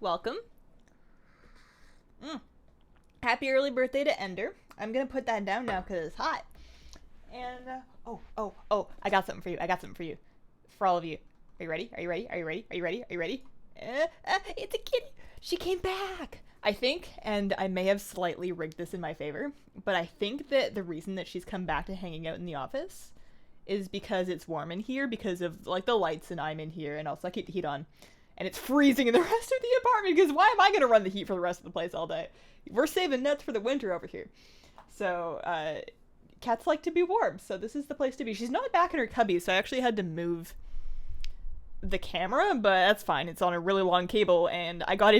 welcome. Happy early birthday to Ender. I'm gonna put that down now because it's hot. And, I got something for you. For all of you. Are you ready? It's a kitty. She came back. I think, and I may have slightly rigged this in my favor, but I think that the reason that she's come back to hanging out in the office is because it's warm in here because of, like, the lights, and I'm in here, and also I keep the heat on. And it's freezing in the rest of the apartment because why am I going to run the heat for the rest of the place all day? We're saving nuts for the winter over here. So, cats like to be warm, so this is the place to be. She's not back in her cubby, so I actually had to move the camera, but that's fine. It's on a really long cable, and I got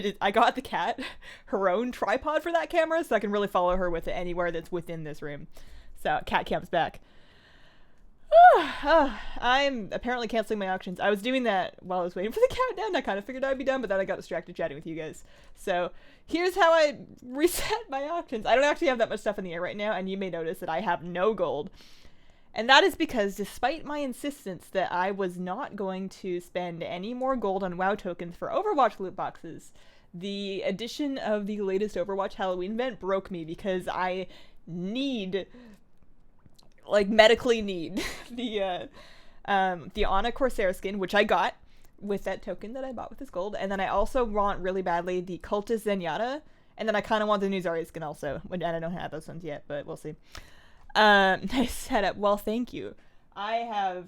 the cat her own tripod for that camera, so I can really follow her with it anywhere that's within this room. So, cat cam's back. I'm apparently canceling my auctions. I was doing that while I was waiting for the countdown. I kind of figured I'd be done, but then I got distracted chatting with you guys. So here's how I reset my auctions. I don't actually have that much stuff in the air right now, and you may notice that I have no gold. And that is because despite my insistence that I was not going to spend any more gold on WoW tokens for Overwatch loot boxes, the addition of the latest Overwatch Halloween event broke me because I medically need the Ana Corsair skin, which I got with that token that I bought with this gold, and then I also want really badly the Cultist Zenyatta, and then I kind of want the new Zarya skin also, and I don't have those ones yet, but we'll see. Nice setup. Well, thank you. I have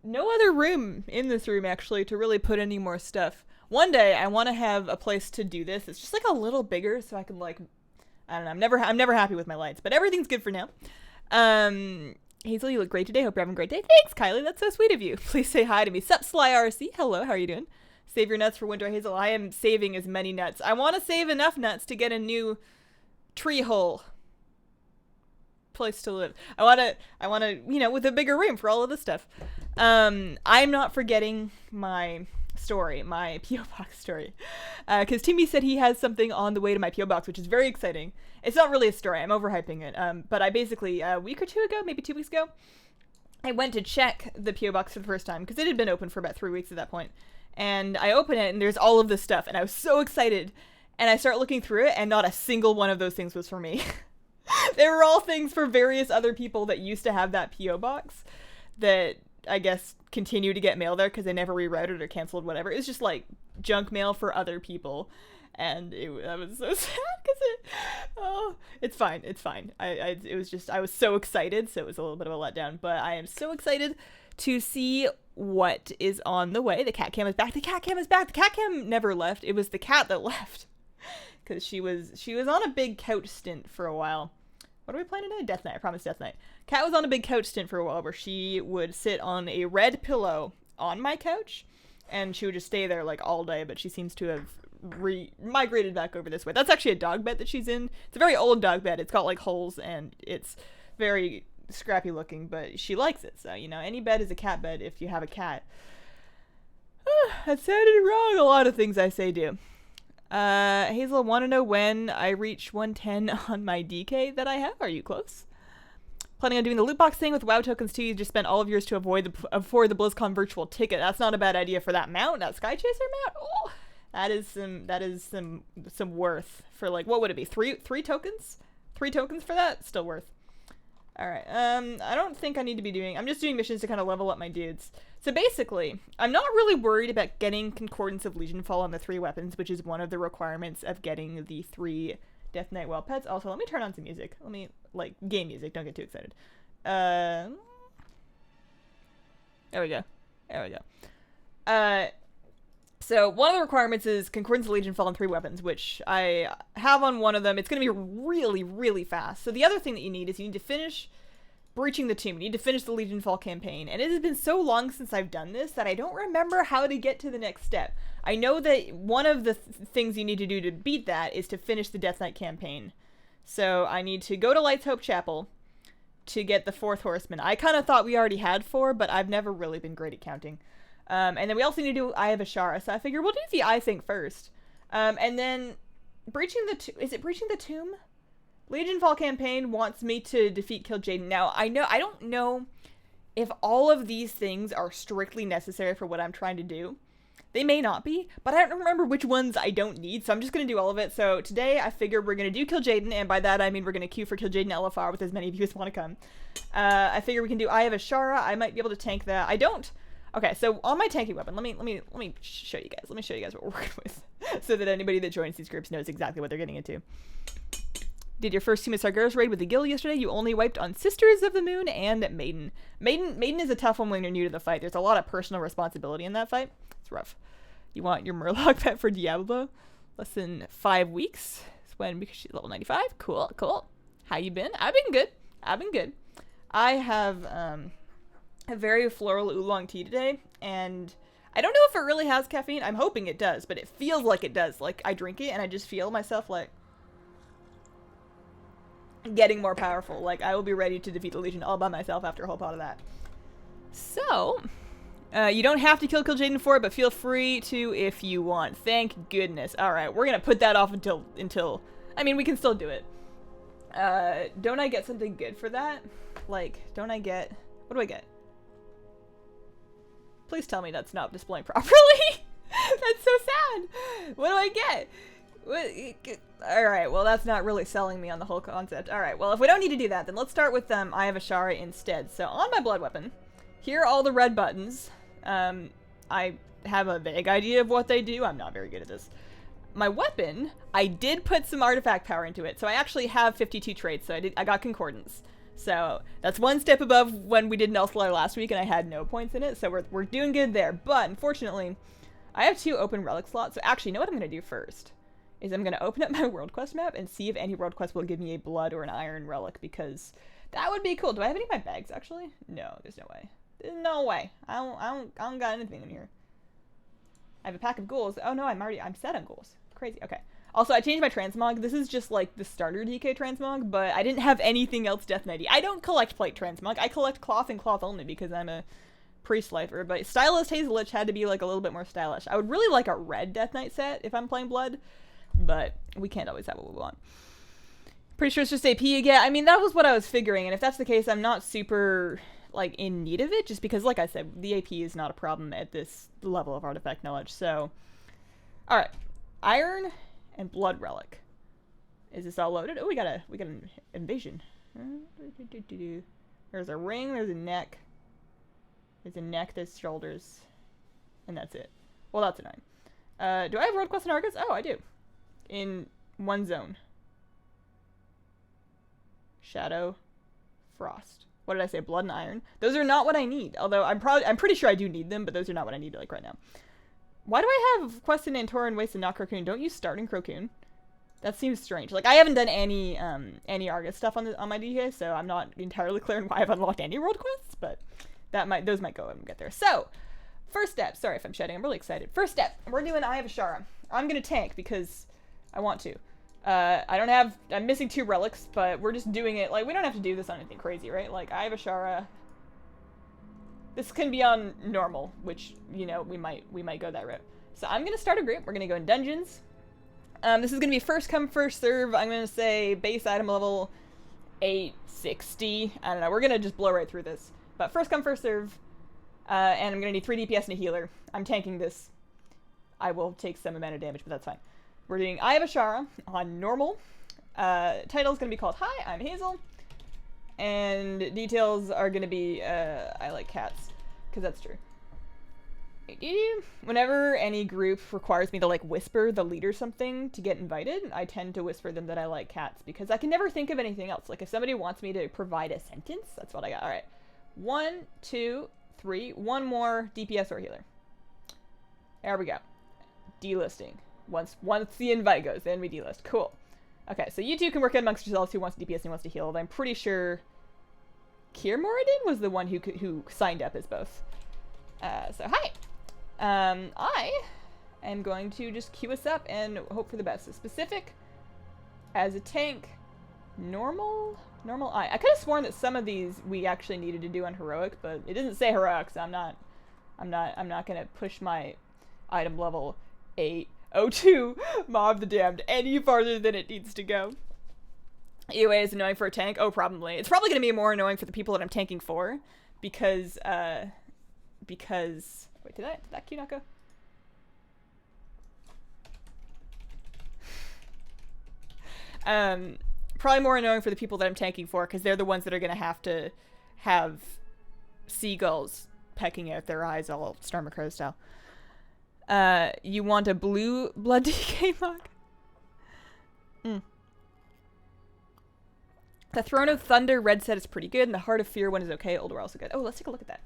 no other room in this room, actually, to really put any more stuff. One day, I want to have a place to do this. It's just, like, a little bigger, so I can, like, I don't know, I'm never happy with my lights, but everything's good for now. Hazel, you look great today. Hope you're having a great day. Thanks, Kylie. That's so sweet of you. Please say hi to me. Sup, Sly RC. Hello, how are you doing? Save your nuts for winter, Hazel. I am saving as many nuts. I want to save enough nuts to get a new tree hole place to live. I want to, with a bigger room for all of this stuff. I'm not forgetting my story, my P.O. Box story. Because Timmy said he has something on the way to my P.O. Box, which is very exciting. It's not really a story. I'm overhyping it. But I basically, a week or two ago, maybe 2 weeks ago, I went to check the P.O. Box for the first time, because it had been open for about 3 weeks at that point. And I open it, and there's all of this stuff, and I was so excited. And I start looking through it, and not a single one of those things was for me. They were all things for various other people that used to have that P.O. Box that, I guess, continue to get mail there because they never rerouted or canceled, whatever. It was just, like, junk mail for other people. And that was so sad because it's fine. I was so excited, so it was a little bit of a letdown, but I am so excited to see what is on the way. The cat cam is back. The cat cam never left. It was the cat that left because she was on a big couch stint for a while. What are we playing today? Death Knight. I promise Death Knight. Cat was on a big couch stint for a while where she would sit on a red pillow on my couch and she would just stay there like all day, but she seems to have migrated back over this way. That's actually a dog bed that she's in. It's a very old dog bed. It's got like holes and it's very scrappy looking, but she likes it. So, any bed is a cat bed if you have a cat. That sounded wrong. A lot of things I say do. Hazel, want to know when I reach 110 on my DK that I have? Are you close? Planning on doing the loot box thing with WoW tokens too. You just spent all of yours to afford the BlizzCon virtual ticket. That's not a bad idea for that mount, that Sky Chaser mount. Oh, that is some worth for, like, what would it be? Three tokens? 3 tokens for that? Still worth. Alright, I don't think I need to be doing... I'm just doing missions to kind of level up my dudes. So basically, I'm not really worried about getting Concordance of Legionfall on the 3 weapons, which is one of the requirements of getting the 3 Death Knight Wild Pets. Also, let me turn on some music. Let me, like, game music. Don't get too excited. There we go. So one of the requirements is Concordance of Legionfall on 3 weapons, which I have on one of them. It's going to be really, really fast. So the other thing that you need is you need to finish Breaching the Tomb. You need to finish the Legionfall campaign. And it has been so long since I've done this that I don't remember how to get to the next step. I know that one of the things you need to do to beat that is to finish the Death Knight campaign. So I need to go to Light's Hope Chapel to get the 4th Horseman. I kind of thought we already had 4, but I've never really been great at counting. And then we also need to do Eye of Azshara, so I figure we'll do the Eye thing first. And then Breaching the Tomb? Legionfall campaign wants me to defeat Kill Jaden. Now, I don't know if all of these things are strictly necessary for what I'm trying to do. They may not be, but I don't remember which ones I don't need, so I'm just going to do all of it. So today I figure we're going to do Kill Jaden, and by that I mean we're going to queue for Kill Jaden LFR with as many of you as want to come. I figure we can do Eye of Azshara. I might be able to tank that. I don't... Okay, so on my tanking weapon, let me show you guys. Let me show you guys what we're working with, so that anybody that joins these groups knows exactly what they're getting into. Did your first Team of Sargeras raid with the guild yesterday? You only wiped on Sisters of the Moon and Maiden. Maiden is a tough one when you're new to the fight. There's a lot of personal responsibility in that fight. It's rough. You want your Murloc pet for Diablo? Less than 5 weeks. It's when, because she's level 95. Cool, cool. How you been? I've been good. I've been good. I have a very floral oolong tea today, and I don't know if it really has caffeine. I'm hoping it does, but it feels like it does. Like, I drink it, and I just feel myself, like, getting more powerful. Like, I will be ready to defeat the Legion all by myself after a whole pot of that. So... you don't have to kill Jaden for it, but feel free to if you want. Thank goodness. Alright, we're gonna put that off until... I mean, we can still do it. Don't I get something good for that? Like, don't I get... What do I get? Please tell me that's not displaying properly! That's so sad! What do I get? Alright, well that's not really selling me on the whole concept. Alright, well if we don't need to do that, then let's start with Eye of Azshara instead. So on my blood weapon, here are all the red buttons. I have a vague idea of what they do. I'm not very good at this. My weapon, I did put some artifact power into it, so I actually have 52 traits, so I got concordance. So that's one step above when we did Nelsalar last week and I had no points in it, so we're doing good there. But unfortunately, I have 2 open relic slots, so actually, you know what I'm going to do first? Is I'm going to open up my world quest map and see if any world quest will give me a blood or an iron relic, because that would be cool. Do I have any of my bags, actually? No, there's no way. There's no way. I don't got anything in here. I have a pack of ghouls. Oh no, I'm set on ghouls. Crazy. Okay. Also, I changed my transmog. This is just like the starter DK transmog, but I didn't have anything else Death Knighty. I don't collect plate transmog. I collect cloth and cloth only because I'm a priest lifer, but Stylist Hazelnuttygames had to be like a little bit more stylish. I would really like a red Death Knight set if I'm playing Blood, but we can't always have what we want. Pretty sure it's just AP again. I mean, that was what I was figuring, and if that's the case, I'm not super... like in need of it, just because like I said, the AP is not a problem at this level of artifact knowledge. So alright, iron and blood relic. Is this all loaded? Oh, we got an invasion. There's a ring, there's a neck, there's shoulders, and that's it. Well, that's annoying. Do I have world quest in Argus? Oh, I do, in one zone. Shadow, frost. What did I say? Blood and iron. Those are not what I need. Although I'm pretty sure I do need them, but those are not what I need like right now. Why do I have quest in Antoran Waste and not Crocune? Don't you start in Crocune? That seems strange. Like I haven't done any Argus stuff on my DK, so I'm not entirely clear on why I've unlocked any world quests, but those might go and get there. So, first step. Sorry if I'm shedding. I'm really excited. First step. We're doing Eye of Azshara. I'm gonna tank because I want to. I'm missing 2 relics, but we're just doing it, like, we don't have to do this on anything crazy, right? Like, Eye of Azshara, this can be on normal, which, you know, we might go that route. So I'm gonna start a group, we're gonna go in dungeons. This is gonna be first come, first serve. I'm gonna say base item level 860, I don't know, we're gonna just blow right through this. But first come, first serve, and I'm gonna need 3 DPS and a healer. I'm tanking this. I will take some amount of damage, but that's fine. We're doing Eye of Azshara on normal. Title is going to be called Hi, I'm Hazel. And details are going to be, I like cats, because that's true. Whenever any group requires me to, like, whisper the leader something to get invited, I tend to whisper them that I like cats, because I can never think of anything else. Like, if somebody wants me to provide a sentence, that's what I got. Alright. 1, 2, 3. 1 more DPS or healer. There we go. Delisting. Once the invite goes, then we delist. Cool. Okay, so you two can work out amongst yourselves who wants DPS and who wants to heal. I'm pretty sure Kirmoradin was the one who signed up as both. So hi. I am going to just queue us up and hope for the best. So specific as a tank, normal Eye. I could have sworn that some of these we actually needed to do on heroic, but it doesn't say heroic, so I'm not gonna push my item level 802 Mob the Damned any farther than it needs to go. EOA is annoying for a tank? Oh, probably. It's probably going to be more annoying for the people that I'm tanking for, because, wait, did that queue not go? Probably more annoying for the people that I'm tanking for, because they're the ones that are going to have seagulls pecking out their eyes all Storm of Crow style. You want a blue Blood DK mug? The Throne of Thunder red set is pretty good, and the Heart of Fear one is okay. Old War also good. Oh, let's take a look at that.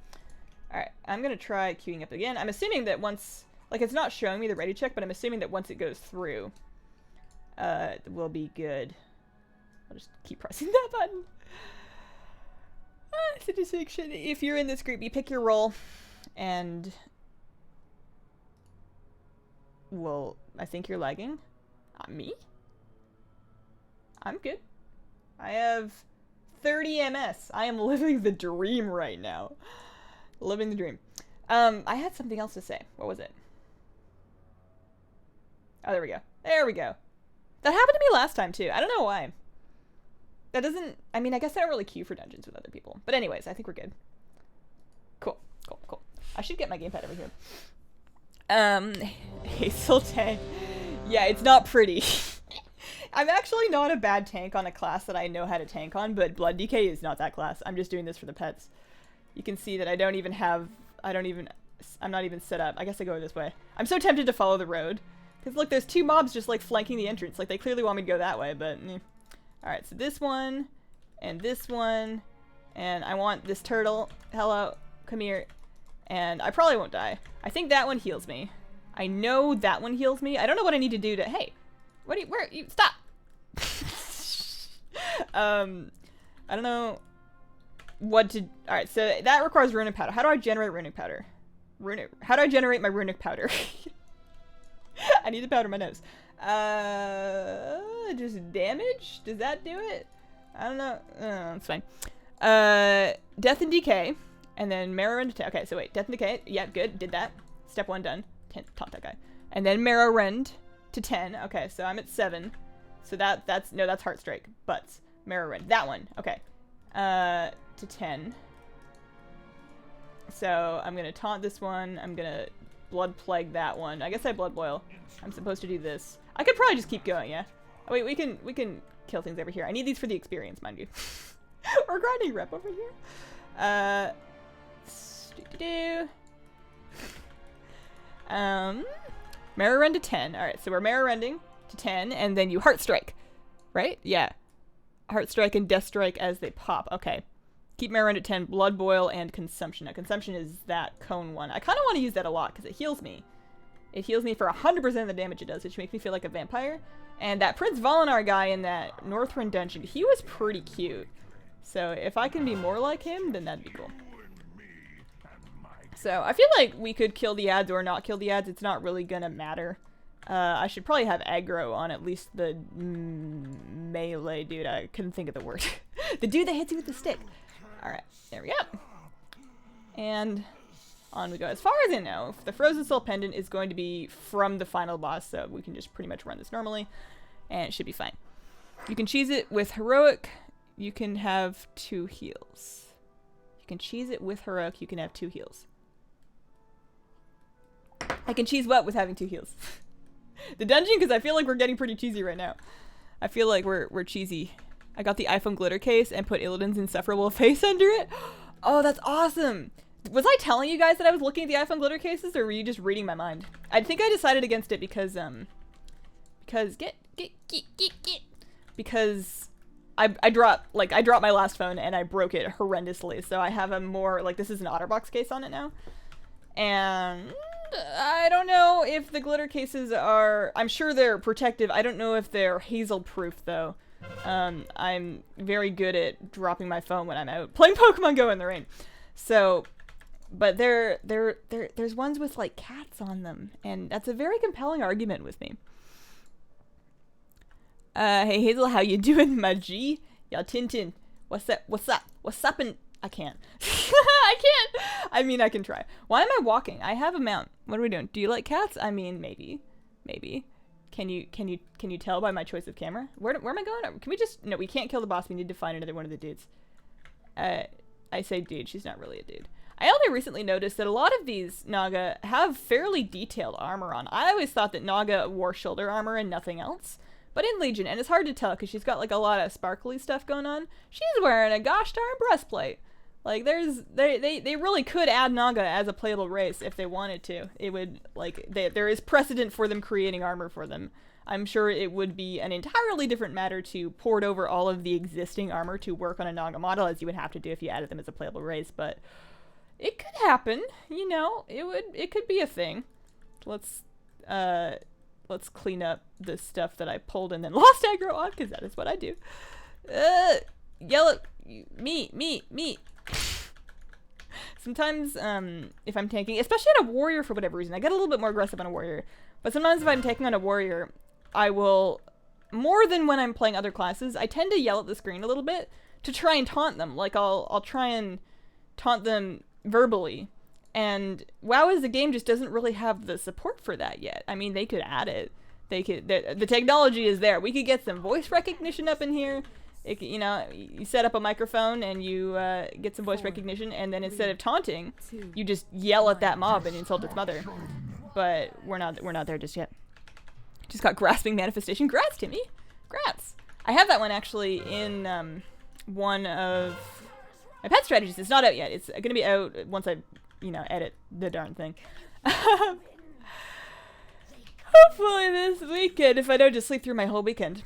Alright, I'm going to try queuing up again. I'm assuming that once... Like, it's not showing me the ready check, but I'm assuming that once it goes through, it will be good. I'll just keep pressing that button. It's a distinction. If you're in this group, you pick your role, and... Well, I think you're lagging. Me? I'm good. I have 30 MS. I am living the dream right now. Living the dream. I had something else to say. What was it? Oh, there we go. There we go. That happened to me last time, too. I don't know why. That doesn't... I mean, I guess I don't really queue for dungeons with other people. But anyways, I think we're good. Cool. Cool, cool. I should get my gamepad over here. Hazel tank. Yeah, it's not pretty. I'm actually not a bad tank on a class that I know how to tank on, but Blood DK is not that class. I'm just doing this for the pets. You can see that I don't even have... I'm not even set up. I guess I go this way. I'm so tempted to follow the road. Because look, there's two mobs just like flanking the entrance. Like they clearly want me to go that way, but... Alright, so this one, and this one, and I want this turtle. Hello, come here. And I probably won't die. I think that one heals me. I know that one heals me. I don't know what I need to do to... Hey! Where you... Stop! I don't know what to... Alright, so that requires runic powder. How do I generate runic powder? How do I generate my runic powder? I need to powder my nose. Just damage? Does that do it? I don't know. It's fine. Death and Decay. And then Marrow Rend. Okay, so wait. Death and Decay. Yeah, good. Did that. Step 1 done. Taunt that guy. And then Marrow Rend to 10. Okay, so I'm at 7. So that's... No, that's Heart Strike. Butts. Marrow Rend. That one. Okay. To 10. So I'm going to taunt this one. I'm going to Blood Plague that one. I guess I Blood Boil. I'm supposed to do this. I could probably just keep going, yeah? Oh, wait, we can kill things over here. I need these for the experience, mind you. We're grinding rep over here. Marrow Rend to 10. Alright, so we're Marrow Rending to 10, and then you Heart Strike. Right? Yeah. Heart Strike and Death Strike as they pop. Okay. Keep Marrow Rend at 10, Blood Boil, and Consumption. Now, Consumption is that cone one. I kind of want to use that a lot, because it heals me. It heals me for 100% of the damage it does, which makes me feel like a vampire. And that Prince Volinar guy in that Northrend dungeon, he was pretty cute. So if I can be more like him, then that'd be cool. So I feel like we could kill the ads or not kill the ads. It's not really gonna matter. I should probably have aggro on at least the melee dude. I couldn't think of the word. The dude that hits you with the stick. Alright, there we go. And on we go. As far as I know, the Frozen Soul Pendant is going to be from the final boss, so we can just pretty much run this normally, and it should be fine. You can cheese it with Heroic. You can have 2 heals. You can cheese it with Heroic. You can have 2 heals. I can cheese what with having 2 heals? The dungeon, because I feel like we're getting pretty cheesy right now. I feel like we're cheesy. I got the iPhone glitter case and put Illidan's insufferable face under it. Oh, that's awesome. Was I telling you guys that I was looking at the iPhone glitter cases, or were you just reading my mind? I think I decided against it because I dropped my last phone and I broke it horrendously. So I have a more, like, this is an OtterBox case on it now. And I don't know if the glitter cases are, I'm sure they're protective. I don't know if they're Hazel proof though. I'm very good at dropping my phone when I'm out playing Pokemon Go in the rain. So, but there's ones with like cats on them, and that's a very compelling argument with me. Hey Hazel, how you doing, my G? Yo, Tintin, what's up? What's up? And I can't. I can't. I mean, I can try. Why am I walking? I have a mount. What are we doing? Do you like cats? I mean, maybe. Can you tell by my choice of camera? Where am I going? Can we just... No, we can't kill the boss. We need to find another one of the dudes. I say dude. She's not really a dude. I only recently noticed that a lot of these Naga have fairly detailed armor on. I always thought that Naga wore shoulder armor and nothing else. But in Legion, and it's hard to tell because she's got like a lot of sparkly stuff going on, she's wearing a gosh darn breastplate. Like they really could add Naga as a playable race if they wanted to. It would, like, there is precedent for them creating armor for them. I'm sure it would be an entirely different matter to port over all of the existing armor to work on a Naga model, as you would have to do if you added them as a playable race, but it could happen, you know. It could be a thing. Let's clean up the stuff that I pulled and then lost aggro on, because that is what I do. Yellow, me. Sometimes, if I'm tanking, especially on a warrior for whatever reason, I get a little bit more aggressive on a warrior, but sometimes if I'm taking on a warrior, I will, more than when I'm playing other classes, I tend to yell at the screen a little bit to try and taunt them. Like, I'll try and taunt them verbally. And WoW as a game just doesn't really have the support for that yet. I mean, they could add it. They could, the technology is there. We could get some voice recognition up in here. It, you know, you set up a microphone and you get some voice recognition, and then instead of taunting, you just yell at that mob and insult its mother. But we're not there just yet. Just got grasping manifestation. Grats, Timmy. Grats. I have that one actually in one of my pet strategies. It's not out yet. It's gonna be out once I, you know, edit the darn thing. Hopefully this weekend, if I don't just sleep through my whole weekend.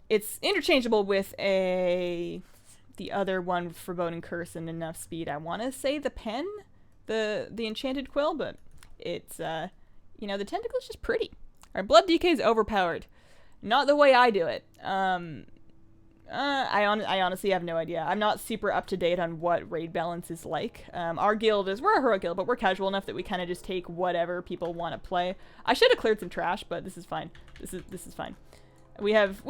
It's interchangeable with the other one, Foreboding Curse and Enough Speed. I want to say the pen, the enchanted quill, but it's you know, the tentacle's just pretty. Our blood DK is overpowered. Not the way I do it. I honestly have no idea. I'm not super up to date on what raid balance is like. Our guild is, we're a hero guild, but we're casual enough that we kind of just take whatever people want to play. I should have cleared some trash, but this is fine. This is fine. We have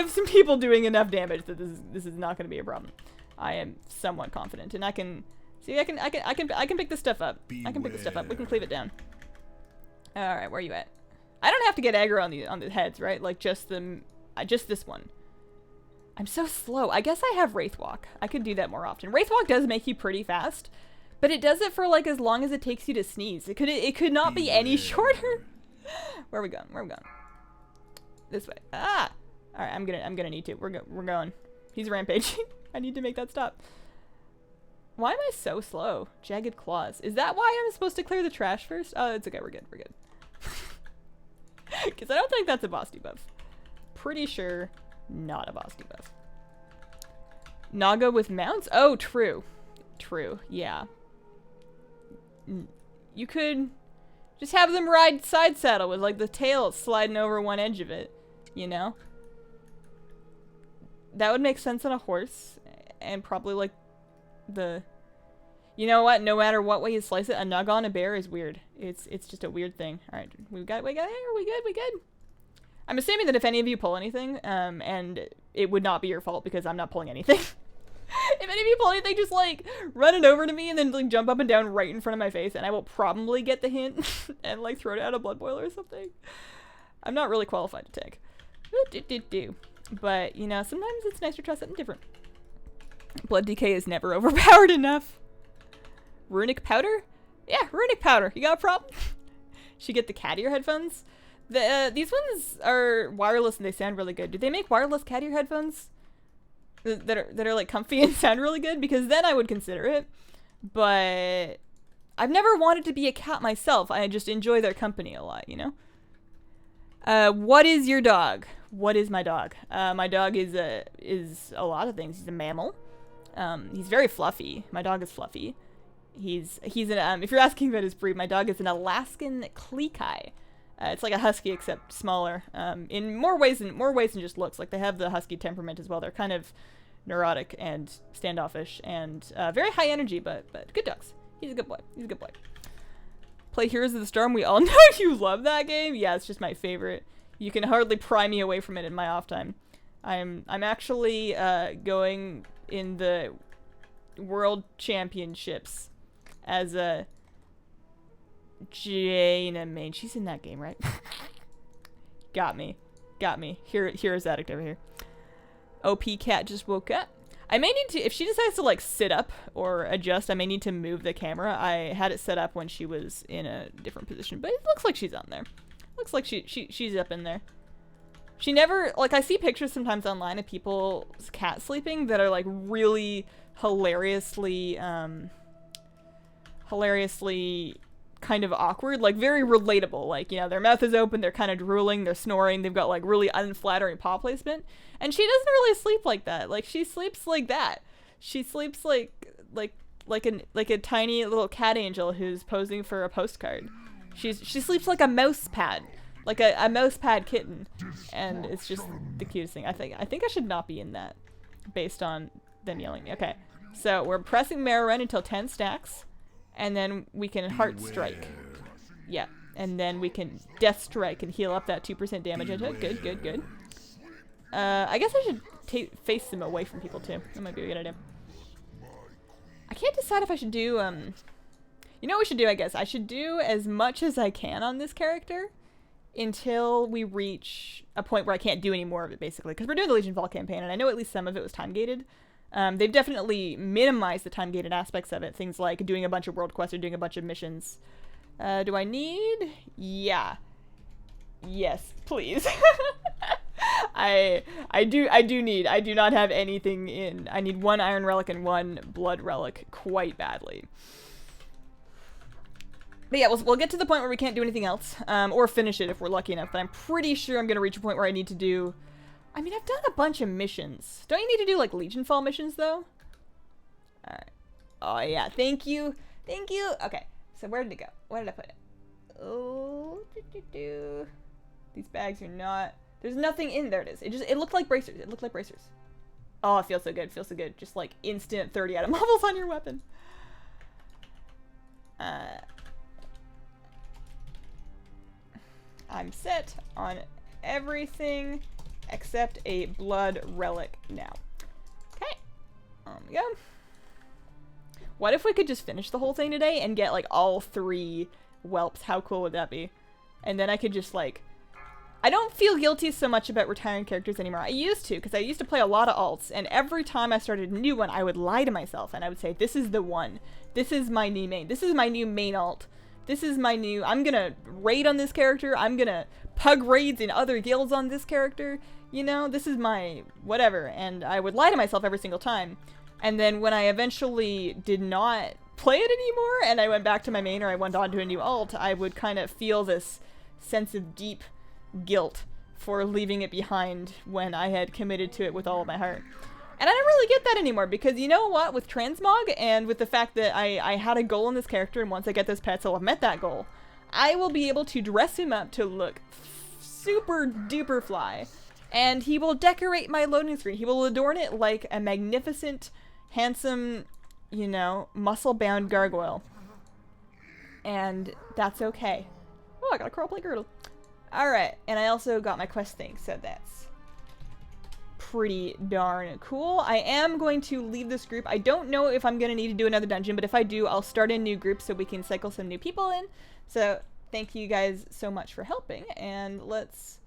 some people doing enough damage that this is not going to be a problem. I am somewhat confident, and I can see I can pick this stuff up. I can pick this stuff up. We can cleave it down. All right, where are you at? I don't have to get aggro on the heads, right? Like just this one. I'm so slow. I guess I have Wraithwalk. I could do that more often. Wraithwalk does make you pretty fast, but it does it for like as long as it takes you to sneeze. It could not be any shorter. Where are we going? Where are we going? This way. Ah! Alright, I'm gonna need to. We're going. He's rampaging. I need to make that stop. Why am I so slow? Jagged Claws. Is that why I'm supposed to clear the trash first? Oh, it's okay. We're good. We're good. Because I don't think that's a boss debuff. Pretty sure not a boss debuff. Naga with mounts? Oh, true. True. Yeah. You could just have them ride side saddle with like the tail sliding over one edge of it, you know? That would make sense on a horse, and probably like the, you know what? No matter what way you slice it, a Naga on a bear is weird. It's just a weird thing. All right, we good. I'm assuming that if any of you pull anything, and it would not be your fault because I'm not pulling anything. If any of you pull anything, just like run it over to me and then like jump up and down right in front of my face, and I will probably get the hint and like throw it out a blood boiler or something. I'm not really qualified to take. But you know, sometimes it's nice to try something different. Blood DK is never overpowered enough. Runic powder? Yeah, runic powder. You got a problem? Should get the cat ear headphones. These ones are wireless and they sound really good. Do they make wireless cat ear headphones that are like comfy and sound really good? Because then I would consider it. But I've never wanted to be a cat myself. I just enjoy their company a lot, you know? What is your dog? What is my dog? My dog is a lot of things. He's a mammal. He's very fluffy. My dog is fluffy. He's an if you're asking about his breed, my dog is an Alaskan Kleekai. It's like a husky except smaller. In more ways than just looks. Like they have the husky temperament as well. They're kind of neurotic and standoffish and very high energy, but good dogs. He's a good boy. He's a good boy. Play Heroes of the Storm. We all know you love that game. Yeah, it's just my favorite. You can hardly pry me away from it in my off time. I'm actually going in the World Championships as a Jaina main. She's in that game, right? Got me. Hero's addict over here. OP cat just woke up. I may need to, if she decides to like sit up or adjust, I may need to move the camera. I had it set up when she was in a different position, but it looks like she's on there. Looks like she's up in there. She never, like, I see pictures sometimes online of people's cat sleeping that are, like, really hilariously kind of awkward, like, very relatable. Like, you know, their mouth is open, they're kind of drooling, they're snoring, they've got, like, really unflattering paw placement. And she doesn't really sleep like that. Like, she sleeps like that. She sleeps like a tiny little cat angel who's posing for a postcard. She sleeps like a mouse pad. Like a mouse pad kitten. And it's just the cutest thing. I think I should not be in that based on them yelling at me. Okay. So we're pressing Marrow Run until 10 stacks. And then we can Heart Strike. Yeah. And then we can Death Strike and heal up that 2% damage into it. Good, good, good. I guess I should face them away from people too. That might be a good idea. I can't decide if I should do, you know what we should do, I guess? I should do as much as I can on this character until we reach a point where I can't do any more of it, basically. Because we're doing the Legionfall campaign, and I know at least some of it was time-gated. They've definitely minimized the time-gated aspects of it. Things like doing a bunch of world quests or doing a bunch of missions. Do I need? Yeah. Yes, please. I do not have anything in. I need 1 Iron Relic and 1 Blood Relic quite badly. But yeah, we'll get to the point where we can't do anything else, or finish it if we're lucky enough, but I'm pretty sure I'm going to reach a point where I need to do... I mean, I've done a bunch of missions. Don't you need to do, like, Legionfall missions, though? Alright. Oh, yeah. Thank you. Thank you. Okay. So where did it go? Where did I put it? Oh, These bags are not... There's nothing in there. It is. It looked like bracers. It looked like bracers. Oh, it feels so good. It feels so good. Just like instant 30 item levels on your weapon. I'm set on everything except a blood relic now. Okay. There we go. What if we could just finish the whole thing today and get like all 3 whelps? How cool would that be? And then I could just like... I don't feel guilty so much about retiring characters anymore. I used to, because I used to play a lot of alts, and every time I started a new one, I would lie to myself, and I would say, this is the one. This is my new main. This is my new main alt. This is my new... I'm gonna raid on this character. I'm gonna pug raids in other guilds on this character. You know, this is my whatever. And I would lie to myself every single time. And then when I eventually did not play it anymore, and I went back to my main, or I went on to a new alt, I would kind of feel this sense of deep guilt for leaving it behind when I had committed to it with all of my heart. And I don't really get that anymore, because you know what, with Transmog and with the fact that I had a goal in this character, and once I get those pets I'll have met that goal, I will be able to dress him up to look super duper fly, and he will decorate my loading screen. He will adorn it like a magnificent, handsome, you know, muscle-bound gargoyle. And that's okay. Oh, I got a crawlplate girdle. Alright, and I also got my quest thing, so that's pretty darn cool. I am going to leave this group. I don't know if I'm going to need to do another dungeon, but if I do, I'll start a new group so we can cycle some new people in. So, thank you guys so much for helping, and let's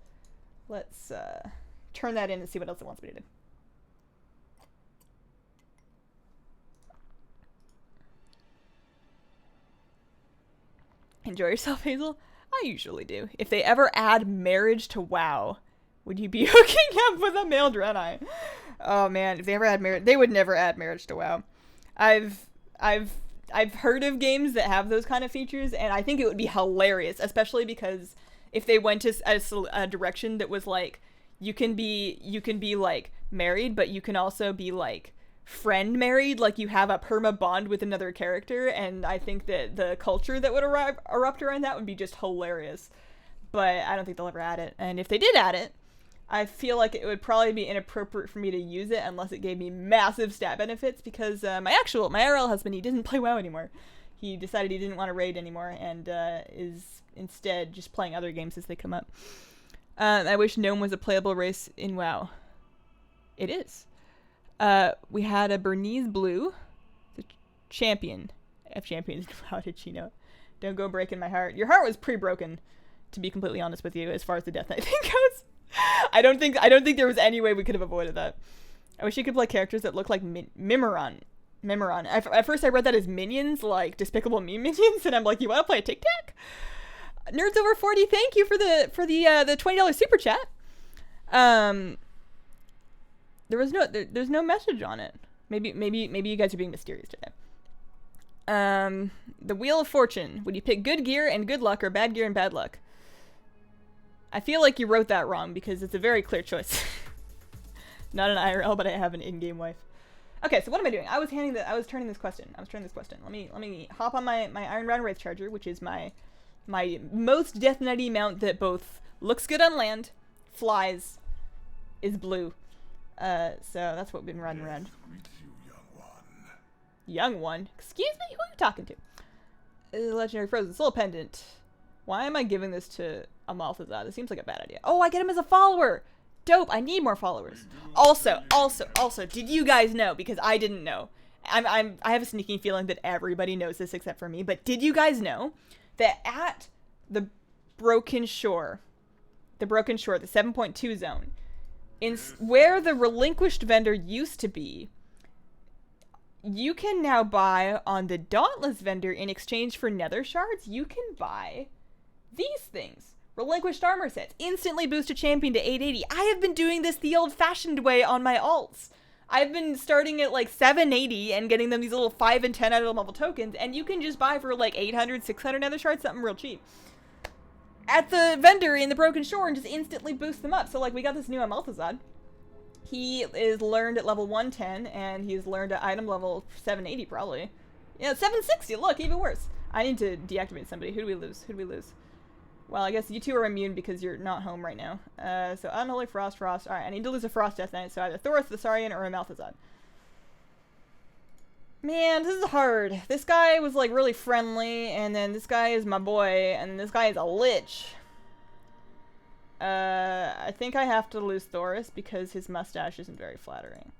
turn that in and see what else it wants me to do. Enjoy yourself, Hazel? I usually do. If they ever add marriage to WoW, would you be hooking up with a male Draenei? Oh man, if they ever add marriage, they would never add marriage to WoW. I've heard of games that have those kind of features, and I think it would be hilarious, especially because if they went to a direction that was like, you can be like married, but you can also be like friend married, like you have a perma bond with another character, and I think that the culture that would erupt around that would be just hilarious. But I don't think they'll ever add it, and if they did add it, I feel like it would probably be inappropriate for me to use it unless it gave me massive stat benefits, because my IRL husband, he doesn't play WoW anymore. He decided he didn't want to raid anymore, and is instead just playing other games as they come up. I wish Gnome was a playable race in WoW. It is. We had a Bernese Blue, the champion of champions. How did she know? Don't go breaking my heart. Your heart was pre-broken, to be completely honest with you, as far as the Death Knight thing goes. I don't think there was any way we could have avoided that. I wish you could play characters that look like Mimiron. At first I read that as minions, like Despicable Me minions, and I'm like, you want to play a Tic Tac? Nerds over 40, thank you for the $20 super chat. There was there's no message on it. Maybe you guys are being mysterious today. The Wheel of Fortune. Would you pick good gear and good luck or bad gear and bad luck? I feel like you wrote that wrong because it's a very clear choice. Not an IRL, but I have an in-game wife. Okay, so what am I doing? I was turning this question. Let me hop on my Iron Brown Wraith Charger, which is my most Death Knighty mount that both looks good on land, flies, is blue. So that's what we've been riding around. Young one? Excuse me? Who are you talking to? Legendary Frozen Soul Pendant. Why am I giving this to a Malthazar? This seems like a bad idea. Oh, I get him as a follower! Dope, I need more followers. Also, did you guys know? Because I didn't know. I have a sneaking feeling that everybody knows this except for me, but did you guys know that at the Broken Shore, the 7.2 zone, where the relinquished vendor used to be, you can now buy on the Dauntless vendor in exchange for nether shards, you can buy these things. Relinquished armor sets. Instantly boost a champion to 880. I have been doing this the old-fashioned way on my alts. I've been starting at like 780 and getting them these little 5 and 10 item level tokens, and you can just buy for like 800, 600 nether shards, something real cheap. At the vendor in the Broken Shore and just instantly boost them up. So like we got this new Amalthazad. He is learned at level 110, and he's learned at item level 780 probably. Yeah, 760, look, even worse. I need to deactivate somebody. Who do we lose? Well, I guess you two are immune because you're not home right now. So Unholy Frost. Alright, I need to lose a Frost Death Knight, so either Thoros, Thessarian, or a Malthazad. Man, this is hard. This guy was like really friendly, and then this guy is my boy, and this guy is a lich. I think I have to lose Thoros because his mustache isn't very flattering.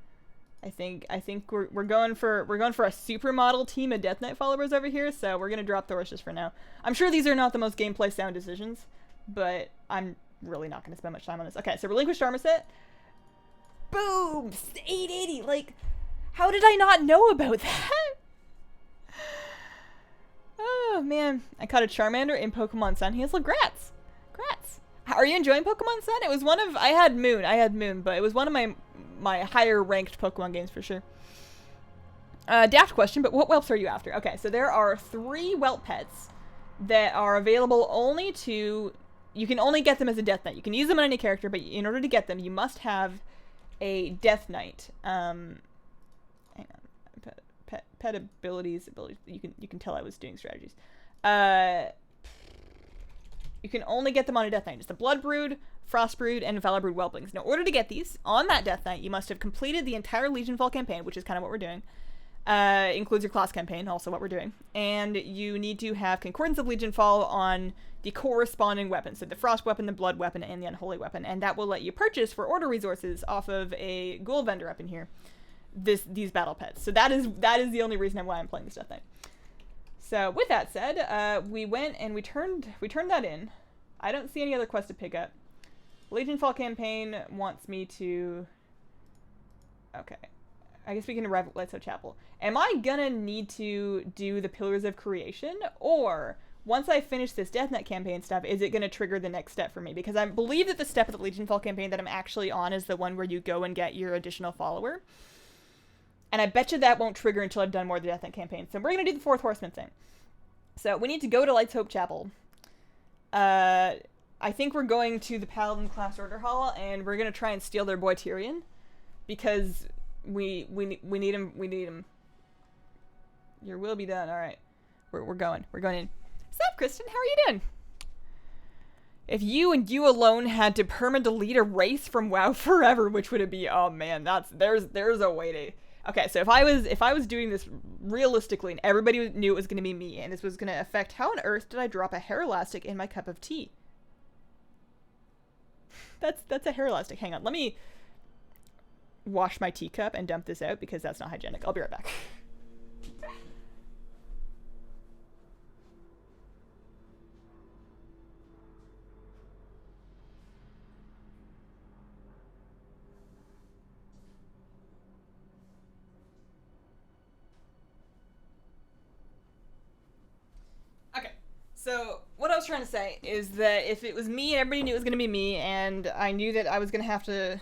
I think we're going for a supermodel team of Death Knight followers over here, so we're gonna drop Thoros just for now. I'm sure these are not the most gameplay sound decisions, but I'm really not gonna spend much time on this. Okay, so relinquished armor set. Boom! 880! Like, how did I not know about that? Oh man, I caught a Charmander in Pokemon Sun. He has little grats. Are you enjoying Pokemon Sun? It was one of, I had Moon, but it was one of my higher ranked Pokemon games for sure. Daft question, but what whelps are you after? Okay, so there are 3 whelp pets that are available only to, you can only get them as a Death Knight. You can use them on any character, but in order to get them, you must have a Death Knight. Hang on, pet abilities, you can tell I was doing strategies. You can only get them on a Death Knight. It's the Blood Brood, Frost Brood, and Valor Brood Whelplings. Now, in order to get these on that Death Knight, you must have completed the entire Legionfall campaign, which is kind of what we're doing. Includes your class campaign, also what we're doing. And you need to have Concordance of Legionfall on the corresponding weapons. So the Frost Weapon, the Blood Weapon, and the Unholy Weapon. And that will let you purchase for order resources off of a ghoul vendor up in here these battle pets. So that is the only reason why I'm playing this Death Knight. So with that said, we went and we turned that in. I don't see any other quests to pick up. Legionfall campaign wants me to... Okay. I guess we can arrive at Lightstone Chapel. Am I gonna need to do the Pillars of Creation? Or, once I finish this Death Knight campaign stuff, is it gonna trigger the next step for me? Because I believe that the step of the Legionfall campaign that I'm actually on is the one where you go and get your additional follower. And I bet you that won't trigger until I've done more of the Death Knight campaign. So we're going to do the 4th Horseman thing. So we need to go to Light's Hope Chapel. I think we're going to the Paladin Class Order Hall, and we're going to try and steal their boy Tyrion. Because we need him. We need him. Your will be done. All right. We're going. We're going in. What's up, Kristen? How are you doing? If you and you alone had to perma-delete a race from WoW forever, which would it be? Oh man, there's a way to... Okay, so if I was doing this realistically and everybody knew it was going to be me and this was going to affect, how on earth did I drop a hair elastic in my cup of tea? That's a hair elastic. Hang on, let me wash my teacup and dump this out because that's not hygienic. I'll be right back. So, what I was trying to say is that if it was me and everybody knew it was going to be me, and I knew that I was going to have to,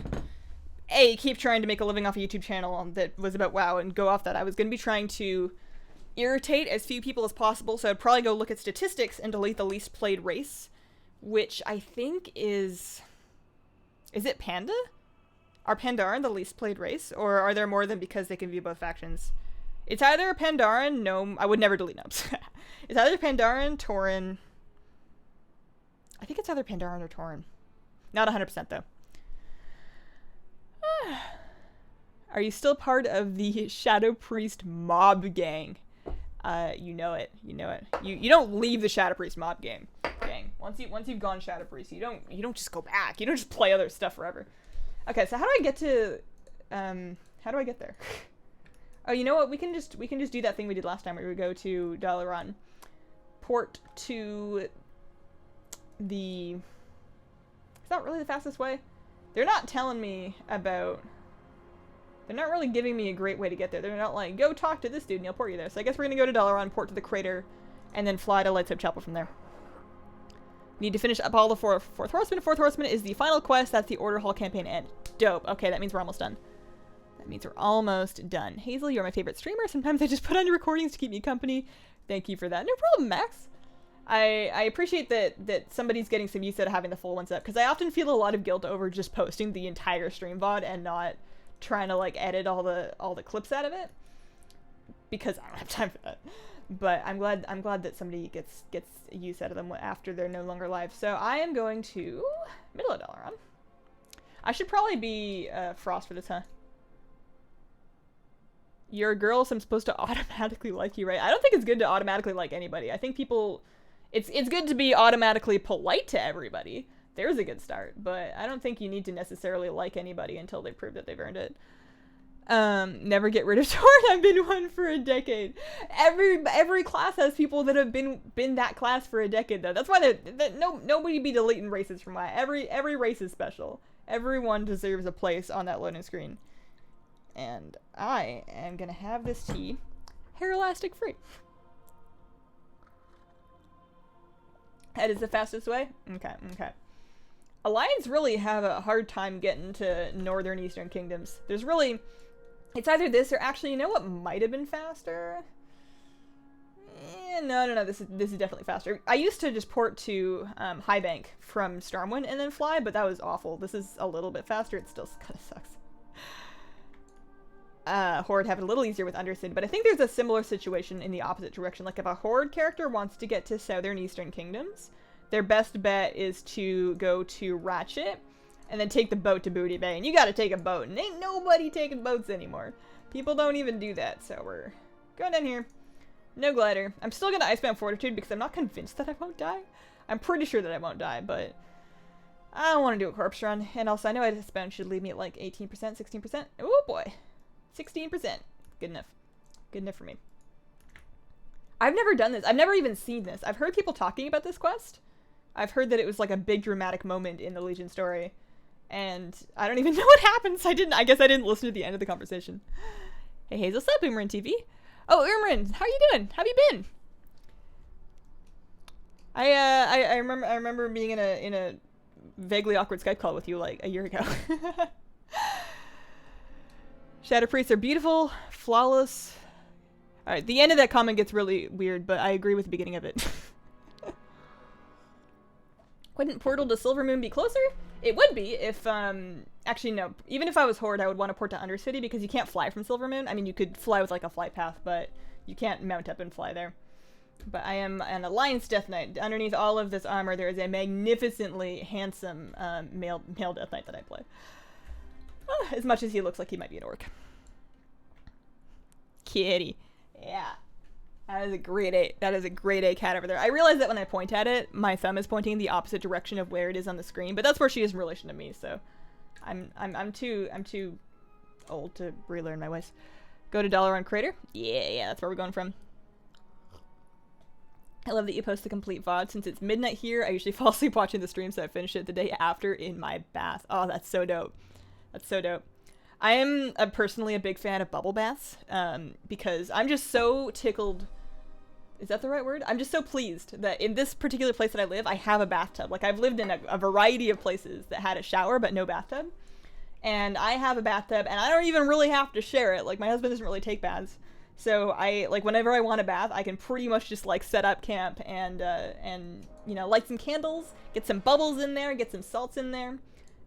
A, keep trying to make a living off a YouTube channel that was about WoW and go off that, I was going to be trying to irritate as few people as possible, so I'd probably go look at statistics and delete the least played race, which I think is it Panda? Are Pandaren the least played race, or are there more than because they can view both factions? It's either Pandaren, Gnome, I would never delete Gnomes. It's either Pandaren, Tauren. I think it's either Pandaren or Tauren. Not 100% though. Are you still part of the Shadow Priest mob gang? You know it. You know it. You don't leave the Shadow Priest mob gang. Once you've gone Shadow Priest, you don't just go back. You don't just play other stuff forever. Okay, so how do I get to how do I get there? Oh, you know what? We can just do that thing we did last time where we go to Dalaran, port to the. It's not really the fastest way. They're not telling me about. They're not really giving me a great way to get there. They're not like, go talk to this dude and he'll port you there. So I guess we're gonna go to Dalaran, port to the crater, and then fly to Lightstep Chapel from there. Need to finish up all the fourth Horseman. Fourth Horseman is the final quest. That's the Order Hall campaign end. Dope. Okay, that means we're almost done. That means we're almost done. Hazel, you're my favorite streamer. Sometimes I just put on your recordings to keep me company. Thank you for that. No problem, Max. I appreciate that somebody's getting some use out of having the full ones up, because I often feel a lot of guilt over just posting the entire stream VOD and not trying to like edit all the clips out of it, because I don't have time for that. But I'm glad that somebody gets use out of them after they're no longer live. So I am going to middle of Dalaran. I should probably be Frost for this, huh? You're a girl, so I'm supposed to automatically like you, right? I don't think it's good to automatically like anybody. I think people, it's good to be automatically polite to everybody. There's a good start, but I don't think you need to necessarily like anybody until they prove that they've earned it. Never get rid of Tauren. I've been one for a decade. Every class has people that have been that class for a decade, though. That's why nobody be deleting races from WoW. Every race is special. Everyone deserves a place on that loading screen. And I am gonna have this tea hair elastic free. That is the fastest way? Okay. Alliance really have a hard time getting to northern eastern kingdoms. There's really, it's either this or actually, you know what might have been faster? No, this is definitely faster. I used to just port to Highbank from Stormwind and then fly, but that was awful. This is a little bit faster. It still kind of sucks. Horde have it a little easier with Undercity, but I think there's a similar situation in the opposite direction. Like if a Horde character wants to get to southern eastern kingdoms, their best bet is to go to Ratchet and then take the boat to Booty Bay. And you gotta take a boat, and ain't nobody taking boats anymore. People don't even do that, so we're going down here. No glider. I'm still gonna Icebound Fortitude because I'm not convinced that I won't die. I'm pretty sure that I won't die, but I don't want to do a corpse run. And also, I know Icebound should leave me at like 18%, 16%. Oh boy. 16%. Good enough. Good enough for me. I've never done this. I've never even seen this. I've heard people talking about this quest. I've heard that it was like a big dramatic moment in the Legion story. And I don't even know what happens. I guess I didn't listen to the end of the conversation. Hey Hazel, what's up, Umarin TV? Oh, Umarin, how are you doing? How have you been? I remember being in a vaguely awkward Skype call with you like a year ago. Shadow Priests are beautiful, flawless. Alright, the end of that comment gets really weird, but I agree with the beginning of it. Wouldn't Portal to Silvermoon be closer? It would be if, actually no. Even if I was Horde, I would want to port to Undercity because you can't fly from Silvermoon. I mean, you could fly with like a flight path, but you can't mount up and fly there. But I am an Alliance Death Knight. Underneath all of this armor, there is a magnificently handsome male Death Knight that I play. As much as he looks like he might be an orc. Kitty. Yeah. That is a grade A. That is a grade A cat over there. I realize that when I point at it, my thumb is pointing in the opposite direction of where it is on the screen, but that's where she is in relation to me, so I'm too old to relearn my ways. Go to Dalaran Crater? Yeah, that's where we're going from. I love that you post the complete VOD. Since it's midnight here, I usually fall asleep watching the stream, so I finish it the day after in my bath. Oh, that's so dope. That's so dope. I am personally a big fan of bubble baths, because I'm just so tickled. Is that the right word? I'm just so pleased that in this particular place that I live, I have a bathtub. Like, I've lived in a variety of places that had a shower but no bathtub. And I have a bathtub, and I don't even really have to share it. Like, my husband doesn't really take baths. So like, whenever I want a bath, I can pretty much just, like, set up camp and you know, light some candles, get some bubbles in there, get some salts in there.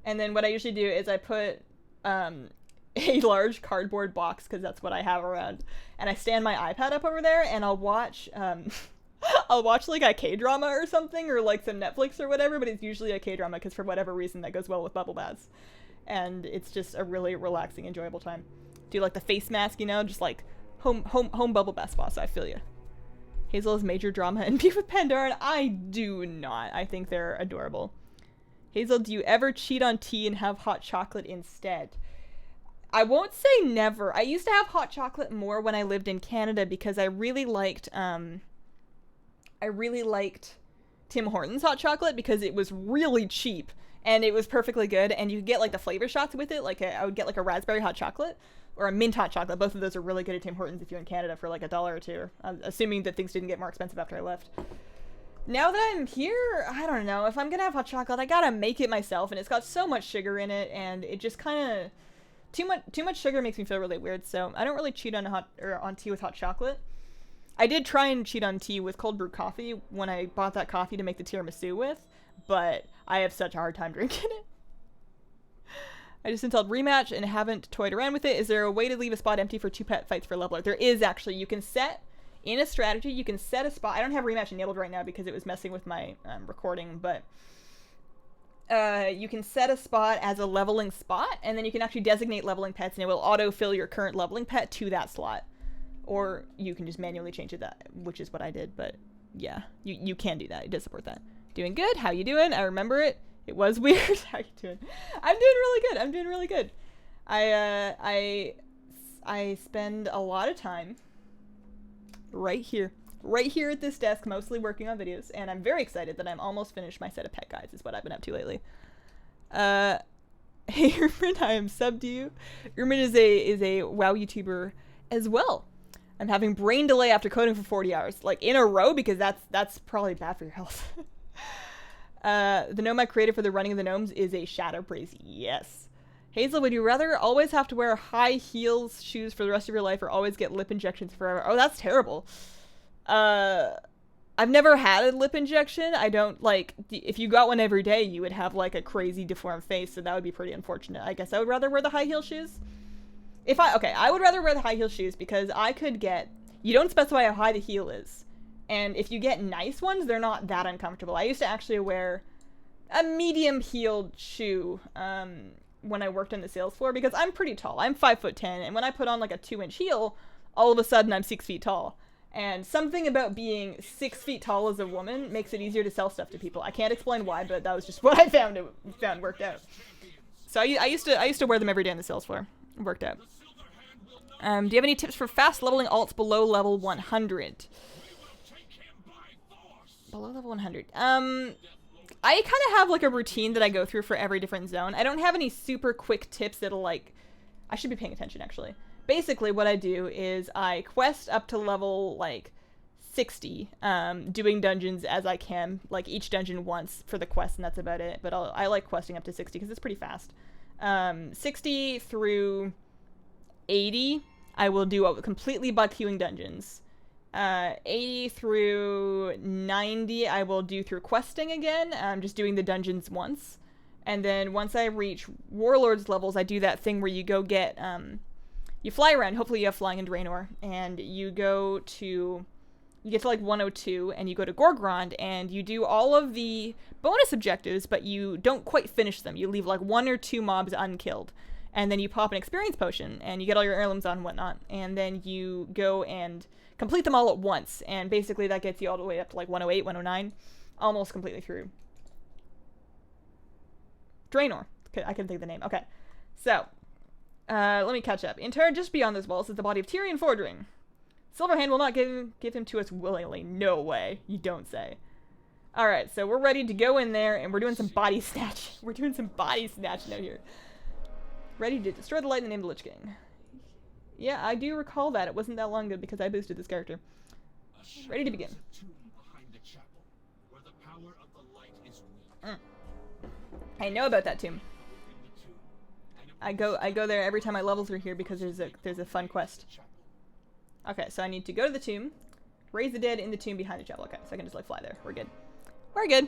And then what I usually do is I put a large cardboard box, because that's what I have around, and I stand my iPad up over there, and I'll watch I'll watch like a K-drama or something, or like some Netflix or whatever, but it's usually a K-drama because for whatever reason that goes well with bubble baths, and it's just a really relaxing, enjoyable time. Do like the face mask, you know, just like home bubble bath spa. So I feel you. Hazel has major drama and beef with Pandora, and I do not. I think they're adorable. Hazel, do you ever cheat on tea and have hot chocolate instead? I won't say never. I used to have hot chocolate more when I lived in Canada because I really liked Tim Hortons hot chocolate because it was really cheap and it was perfectly good, and you could get like the flavor shots with it. Like I would get like a raspberry hot chocolate or a mint hot chocolate. Both of those are really good at Tim Hortons if you're in Canada for like $1 or $2. Assuming that things didn't get more expensive after I left. Now that I'm here, I don't know. If I'm gonna have hot chocolate, I gotta make it myself, and it's got so much sugar in it, and it just kind of too much sugar makes me feel really weird. So I don't really cheat on on tea with hot chocolate. I did try and cheat on tea with cold brew coffee when I bought that coffee to make the tiramisu with, but I have such a hard time drinking it. I just installed Rematch and haven't toyed around with it. Is there a way to leave a spot empty for 2 pet fights for leveler? There is actually. You can set in a strategy. You can set a spot. I don't have Rematch enabled right now because it was messing with my recording, but you can set a spot as a leveling spot, and then you can actually designate leveling pets, and it will auto-fill your current leveling pet to that slot. Or you can just manually change it, which is what I did, but yeah, you can do that. It does support that. Doing good. How you doing? I remember it. It was weird. How you doing? I'm doing really good. I'm doing really good. I spend a lot of time right here at this desk, mostly working on videos, and I'm very excited that I'm almost finished my set of pet guides, is what I've been up to lately. Hey, Ermin, I am sub to you. Ermin is a WoW YouTuber as well. I'm having brain delay after coding for 40 hours, like in a row, because that's probably bad for your health. The gnome I created for the running of the gnomes is a shadow praise. Yes. Hazel, would you rather always have to wear high heels shoes for the rest of your life or always get lip injections forever? Oh, that's terrible. I've never had a lip injection. I don't, like, if you got one every day, you would have, like, a crazy deformed face, so that would be pretty unfortunate. I guess I would rather wear the high heel shoes. I would rather wear the high heel shoes because I could get, you don't specify how high the heel is. And if you get nice ones, they're not that uncomfortable. I used to actually wear a medium-heeled shoe, when I worked on the sales floor because I'm pretty tall. I'm 5'10", and when I put on, like, a 2-inch heel, all of a sudden I'm 6 feet tall. And something about being 6 feet tall as a woman makes it easier to sell stuff to people. I can't explain why, but that was just what I found worked out. So I used to wear them every day on the sales floor. It worked out. Do you have any tips for fast leveling alts below level 100? Below level 100. I kind of have like a routine that I go through for every different zone. I don't have any super quick tips that'll like, I should be paying attention actually. Basically what I do is I quest up to level like 60, doing dungeons as I can, like each dungeon once for the quest, and that's about it. But I like questing up to 60 because it's pretty fast. 60 through 80, I will do completely bug queuing dungeons. 80 through 90, I will do through questing again, just doing the dungeons once. And then once I reach Warlords levels, I do that thing where you go get, you fly around, hopefully you have flying in Draenor, and you get to like 102, and you go to Gorgrond, and you do all of the bonus objectives, but you don't quite finish them. You leave like 1 or 2 mobs unkilled. And then you pop an experience potion, and you get all your heirlooms on and whatnot. And then you go and complete them all at once. And basically that gets you all the way up to like 108, 109. Almost completely through Draenor. I couldn't think of the name. Okay. So, let me catch up. Inter, just beyond those walls is the body of Tyrion Fordring. Silverhand will not give him to us willingly. No way. You don't say. Alright, so we're ready to go in there, and we're doing some body snatch. We're doing some body snatching out here. Ready to destroy the light in the name of the Lich King. Yeah, I do recall that. It wasn't that long ago because I boosted this character. Ready to begin. I know about that tomb. I go there every time I level through here because there's a fun quest. Okay, so I need to go to the tomb, raise the dead in the tomb behind the chapel. Okay, so I can just like fly there. We're good. We're good.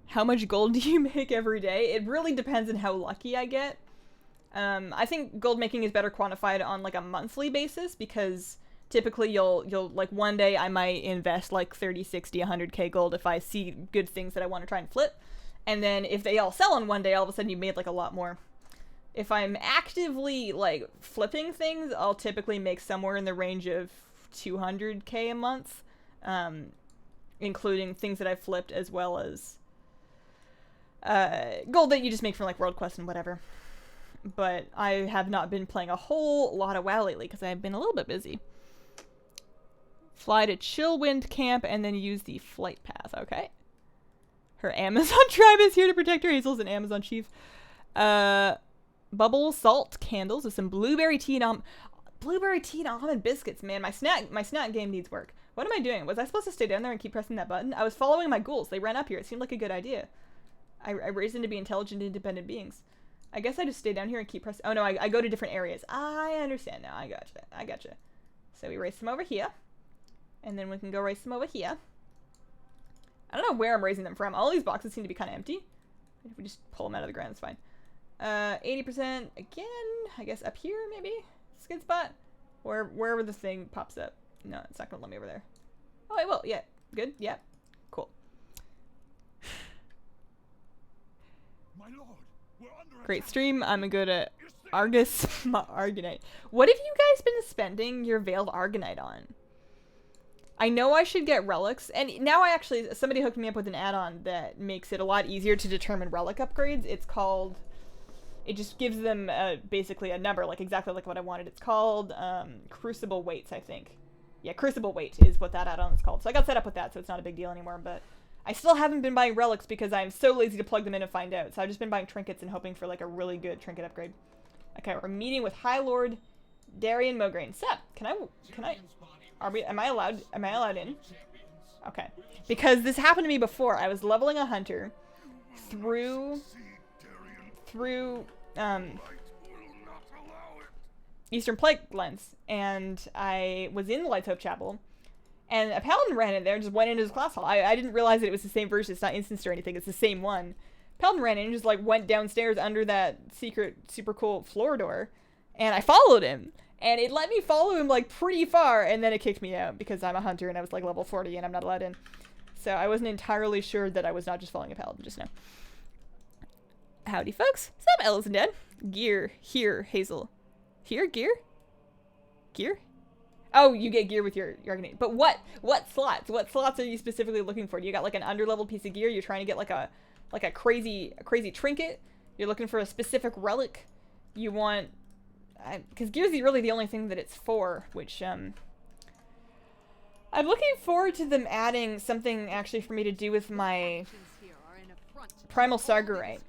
How much gold do you make every day? It really depends on how lucky I get. I think gold making is better quantified on like a monthly basis because typically you'll like one day I might invest like 30, 60, 100k gold if I see good things that I want to try and flip. And then if they all sell in one day, all of a sudden you made like a lot more. If I'm actively like flipping things, I'll typically make somewhere in the range of 200k a month, including things that I've flipped as well as gold that you just make from like world quests and whatever. But I have not been playing a whole lot of WoW lately because I've been a little bit busy. Fly to Chillwind Camp and then use the flight path. Okay. Her Amazon tribe is here to protect her. Hazel's an Amazon chief. Bubble salt candles with some blueberry tea and almond biscuits. Man, my snack game needs work. What am I doing? Was I supposed to stay down there and keep pressing that button? I was following my ghouls. They ran up here. It seemed like a good idea. I raised them to be intelligent, independent beings. I guess I just stay down here and keep pressing. Oh no, I go to different areas. I understand now. I gotcha. So we race them over here. And then we can go race them over here. I don't know where I'm raising them from. All these boxes seem to be kind of empty. If we just pull them out of the ground, it's fine. 80% again. I guess up here, maybe? It's a good spot. Or wherever the thing pops up. No, it's not going to let me over there. Oh, it will. Yeah. Good. Yeah. Cool. My lord, we're under Great stream. I'm good at Argus Argonite. What have you guys been spending your Veiled Argonite on? I know I should get relics, and now somebody hooked me up with an add-on that makes it a lot easier to determine relic upgrades. It's called, it just gives them basically a number, like exactly like what I wanted. It's called Crucible Weights, I think. Yeah, Crucible Weight is what that add-on is called. So I got set up with that, so it's not a big deal anymore, but I still haven't been buying relics because I'm so lazy to plug them in and find out. So I've just been buying trinkets and hoping for like a really good trinket upgrade. Okay, we're meeting with High Lord Darian Mograine. Sup? Can I? Am I allowed in? Okay. Because this happened to me before. I was leveling a hunter through Eastern Plague Lens, and I was in the Lights Hope Chapel, and a paladin ran in there and just went into his class hall. I didn't realize that it was the same version. It's not instanced or anything. It's the same one. Paladin ran in and just like went downstairs under that secret super cool floor door, and I followed him. And it let me follow him, like, pretty far, and then it kicked me out, because I'm a hunter, and I was, like, level 40, and I'm not allowed in. So I wasn't entirely sure that I was not just following a paladin just now. Howdy, folks. Sup, Ellis and Dad? Gear. Here, Hazel. Here? Gear? Gear? Oh, you get gear with your Argonite. But what slots? What slots are you specifically looking for? Do you got, like, an underleveled piece of gear? You're trying to get, like a crazy trinket? You're looking for a specific relic? You want... Because gear's really the only thing that it's for, which, I'm looking forward to them adding something actually for me to do with my Primal Sargerite.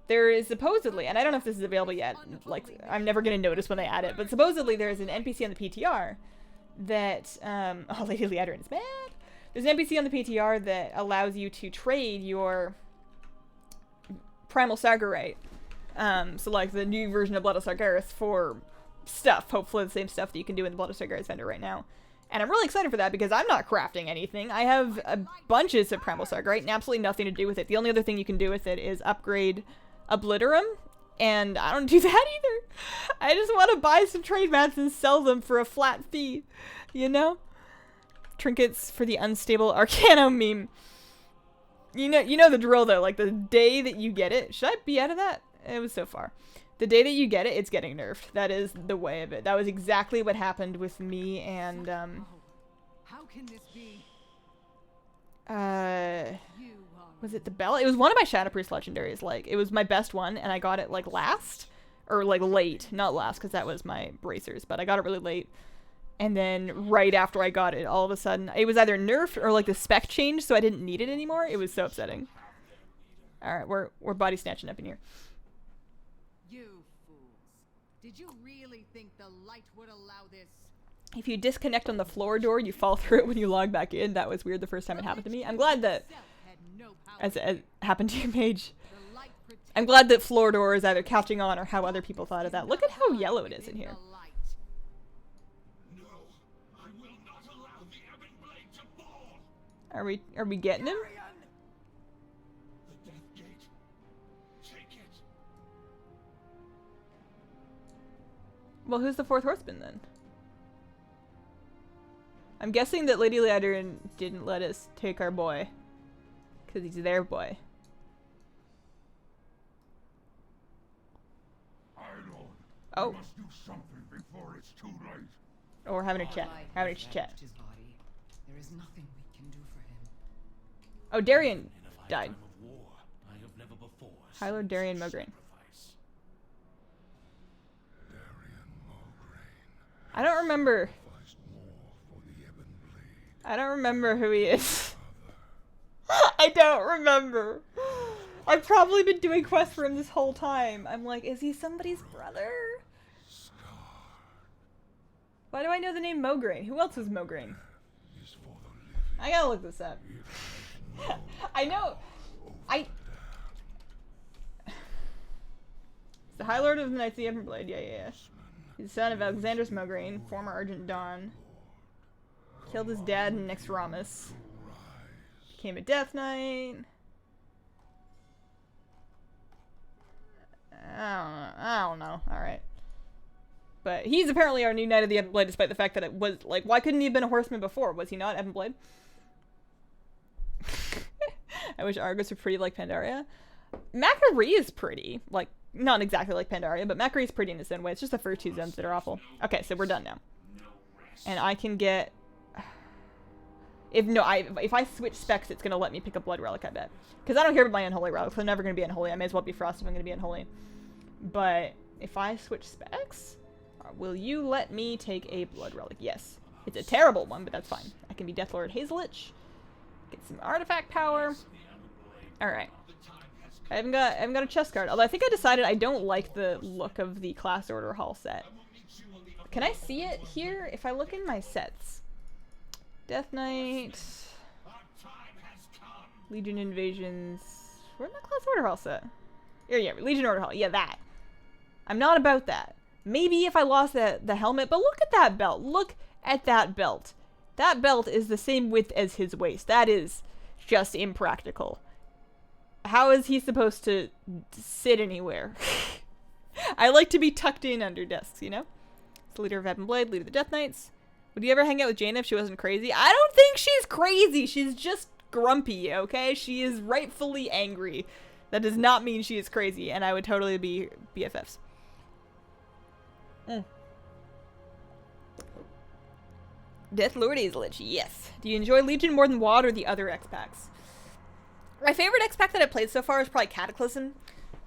There is supposedly, and I don't know if this is available yet, like, I'm never going to notice when they add it, but supposedly there's an NPC on the PTR that, oh, Lady Leadrin is mad! There's an NPC on the PTR that allows you to trade your Primal Sargerite. So like the new version of Blood of Sargeras for stuff, hopefully the same stuff that you can do in the Blood of Sargeras vendor right now. And I'm really excited for that because I'm not crafting anything. I have bunches of Primal Sargerite and absolutely nothing to do with it. The only other thing you can do with it is upgrade Obliterum, and I don't do that either. I just want to buy some trade mats and sell them for a flat fee, you know? Trinkets for the unstable Arcano meme. You know the drill though, like the day that you get it, should I be out of that? It was so far. The day that you get it, it's getting nerfed. That is the way of it. That was exactly what happened with me and, How can this be? was it the Bell? It was one of my Shadowpriest legendaries. Like, it was my best one, and I got it, like, last. Or, like, late. Not last, because that was my bracers, but I got it really late. And then, right after I got it, all of a sudden, it was either nerfed or, like, the spec changed, so I didn't need it anymore. It was so upsetting. Alright, we're body snatching up in here. You fools. Did you really think the light would allow this? If you disconnect on the floor door, you fall through it when you log back in. That was weird the first time it happened to me. I'm glad that, as it happened to you, Mage, I'm glad that floor door is either catching on or how other people thought of that. Look at how yellow it is in here. No, I will not allow the Ebon Blade to fall. Are we getting him? The Death Gate. Take it. Well, who's the fourth horseman then? I'm guessing that Lady Liadrin didn't let us take our boy. Because he's their boy. Idol. Oh. We must do something before it's too late. Oh, we're having a chat. Having a chat. His body. There is nothing we can do for him. Oh, Darian In a died. lifetime of war, I have never before Hylar seen Darian such Mograine. sacrifice. Darian Mograine. I don't remember. Sacrificed more for the Ebon Blade. I don't remember who he is. I don't remember. I've probably been doing quests for him this whole time. I'm like, is he somebody's brother? Why do I know the name Mograine? Who else was Mograine? Is for the living. I gotta look this up. I know. It's the High Lord of the Knights of the Ebon Blade. Yeah. He's the son of Alexandrus Mograine, former Argent Dawn. Killed his dad in Nexramus. Became a Death Knight. I don't know. Alright. But he's apparently our new Knight of the Ebon Blade, despite the fact that it was, like, why couldn't he have been a horseman before? Was he not Ebon Blade? I wish Argos were pretty like Pandaria. Macquarie is pretty. Like, not exactly like Pandaria, but Macquarie is pretty in its own way. It's just the first two zones that are awful. Okay, so we're done now. And I can get... If I switch specs, it's going to let me pick a Blood Relic, I bet. Because I don't care about my Unholy Relics. I'm never going to be Unholy. I may as well be Frost if I'm going to be Unholy. But if I switch specs, will you let me take a Blood Relic? Yes. It's a terrible one, but that's fine. I can be Deathlord Hazelnuttygames. Get some artifact power. Alright. I haven't got a chest card. Although I think I decided I don't like the look of the class order hall set. Can I see it here if I look in my sets? Death Knight, Legion Invasions. Where's my class order hall set? Here, yeah, Legion Order Hall. Yeah, that. I'm not about that. Maybe if I lost the helmet, but look at that belt. Look at that belt. That belt is the same width as his waist. That is just impractical. How is he supposed to sit anywhere? I like to be tucked in under desks, you know? It's the leader of Ebon Blade, leader of the Death Knights. Would you ever hang out with Jaina if she wasn't crazy? I don't think she's crazy. She's just grumpy, okay? She is rightfully angry. That does not mean she is crazy, and I would totally be BFFs. Death Lord Azlich, yes. Do you enjoy Legion more than WoD or the other X-Packs? My favorite X-Pack that I've played so far is probably Cataclysm.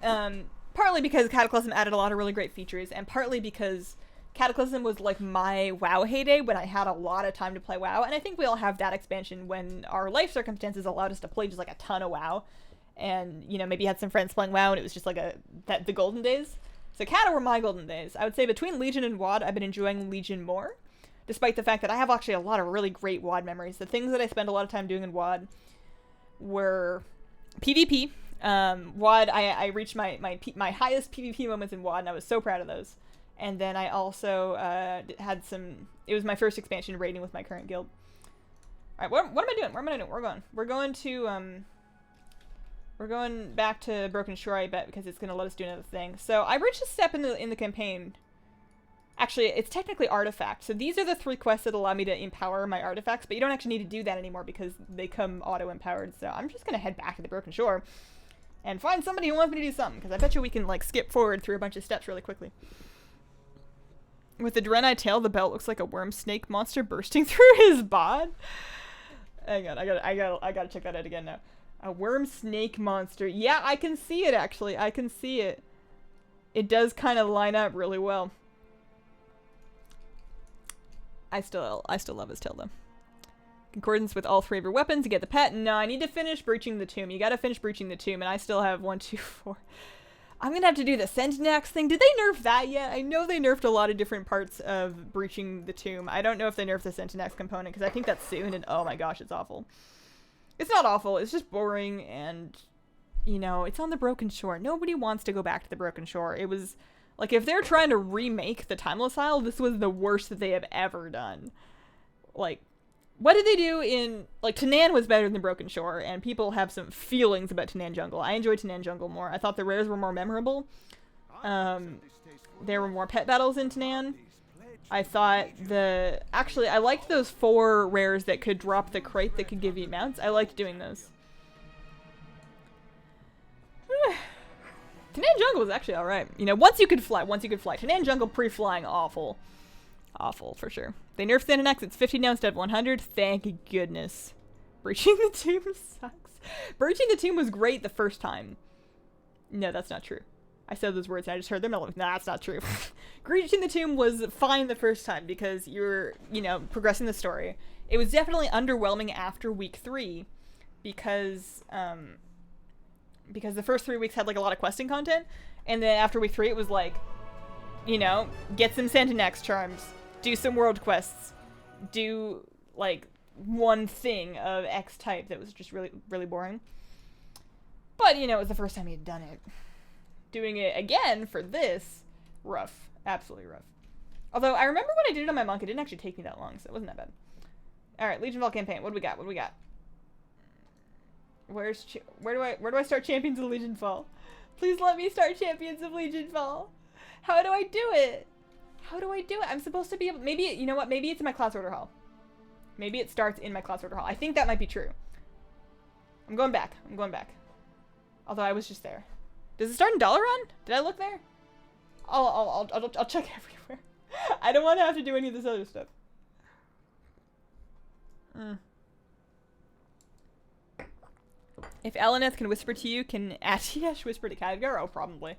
Partly because Cataclysm added a lot of really great features, and partly because Cataclysm was like my WoW heyday when I had a lot of time to play WoW, and I think we all have that expansion when our life circumstances allowed us to play just like a ton of WoW, and you know, maybe had some friends playing WoW and it was just like the golden days. So Cata were my golden days. I would say between Legion and WoD, I've been enjoying Legion more, despite the fact that I have actually a lot of really great WoD memories. The things that I spend a lot of time doing in WoD were PvP. WoD, I reached my highest PvP moments in WoD, and I was so proud of those. And then I also had some... It was my first expansion raiding with my current guild. Alright, what am I doing? Where am I doing? We're going to... We're going back to Broken Shore, I bet, because it's going to let us do another thing. So I reached a step in the campaign. Actually, it's technically artifact. So these are the 3 quests that allow me to empower my artifacts, but you don't actually need to do that anymore because they come auto-empowered. So I'm just going to head back to the Broken Shore and find somebody who wants me to do something, because I bet you we can, like, skip forward through a bunch of steps really quickly. With the Draenei tail, the belt looks like a worm snake monster bursting through his bod. Hang on, I gotta check that out again now. A worm snake monster. Yeah, I can see it actually. I can see it. It does kind of line up really well. I still love his tail though. Concordance with all 3 of your weapons to get the pet. No, I need to finish breaching the tomb. You gotta finish breaching the tomb, and I still have 1, 2, 4. I'm gonna have to do the Sentinex thing. Did they nerf that yet? I know they nerfed a lot of different parts of breaching the tomb. I don't know if they nerfed the Sentinex component, because I think that's soon, and oh my gosh, it's awful. It's not awful, it's just boring, and, you know, it's on the Broken Shore. Nobody wants to go back to the Broken Shore. It was, like, if they're trying to remake the Timeless Isle, this was the worst that they have ever done. Like, what did they do in, like, Tanan was better than Broken Shore, and people have some feelings about Tanan Jungle. I enjoyed Tanan Jungle more. I thought the rares were more memorable. There were more pet battles in Tanan. I thought actually, I liked those 4 rares that could drop the crate that could give you mounts. I liked doing those. Tanan Jungle was actually alright. You know, once you could fly. Tanan Jungle pre-flying, awful. Awful, for sure. They nerfed Sentinex, it's 50 now instead of 100. Thank goodness. Breaching the Tomb sucks. Breaching the Tomb was great the first time. No, that's not true. I said those words and I just heard them. Nah, that's not true. Breaching the Tomb was fine the first time because you're, you know, progressing the story. It was definitely underwhelming after week 3 because the first 3 weeks had, like, a lot of questing content, and then after week 3 it was like, you know, get some Sentinex charms, do some world quests, do, like, one thing of X type that was just really, really boring. But, you know, it was the first time he'd done it. Doing it again for this, rough. Absolutely rough. Although, I remember when I did it on my monk, it didn't actually take me that long, so it wasn't that bad. Alright, Legionfall campaign, what do we got? What do we got? Where do I start Champions of Legionfall? Please let me start Champions of Legionfall. How do I do it? How do I do it? I'm supposed to be able, maybe, you know what? Maybe it's in my class order hall. Maybe it starts in my class order hall. I think that might be true. I'm going back. Although I was just there. Does it start in Dalaran? Did I look there? I'll check everywhere. I don't want to have to do any of this other stuff. If Eleneth can whisper to you, can Atiesh whisper to Khadgar? Oh, probably.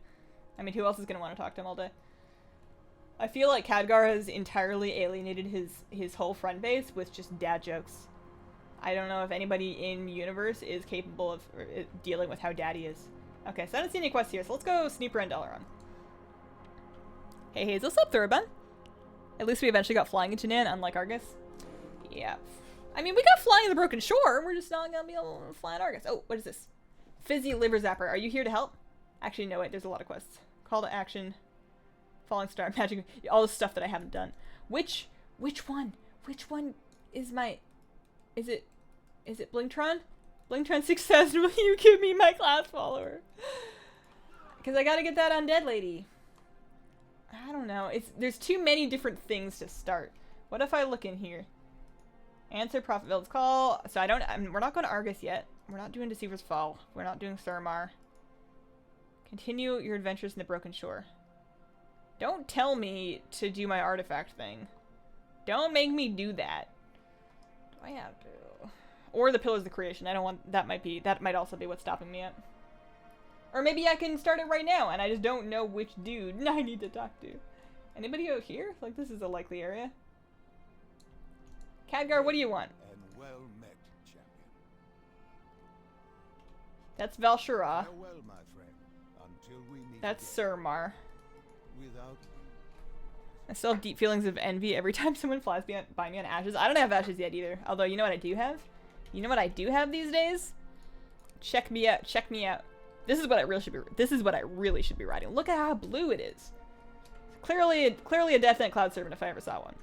I mean, who else is going to want to talk to him all day? I feel like Khadgar has entirely alienated his whole friend base with just dad jokes. I don't know if anybody in universe is capable of dealing with how daddy is. Okay, so I don't see any quests here, so let's go Sneeper and Dalaran. Hey Hazel, what's up, Thoroughbun? At least we eventually got flying into Nan, unlike Argus. Yeah. I mean, we got flying in the Broken Shore, we're just not gonna be able to fly in Argus. Oh, what is this? Fizzy Liver Zapper, are you here to help? Actually, no, wait, there's a lot of quests. Call to action. Falling Star, Magic, all the stuff that I haven't done. Which one? Which one is my... Is it Blinktron? Blinktron 6000, will you give me my class follower? Because I gotta get that undead lady. I don't know. There's too many different things to start. What if I look in here? Answer Prophet Vild's call. So we're not going to Argus yet. We're not doing Deceiver's Fall. We're not doing Thurmar. Continue your adventures in the Broken Shore. Don't tell me to do my artifact thing. Don't make me do that. Do I have to? Or the Pillars of Creation. I don't want... That might also be what's stopping me up. Or maybe I can start it right now, and I just don't know which dude I need to talk to. Anybody out here? Like, this is a likely area. Khadgar, what do you want? And well met, champion. That's Valshara. Farewell, my friend, until we meet That's again. Surmar. Without I still have deep feelings of envy every time someone flies by me on Ashes. I don't have Ashes yet either. Although, you know what I do have? You know what I do have these days? Check me out. Check me out. This is what I really should be riding. Look at how blue it is. Clearly a definite cloud servant if I ever saw one.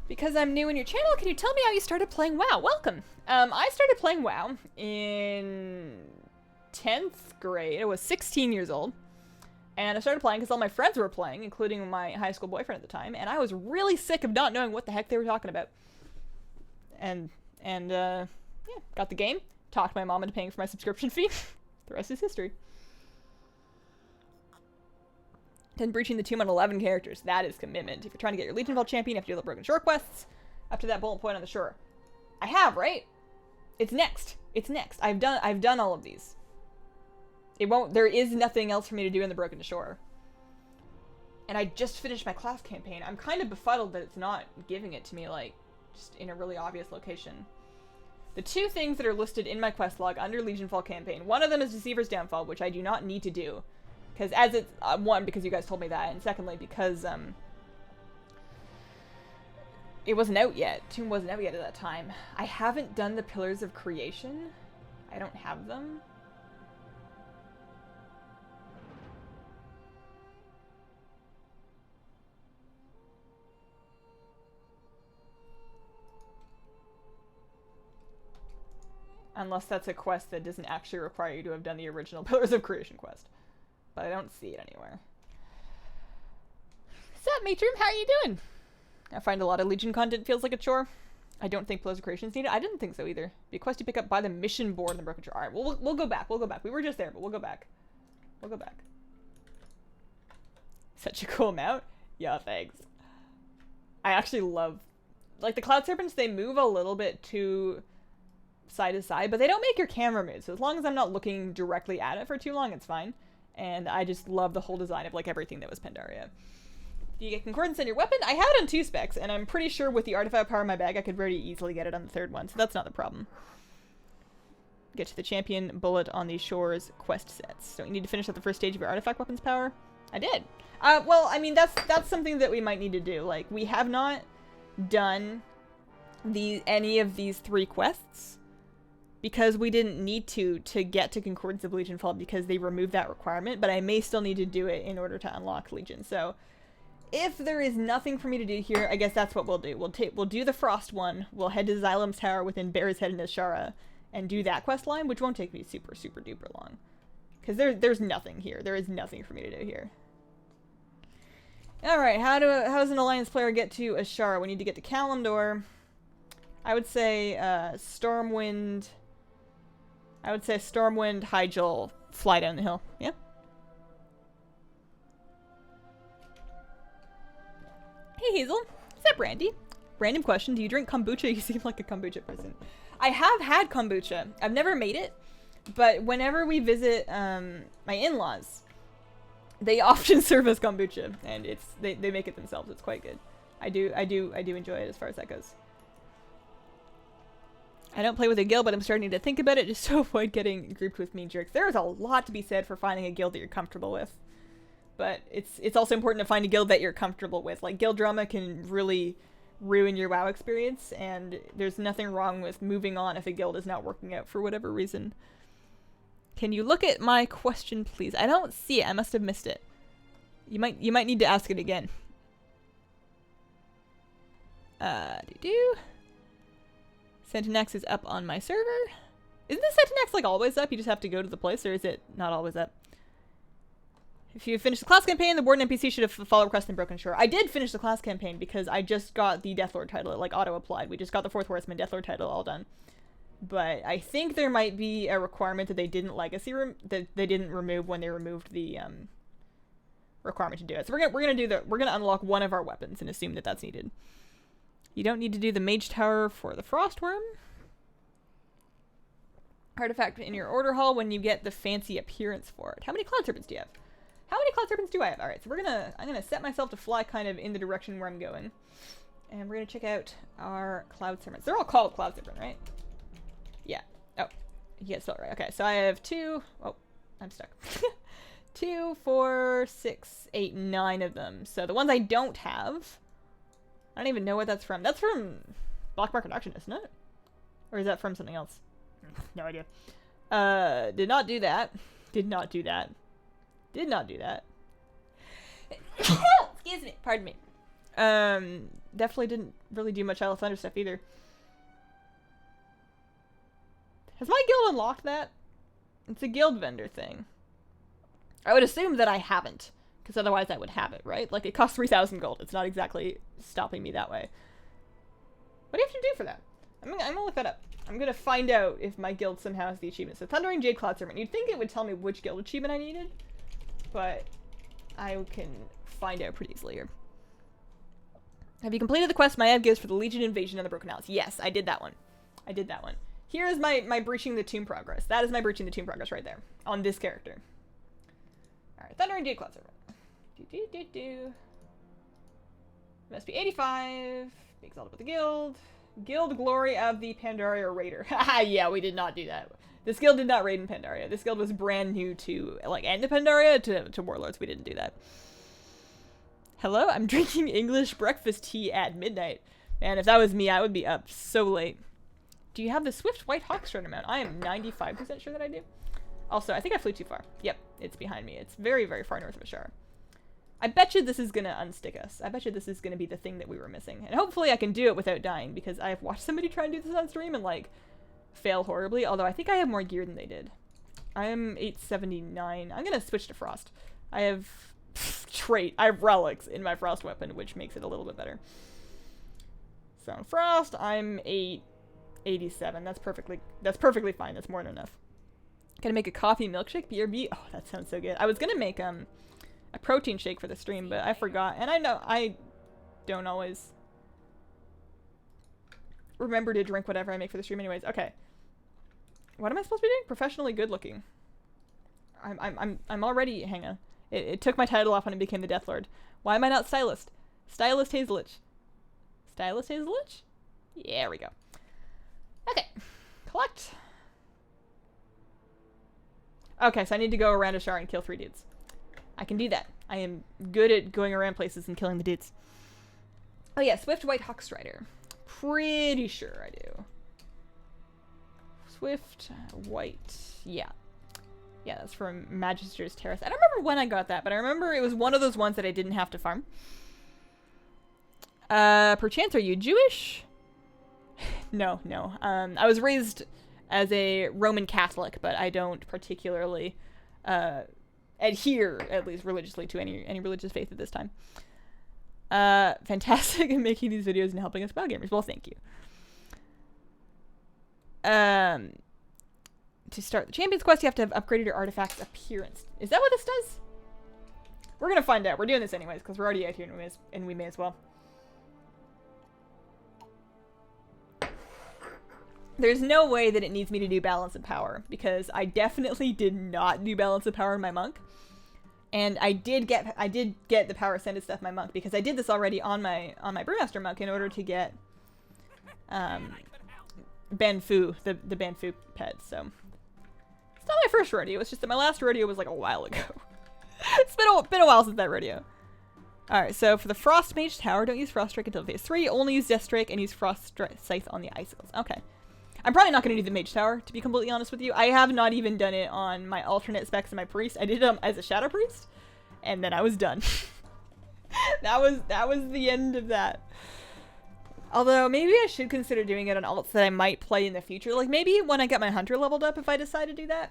Because I'm new in your channel, can you tell me how you started playing WoW? Welcome. I started playing WoW in 10th grade. I was 16 years old. And I started playing because all my friends were playing, including my high school boyfriend at the time. And I was really sick of not knowing what the heck they were talking about. And yeah, got the game. Talked my mom into paying for my subscription fee. The rest is history. Then breaching the tomb on 11 characters. That is commitment. If you're trying to get your Legionfall champion, you have to do the Broken Shore quests. Up to that bullet point on the shore. I have, right? It's next. It's next. I've done all of these. There is nothing else for me to do in the Broken Shore. And I just finished my class campaign. I'm kind of befuddled that it's not giving it to me, like, just in a really obvious location. The two things that are listed in my quest log under Legionfall campaign, one of them is Deceiver's Downfall, which I do not need to do. Because as it's, one, because you guys told me that, and secondly, because, it wasn't out yet. Tomb wasn't out yet at that time. I haven't done the Pillars of Creation. I don't have them. Unless that's a quest that doesn't actually require you to have done the original Pillars of Creation quest. But I don't see it anywhere. What's up, Matron? How are you doing? I find a lot of Legion content feels like a chore. I don't think Pillars of Creation is needed. I didn't think so either. Be a quest you pick up by the mission board in the Broken Shore. Alright, we'll go back. We'll go back. We were just there, but we'll go back. We'll go back. Such a cool mount. Yeah, thanks. I actually love... Like, the Cloud Serpents, they move a little bit too... side to side, but they don't make your camera move, so as long as I'm not looking directly at it for too long, it's fine. And I just love the whole design of, like, everything that was Pandaria. Do you get Concordance on your weapon? I have it on 2 specs, and I'm pretty sure with the artifact power in my bag, I could very easily get it on the 3rd one, so that's not the problem. Get to the champion bullet on the shores quest sets. Don't you need to finish up the first stage of your artifact weapons power? I did. Well, I mean, that's something that we might need to do. Like, we have not done any of these 3 quests, because we didn't need to get to Concordance of Legionfall because they removed that requirement, but I may still need to do it in order to unlock Legion. So if there is nothing for me to do here, I guess that's what we'll do. We'll do the Frost one, we'll head to Xylem's Tower within Bear's Head and Azshara, and do that quest line, which won't take me super, super duper long. Because there's nothing here. There is nothing for me to do here. Alright, how does an Alliance player get to Azshara? We need to get to Kalimdor. I would say Stormwind... Hyjal, fly down the hill. Yeah? Hey, Hazel. Is that Brandy? Random question. Do you drink kombucha? You seem like a kombucha person. I have had kombucha. I've never made it, but whenever we visit my in-laws, they often serve us kombucha, and they make it themselves. It's quite good. I do enjoy it as far as that goes. I don't play with a guild, but I'm starting to think about it just to avoid getting grouped with mean jerks. There is a lot to be said for finding a guild that you're comfortable with. But it's also important to find a guild that you're comfortable with. Like, guild drama can really ruin your WoW experience, and there's nothing wrong with moving on if a guild is not working out for whatever reason. Can you look at my question, please? I don't see it. I must have missed it. You might need to ask it again. Sentinex is up on my server. Isn't the Sentinex like always up? You just have to go to the place, or is it not always up? If you finish the class campaign, the Warden NPC should have followed request in Broken Shore. I did finish the class campaign because I just got the Deathlord title. It like auto-applied. We just got the 4th Horseman Deathlord title all done. But I think there might be a requirement that they didn't that they didn't remove when they removed the requirement to do it. So we're gonna unlock one of our weapons and assume that that's needed. You don't need to do the Mage Tower for the Frostworm. Artifact in your order hall when you get the fancy appearance for it. How many Cloud Serpents do you have? How many Cloud Serpents do I have? Alright, so I'm gonna set myself to fly kind of in the direction where I'm going. And we're gonna check out our Cloud Serpents. They're all called Cloud Serpent, right? Yeah. Oh, yeah, spell it right. Okay, so I have 2. Oh, I'm stuck. 2, 4, 6, 8, 9 of them. So the ones I don't have, I don't even know what that's from. That's from Black Market Auction, isn't it? Or is that from something else? No idea. Did not do that. Did not do that. Did not do that. Excuse me. Pardon me. Definitely didn't really do much Isle of Thunder stuff either. Has my guild unlocked that? It's a guild vendor thing. I would assume that I haven't, because otherwise I would have it, right? Like, it costs 3,000 gold. It's not exactly stopping me that way. What do you have to do for that? I'm gonna look that up. I'm gonna find out if my guild somehow has the achievement. So, Thundering Jade Cloud Serpent. You'd think it would tell me which guild achievement I needed, but I can find out pretty easily here. Have you completed the quest my Ev gives for the Legion Invasion on the Broken Isles? Yes, I did that one. I did that one. Here is my Breaching the Tomb progress. That is my Breaching the Tomb progress right there. On this character. Alright, Thundering Jade Cloud Serpent. Must be 85. Be exalted with the guild. Guild Glory of the Pandaria Raider. Haha, yeah, we did not do that. This guild did not raid in Pandaria. This guild was brand new to, like, end of Pandaria to Warlords. We didn't do that. Hello? I'm drinking English breakfast tea at midnight. Man, if that was me, I would be up so late. Do you have the Swift White Hawk Strider mount? I am 95% sure that I do. Also, I think I flew too far. Yep, it's behind me. It's very, very far north of Azshara. I bet you this is gonna unstick us. I bet you this is gonna be the thing that we were missing. And hopefully I can do it without dying, because I've watched somebody try and do this on stream and, like, fail horribly. Although I think I have more gear than they did. I am 879. I'm gonna switch to Frost. I have I have relics in my Frost weapon, which makes it a little bit better. So on Frost, I'm 887. That's perfectly fine. That's more than enough. Gonna make a coffee milkshake, BRB. Oh, that sounds so good. I was gonna make a protein shake for the stream, but I forgot. And I know I don't always remember to drink whatever I make for the stream anyways. Okay. What am I supposed to be doing? Professionally good looking. I'm already, hang on. It took my title off when it became the Death Lord. Why am I not stylist? Stylist Hazelnuttygames. Stylist Hazelnuttygames? Yeah, there we go. Okay. Collect. Okay, so I need to go around Azshara and kill 3 dudes. I can do that. I am good at going around places and killing the dudes. Oh yeah, Swift White Hawk Strider. Pretty sure I do. Swift White. Yeah. Yeah, that's from Magister's Terrace. I don't remember when I got that, but I remember it was one of those ones that I didn't have to farm. Perchance, are you Jewish? No. I was raised as a Roman Catholic, but I don't particularly adhere, at least religiously, to any religious faith at this time. Fantastic at making these videos and helping us WoW gamers. Well, thank you. To start the Champions Quest, you have to have upgraded your artifact's appearance. Is that what this does? We're gonna find out. We're doing this anyways, because we're already out here and we may as well. There's no way that it needs me to do Balance of Power, because I definitely did not do Balance of Power in my monk. And I did get the Power Ascended stuff in my monk, because I did this already on my Brewmaster monk in order to get Banfu, the Banfu pet, so it's not my first rodeo, it's just that my last rodeo was like a while ago. It's been a while since that rodeo. Alright, so for the Frost Mage Tower, don't use Frost Strike until phase 3, only use Death Strike and use Frost Scythe on the Icicles. Okay. I'm probably not going to do the Mage Tower, to be completely honest with you. I have not even done it on my alternate specs and my Priest. I did it as a Shadow Priest, and then I was done. that was the end of that. Although, maybe I should consider doing it on alts that I might play in the future. Like, maybe when I get my Hunter leveled up, if I decide to do that.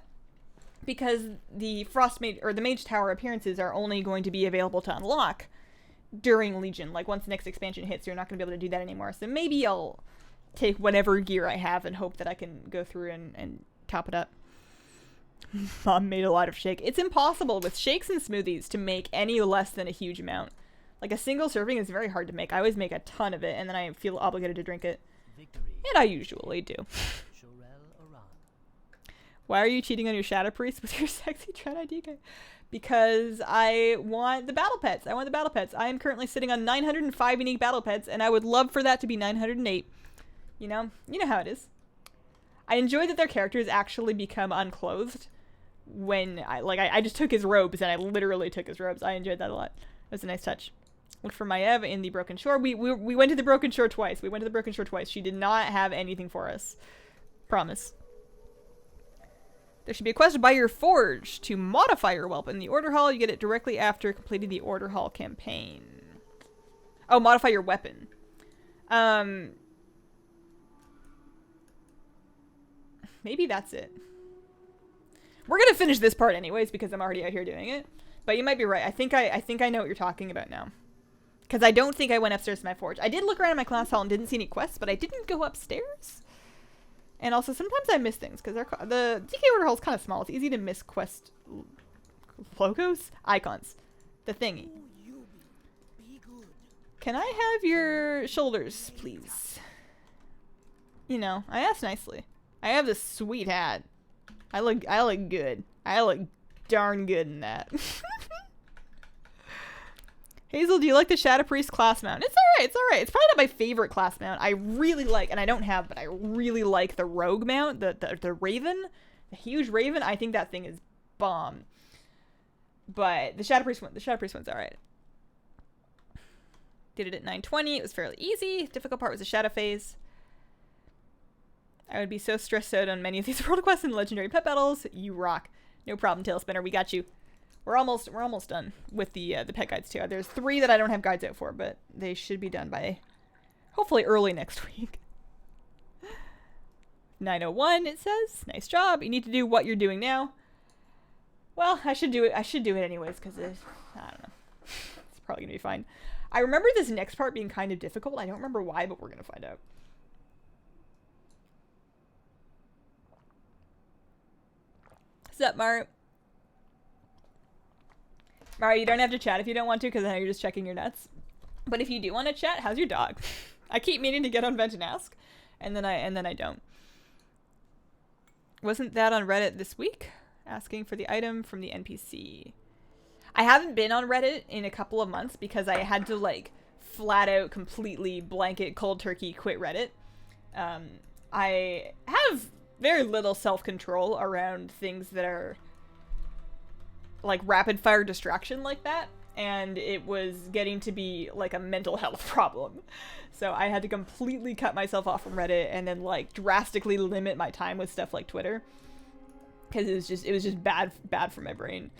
Because the Frost Mage, or the Mage Tower appearances are only going to be available to unlock during Legion. Like, once the next expansion hits, you're not going to be able to do that anymore. So maybe I'll take whatever gear I have and hope that I can go through and top it up. Mom made a lot of shake. It's impossible with shakes and smoothies to make any less than a huge amount. Like, a single serving is very hard to make. I always make a ton of it, and then I feel obligated to drink it. And I usually do. Why are you cheating on your Shadow Priest with your sexy Dread ID guy? Because I want the battle pets. I want the battle pets. I am currently sitting on 905 unique battle pets, and I would love for that to be 908. You know how it is. I enjoy that their characters actually become unclothed when I just took his robes, and I literally took his robes. I enjoyed that a lot. It was a nice touch. Look for Maiev in the Broken Shore. We went to the Broken Shore twice. She did not have anything for us. Promise. There should be a quest by your forge to modify your weapon. In the Order Hall, you get it directly after completing the Order Hall campaign. Oh, modify your weapon. Maybe that's it. We're gonna finish this part anyways because I'm already out here doing it. But you might be right. I think I know what you're talking about now. Because I don't think I went upstairs to my forge. I did look around in my class hall and didn't see any quests, but I didn't go upstairs. And also, sometimes I miss things, because the DK Order Hall is kind of small. It's easy to miss quest logos? Icons. The thingy. Can I have your shoulders, please? You know, I asked nicely. I have this sweet hat. I look good. I look darn good in that. Hazel, do you like the Shadow Priest class mount? It's alright. It's probably not my favorite class mount. I really like, and I don't have, but I really like the Rogue mount, the Raven. The huge raven, I think that thing is bomb. But the Shadow Priest one's alright. Did it at 920. It was fairly easy. The difficult part was the shadow phase. I would be so stressed out on many of these world quests and legendary pet battles. You rock. No problem, Tailspinner. We got you. We're almost done with the pet guides too. There's 3 that I don't have guides out for, but they should be done by hopefully early next week. 901 it says. Nice job. You need to do what you're doing now. Well, I should do it anyways because I don't know. It's probably gonna be fine. I remember this next part being kind of difficult. I don't remember why, but we're gonna find out. What's up, Mar? Mar, you don't have to chat if you don't want to, because I know you're just checking your nuts. But if you do want to chat, how's your dog? I keep meaning to get on Vent and ask, and then I don't. Wasn't that on Reddit this week? Asking for the item from the NPC. I haven't been on Reddit in a couple of months because I had to like flat out completely blanket cold turkey quit Reddit. I have very little self-control around things that are like rapid fire distraction like that, and it was getting to be like a mental health problem. So I had to completely cut myself off from Reddit and then like drastically limit my time with stuff like Twitter because it was just bad for my brain.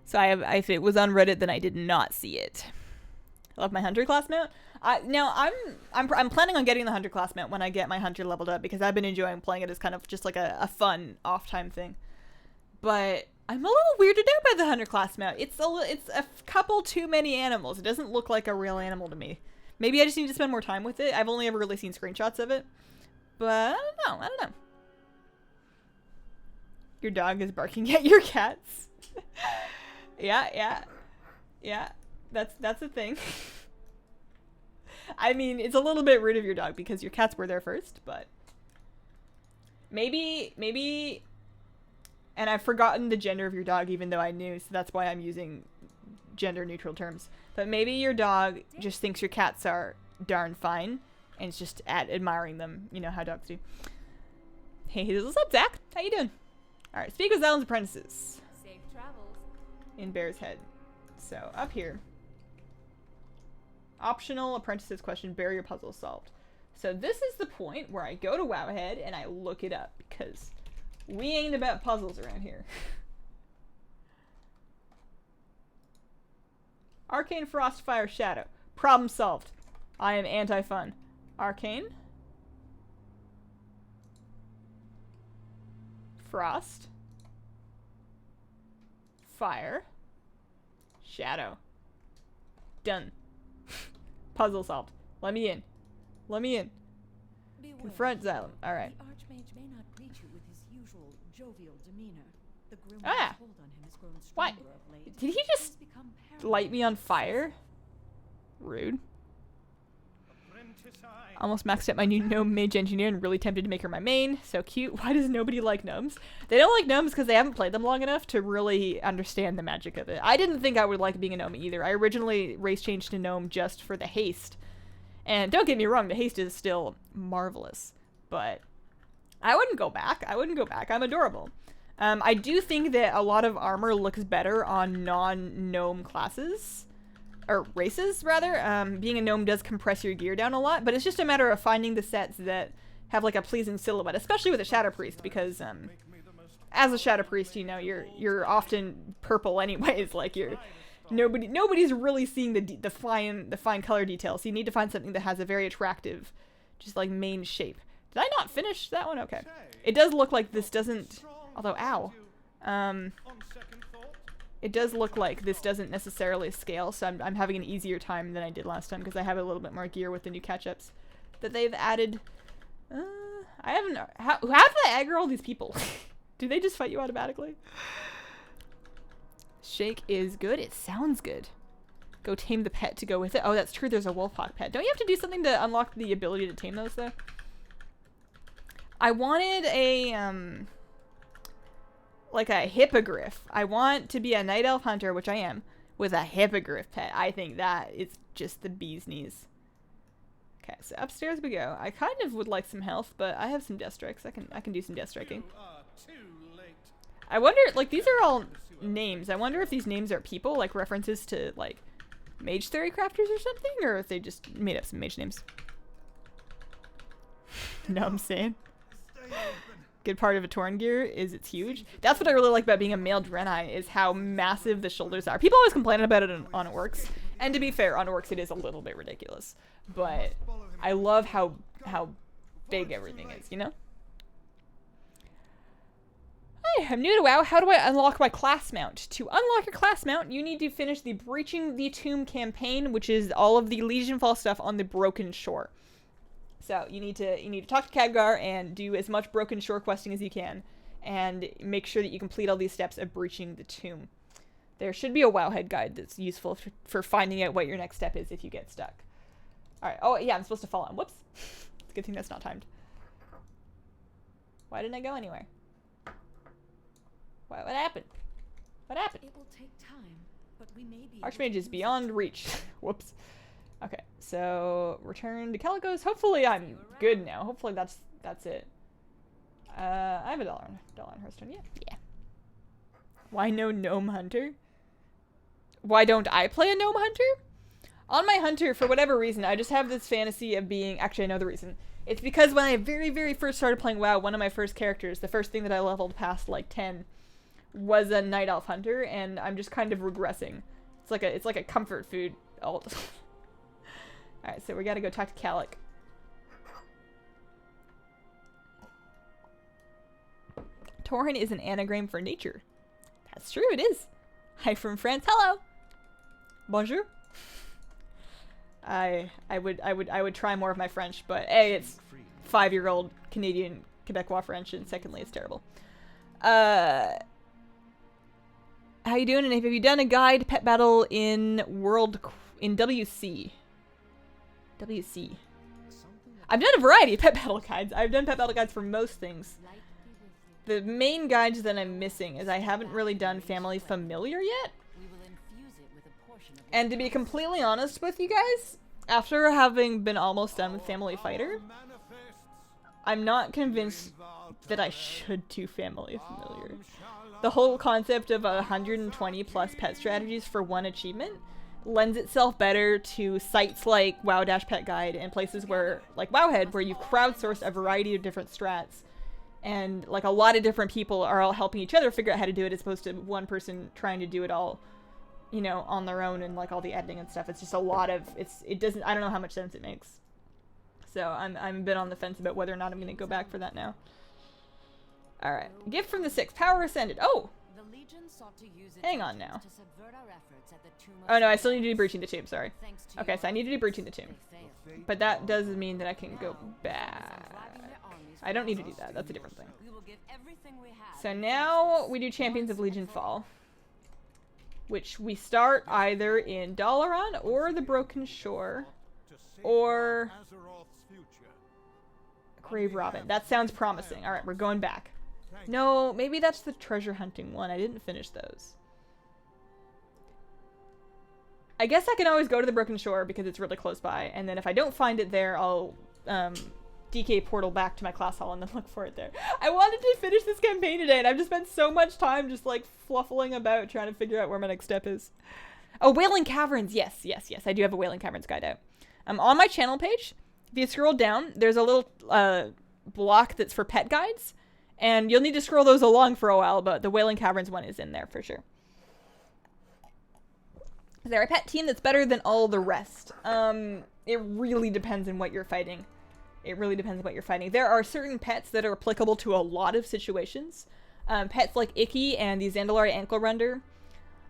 So if it was on Reddit, then I did not see it. I love my hunter class mount. Now I'm planning on getting the hunter class mount when I get my hunter leveled up because I've been enjoying playing it as kind of just like a fun off time thing. But I'm a little weirded out by the hunter class mount. It's a couple too many animals. It doesn't look like a real animal to me. Maybe I just need to spend more time with it. I've only ever really seen screenshots of it. But I don't know. Your dog is barking at your cats. Yeah. That's a thing. I mean, it's a little bit rude of your dog because your cats were there first, but maybe, and I've forgotten the gender of your dog even though I knew, so that's why I'm using gender neutral terms. But maybe your dog just thinks your cats are darn fine and is just admiring them. You know how dogs do. Hey, what's up, Zach? How you doing? All right, speak with Zellen's apprentices. Safe travels. In Bear's Head. So up here. Optional apprentices question, barrier puzzle solved. So this is the point where I go to Wowhead and I look it up because we ain't about puzzles around here. Arcane, Frost, Fire, Shadow. Problem solved. I am anti-fun. Arcane. Frost. Fire. Shadow. Done. Puzzle solved. Let me in. Let me in. Beware. Confront Xylem. Alright. The Archmage may not greet you with his usual jovial demeanor. The grim Ah! hold on him has grown What? stronger of late. Did he He just has become light me on paranoid. fire? Rude. Apprentice I. Almost maxed out my new gnome mage engineer and really tempted to make her my main. So cute. Why does nobody like gnomes? They don't like gnomes because they haven't played them long enough to really understand the magic of it. I didn't think I would like being a gnome either. I originally race changed to gnome just for the haste. And don't get me wrong, the haste is still marvelous. But I wouldn't go back. I'm adorable. I do think that a lot of armor looks better on non-gnome classes. Or races, rather. Being a gnome does compress your gear down a lot, but it's just a matter of finding the sets that have like a pleasing silhouette, especially with a Shadow Priest, because as a Shadow Priest, you know, you're often purple anyways. Like nobody's really seeing the fine color details. So you need to find something that has a very attractive, just like main shape. Did I not finish that one? Okay. It does look like this doesn't. Although, ow. On second thought, It does look like this doesn't necessarily scale, so I'm having an easier time than I did last time because I have a little bit more gear with the new catch-ups that they've added. I haven't. How do I aggro all these people? Do they just fight you automatically? Shake is good. It sounds good. Go tame the pet to go with it. Oh, that's true. There's a wolfhawk pet. Don't you have to do something to unlock the ability to tame those, though? I wanted a, like a hippogriff. I want to be a night elf hunter, which I am, with a hippogriff pet. I think that is just the bee's knees. Okay, so upstairs we go. I kind of would like some health, but I have some death strikes. I can do some death striking. you are too late. I wonder, like, these are all names. I wonder if these names are people, like references to, like, mage theory crafters or something, or if they just made up some mage names. Know what I'm saying? Good part of a Tauren gear is it's huge. That's what I really like about being a male Draenei, is how massive the shoulders are. People always complain about it on Orcs, and to be fair, on Orcs it is a little bit ridiculous. But I love how big everything is, you know? Hi, I'm new to WoW. How do I unlock my class mount? To unlock your class mount, you need to finish the Breaching the Tomb campaign, which is all of the Legionfall stuff on the Broken Shore. So you need to talk to Khadgar and do as much Broken Shore questing as you can, and make sure that you complete all these steps of Breaching the Tomb. There should be a Wowhead guide that's useful for finding out what your next step is if you get stuck. All right. Oh yeah, I'm supposed to fall on. Whoops. It's a good thing that's not timed. Why didn't I go anywhere? What happened? What happened? It will take time, but we may be Archmage is beyond reach. Whoops. Okay, so return to Calicos. Hopefully I'm good now. Hopefully that's it. I have a dollar on Hearthstone. Yeah. Why no Gnome Hunter? Why don't I play a Gnome Hunter? On my Hunter, for whatever reason, I just have this fantasy of being... Actually, I know the reason. It's because when I very, very first started playing WoW, one of my first characters, the first thing that I leveled past, like, 10, was a Night Elf Hunter, and I'm just kind of regressing. It's like a comfort food alt. Alright, so we gotta go talk to Calic. Tauren is an anagram for nature. That's true, it is. Hi from France. Hello. Bonjour. I would try more of my French, but A, it's 5-year-old Canadian Quebecois French, and secondly, it's terrible. How you doing? And have you done a guide pet battle in WC? WC. I've done a variety of pet battle guides. I've done pet battle guides for most things. The main guides that I'm missing is I haven't really done Family Familiar yet. And to be completely honest with you guys, after having been almost done with Family Fighter, I'm not convinced that I should do Family Familiar. The whole concept of 120 plus pet strategies for one achievement lends itself better to sites like WoW-Pet Guide and places where, like Wowhead, where you've crowdsourced a variety of different strats, and like a lot of different people are all helping each other figure out how to do it, as opposed to one person trying to do it all, you know, on their own, and like all the editing and stuff. It's just a lot of, I don't know how much sense it makes. So I'm a bit on the fence about whether or not I'm going to go back for that now. Alright. Gift from the Six. Power Ascended. Oh! Hang on now. Oh no, I still need to do Breaching the Tomb, sorry. Okay, so I need to do Breaching the Tomb. But that does mean that I can go back. I don't need to do that. That's a different thing. So now we do Champions of Legionfall, which we start either in Dalaran or the Broken Shore or Grave Robin. That sounds promising. Alright, we're going back. No, maybe that's the treasure hunting one. I didn't finish those. I guess I can always go to the Broken Shore because it's really close by, and then if I don't find it there, I'll DK portal back to my class hall and then look for it there. I wanted to finish this campaign today, and I've just spent so much time just like fluffling about trying to figure out where my next step is. Oh, Wailing Caverns. Yes. I do have a Wailing Caverns guide out. On my channel page, if you scroll down, there's a little block that's for pet guides, and you'll need to scroll those along for a while, but the Wailing Caverns one is in there for sure. Is there a pet team that's better than all the rest? It really depends on what you're fighting. There are certain pets that are applicable to a lot of situations. Pets like Icky and the Zandalari Anklerunder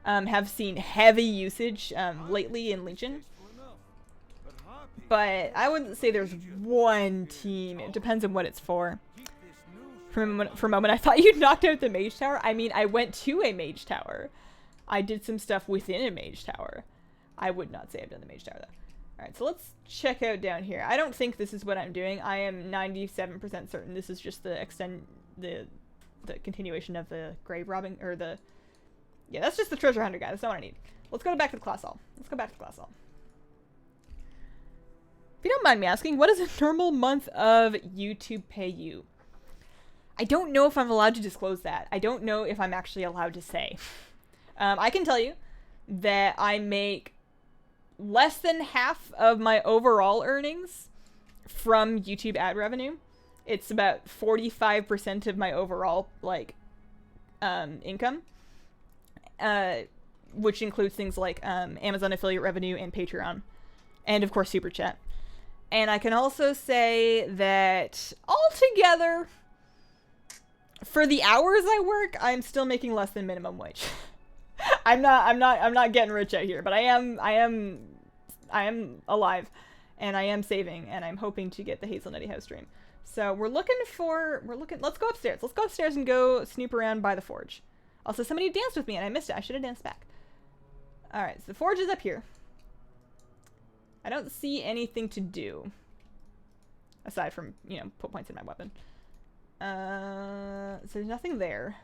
have seen heavy usage lately in Legion. But I wouldn't say there's one team. It depends on what it's for. For a moment, I thought you'd knocked out the Mage Tower. I mean, I went to a Mage Tower. I did some stuff within a Mage Tower. I would not say I've done the Mage Tower, though. Alright, so let's check out down here. I don't think this is what I'm doing. I am 97% certain this is just the continuation of the Grave Robbing, or the... Yeah, that's just the Treasure Hunter guy. That's not what I need. Let's go back to the Class Hall. If you don't mind me asking, what does a normal month of YouTube pay you? I don't know if I'm allowed to disclose that. I don't know if I'm actually allowed to say. I can tell you that I make less than half of my overall earnings from YouTube ad revenue. It's about 45% of my overall, like, income. Which includes things like Amazon affiliate revenue and Patreon. And, of course, Super Chat. And I can also say that altogether, for the hours I work, I'm still making less than minimum wage. I'm not getting rich out here, but I am alive, and I am saving, and I'm hoping to get the Hazelnutty house stream. So let's go upstairs. Let's go upstairs and go snoop around by the forge. Also, somebody danced with me and I missed it. I should have danced back. Alright, so the forge is up here. I don't see anything to do. Aside from, you know, put points in my weapon. So there's nothing there.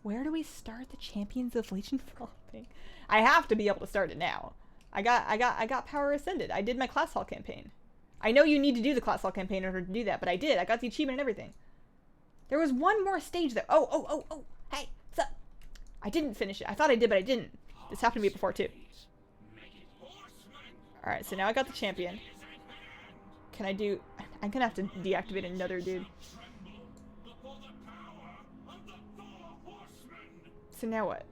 Where do we start the Champions of Legionfall thing? I have to be able to start it now. I got Power Ascended. I did my Class Hall campaign. I know you need to do the Class Hall campaign in order to do that, but I did. I got the achievement and everything. There was one more stage there. Oh. Hey, what's up? I didn't finish it. I thought I did, but I didn't. This happened to me before, too. Alright, so now I got the champion. Can I do... I'm gonna have to deactivate another dude. So now what?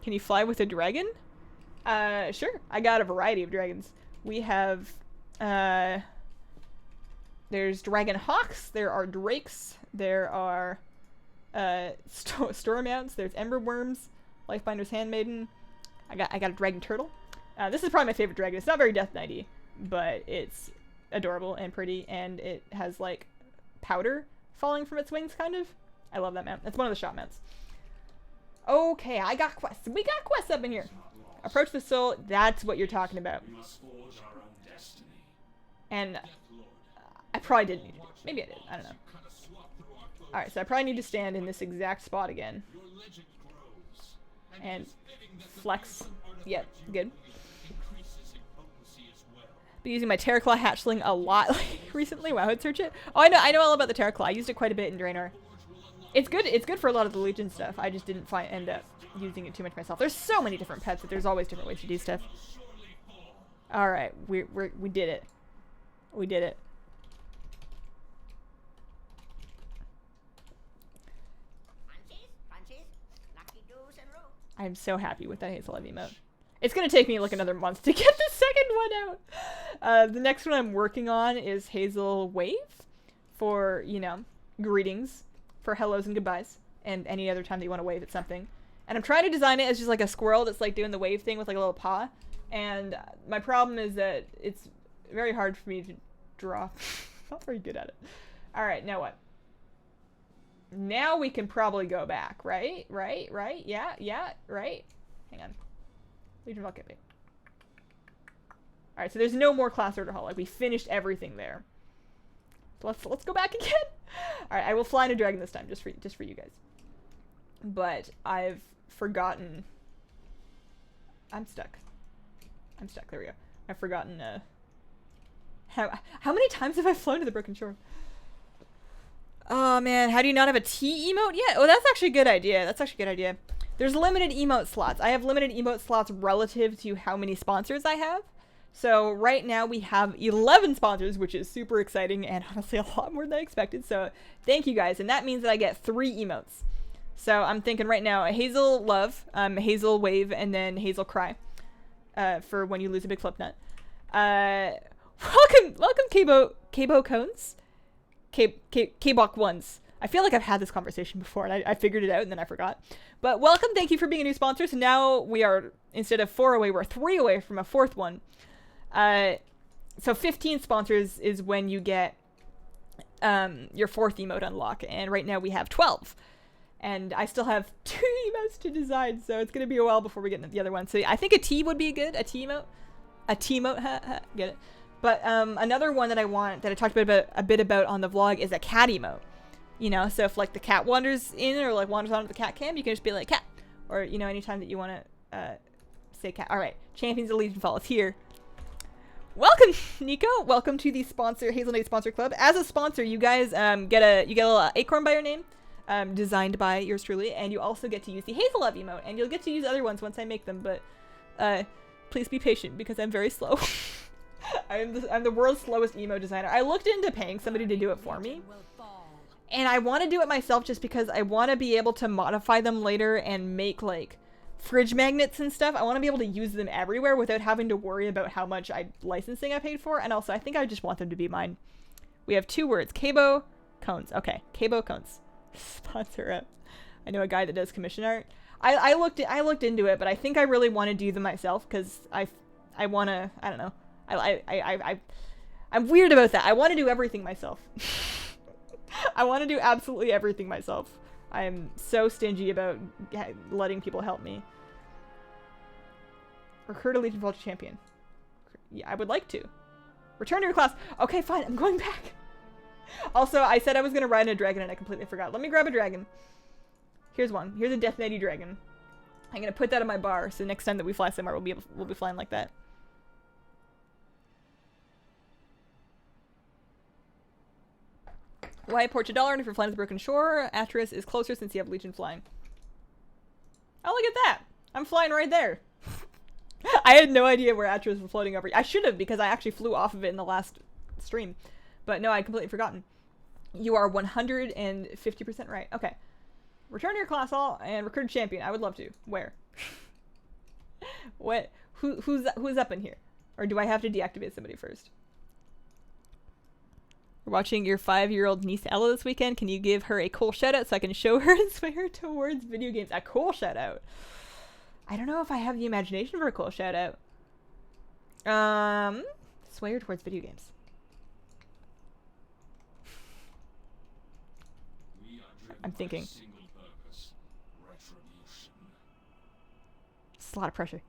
Can you fly with a dragon? Sure. I got a variety of dragons. We have, there's dragon hawks, there are drakes, there are, storm mounts, there's ember worms, lifebinder's handmaiden. I got a dragon turtle. This is probably my favorite dragon. It's not very Death Knighty, but it's adorable and pretty, and it has, like, powder falling from its wings, kind of. I love that mount. It's one of the shop mounts. Okay, I got quests. We got quests up in here. Approach the soul. That's what you're talking about. And I probably didn't need to do it. Maybe I did. I don't know. Alright, so I probably need to stand in this exact spot again. And flex. Yep, good. Been using my Terraclaw hatchling a lot recently. Wow, I'd search it. Oh, I know all about the Terraclaw. I used it quite a bit in Draenor. It's good for a lot of the Legion stuff. I just didn't end up using it too much myself. There's so many different pets that there's always different ways to do stuff. Alright, we did it. We did it. I'm so happy with that Hazel Love emote. It's gonna take me like another month to get the second one out. The next one I'm working on is Hazel Wave for, you know, greetings, for hellos and goodbyes, and any other time that you want to wave at something. And I'm trying to design it as just like a squirrel that's like doing the wave thing with like a little paw. And my problem is that it's very hard for me to draw. Not very good at it. Alright, now what? Now we can probably go back, right? Right? Yeah, right? Hang on. Legionfall campaign. Alright, so there's no more class order hall. Like, we finished everything there. So let's go back again. Alright, I will fly in a dragon this time, just for you guys. But I've forgotten... I'm stuck. There we go. I've forgotten, how many times have I flown to the Broken Shore? Oh man, how do you not have a T emote yet? Oh, that's actually a good idea. There's limited emote slots. I have limited emote slots relative to how many sponsors I have. So right now we have 11 sponsors, which is super exciting and honestly a lot more than I expected. So thank you guys. And that means that I get 3 emotes. So I'm thinking right now, Hazel Love, Hazel Wave, and then Hazel Cry, for when you lose a big flip nut. Welcome Kabo Cones. K-Bok ones. I feel like I've had this conversation before and I figured it out and then I forgot. But welcome, thank you for being a new sponsor. So now we are, instead of 4 away, we're 3 away from a 4th one. So 15 sponsors is when you get your 4th emote unlock. And right now we have 12. And I still have 2 emotes to design, so it's going to be a while before we get into the other one. So I think a T would be good, a T emote. A T emote, get it? But another one that I want, that I talked a bit about on the vlog, is a cat emote. You know, so if like the cat wanders in or like wanders onto the cat cam, you can just be like cat. Or, you know, anytime that you want to say cat. All right, Champions of Legionfall is here. Welcome, Nico. Welcome to the sponsor Hazelnutty Sponsor Club. As a sponsor, you guys get a little acorn by your name, designed by yours truly, and you also get to use the Hazel Love emote, and you'll get to use other ones once I make them. But please be patient because I'm very slow. I'm the world's slowest emo designer. I looked into paying somebody to do it for me, and I want to do it myself just because I want to be able to modify them later and make like fridge magnets and stuff. I want to be able to use them everywhere without having to worry about how much licensing I paid for. And also, I think I just want them to be mine. We have 2 words. Cabo Cones. Okay, Cabo Cones. Sponsor up. I know a guy that does commission art. I looked into it, but I think I really want to do them myself because I want to. I don't know. I'm weird about that. I want to do everything myself. I want to do absolutely everything myself. I'm so stingy about letting people help me. Recruit a Legionfall champion. Yeah, I would like to. Return to your class. Okay, fine. I'm going back. Also, I said I was going to ride a dragon and I completely forgot. Let me grab a dragon. Here's one. Here's a Death Knighty dragon. I'm going to put that on my bar so next time that we fly somewhere, we'll be flying like that. Why port $1 and if you're flying to the Broken Shore, Atris is closer since you have Legion flying. Oh, look at that. I'm flying right there. I had no idea where Atris was floating over. I should have because I actually flew off of it in the last stream. But no, I'd completely forgotten. You are 150% right. Okay. Return to your class all and recruit a champion. I would love to. Where? What? Who's up in here? Or do I have to deactivate somebody first? We're watching your 5-year-old niece Ella this weekend. Can you give her a cool shout out so I can show her and sway her towards video games? A cool shout out. I don't know if I have the imagination for a cool shout out. Sway her towards video games. I'm thinking. It's a lot of pressure.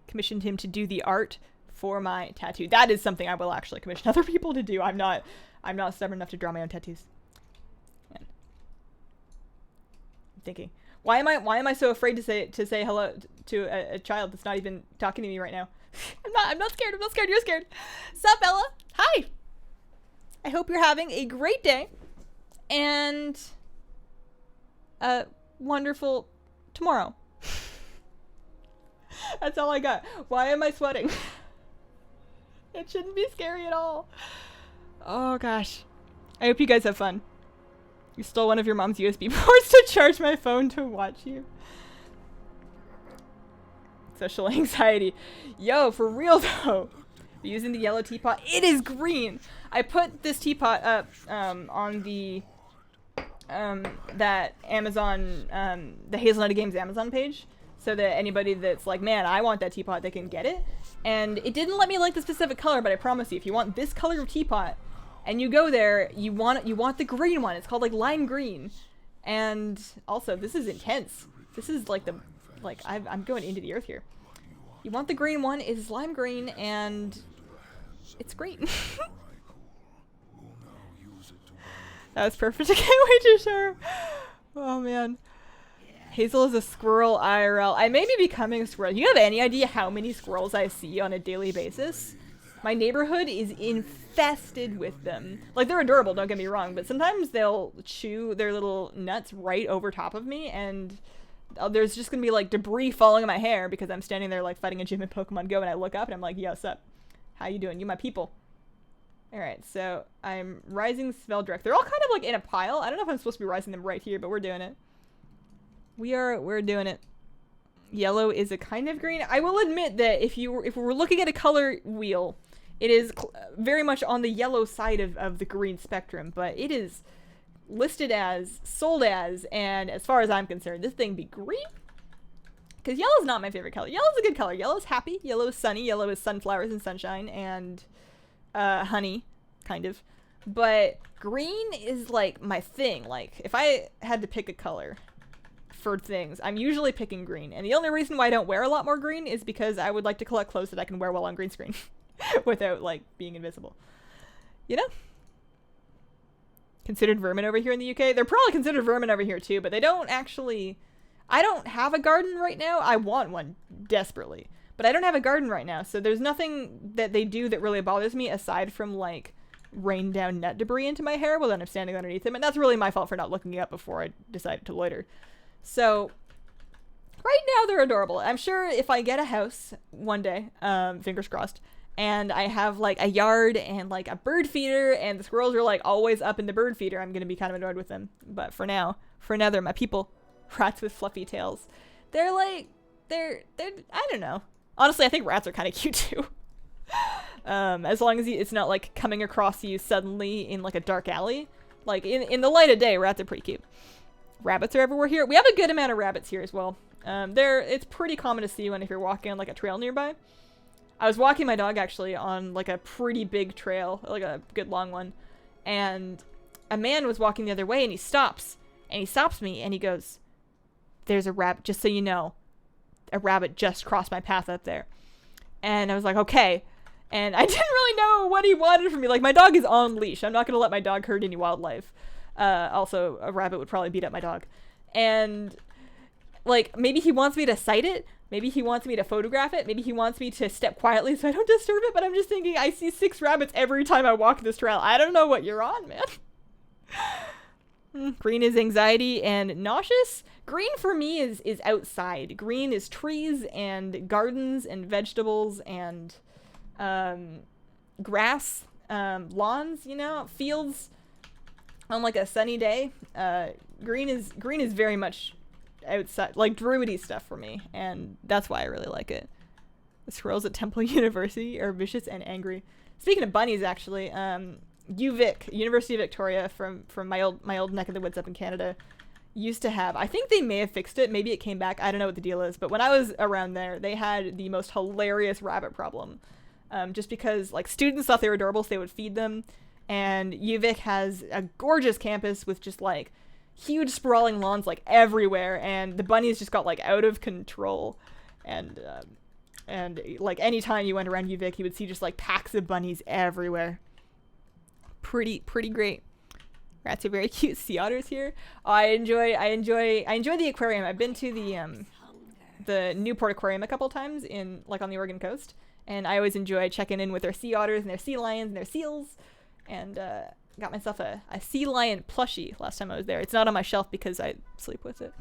Commissioned him to do the art for my tattoo. That is something I will actually commission other people to do. I'm not stubborn enough to draw my own tattoos. Man. I'm thinking. Why am I so afraid to say hello to a child that's not even talking to me right now? I'm not scared. I'm not scared. You're scared. Sup, Ella? Hi. I hope you're having a great day and a wonderful tomorrow. That's all I got. Why am I sweating? It shouldn't be scary at all. Oh gosh. I hope you guys have fun. You stole one of your mom's USB ports to charge my phone to watch you. Social anxiety. Yo, for real though. Using the yellow teapot. It is green. I put this teapot up on the that Amazon the Hazelnuttygames Amazon page. So that anybody that's like, man, I want that teapot, they can get it. And it didn't let me like the specific color, but I promise you, if you want this color of teapot, and you go there, you want the green one. It's called like lime green. And also, this is intense. This is like I'm going into the earth here. You want the green one, it's lime green, and it's great. That was perfect. I can't wait to show her. Oh man. Hazel is a squirrel IRL. I may be becoming a squirrel. You have any idea how many squirrels I see on a daily basis? My neighborhood is infested with them. Like, they're adorable, don't get me wrong, but sometimes they'll chew their little nuts right over top of me, and there's just gonna be, like, debris falling in my hair because I'm standing there, like, fighting a gym in Pokemon Go, and I look up, and I'm like, yo, what's up? How you doing? You my people. Alright, so I'm rising spell direct. They're all kind of, like, in a pile. I don't know if I'm supposed to be rising them right here, but we're doing it. We're doing it. Yellow is a kind of green. I will admit that if we're looking at a color wheel, it is very much on the yellow side of the green spectrum, but it is listed as, sold as, and as far as I'm concerned, this thing be green? Because yellow is not my favorite color. Yellow is a good color. Yellow is happy. Yellow is sunny. Yellow is sunflowers and sunshine and honey, kind of. But green is like my thing. Like, if I had to pick a color for things, I'm usually picking green, and the only reason why I don't wear a lot more green is because I would like to collect clothes that I can wear while on green screen without like being invisible, you know, considered vermin over here in the UK. They're probably considered vermin over here too, but they don't actually... I don't have a garden right now. I want one desperately, but I don't have a garden right now, so there's nothing that they do that really bothers me aside from, like, rain down nut debris into my hair while then I'm standing underneath them, and that's really my fault for not looking up before I decided to loiter. So, right now they're adorable. I'm sure if I get a house one day, fingers crossed, and I have, like, a yard and, like, a bird feeder, and the squirrels are, like, always up in the bird feeder, I'm gonna be kind of annoyed with them. But for now, they're my people. Rats with fluffy tails. They're, like, they're, I don't know. Honestly, I think rats are kind of cute, too. As long as it's not, like, coming across you suddenly in, like, a dark alley. Like, in the light of day, rats are pretty cute. Rabbits are everywhere here. We have a good amount of rabbits here as well. It's pretty common to see one if you're walking on, like, a trail nearby. I was walking my dog, actually, on, like, a pretty big trail, like a good long one, and a man was walking the other way, and he stops me, and he goes, "There's a rabbit, just so you know, a rabbit just crossed my path up there." And I was like, okay. And I didn't really know what he wanted from me. Like, my dog is on leash. I'm not going to let my dog hurt any wildlife. Also, a rabbit would probably beat up my dog. And, like, maybe he wants me to sight it. Maybe he wants me to photograph it. Maybe he wants me to step quietly so I don't disturb it. But I'm just thinking, I see 6 rabbits every time I walk this trail. I don't know what you're on, man. Green is anxiety and nauseous. Green for me is outside. Green is trees and gardens and vegetables and grass, lawns, you know, fields on like a sunny day. Green is very much outside, like druidy stuff for me, and that's why I really like it. The squirrels at Temple University are vicious and angry. Speaking of bunnies, actually, UVic, University of Victoria, from my old neck of the woods up in Canada, used to have, I think they may have fixed it, maybe it came back, I don't know what the deal is, but when I was around there, they had the most hilarious rabbit problem. Just because, like, students thought they were adorable, so they would feed them, and UVic has a gorgeous campus with just, like, huge sprawling lawns, like, everywhere, and the bunnies just got, like, out of control, and like, anytime you went around UVic, you would see just, like, packs of bunnies everywhere. Pretty great. Rats are very cute. Sea otters here. Oh, I enjoy the aquarium. I've been to the Newport Aquarium a couple times on the Oregon coast, and I always enjoy checking in with their sea otters and their sea lions and their seals, and got myself a sea lion plushie last time I was there. It's not on my shelf because I sleep with it.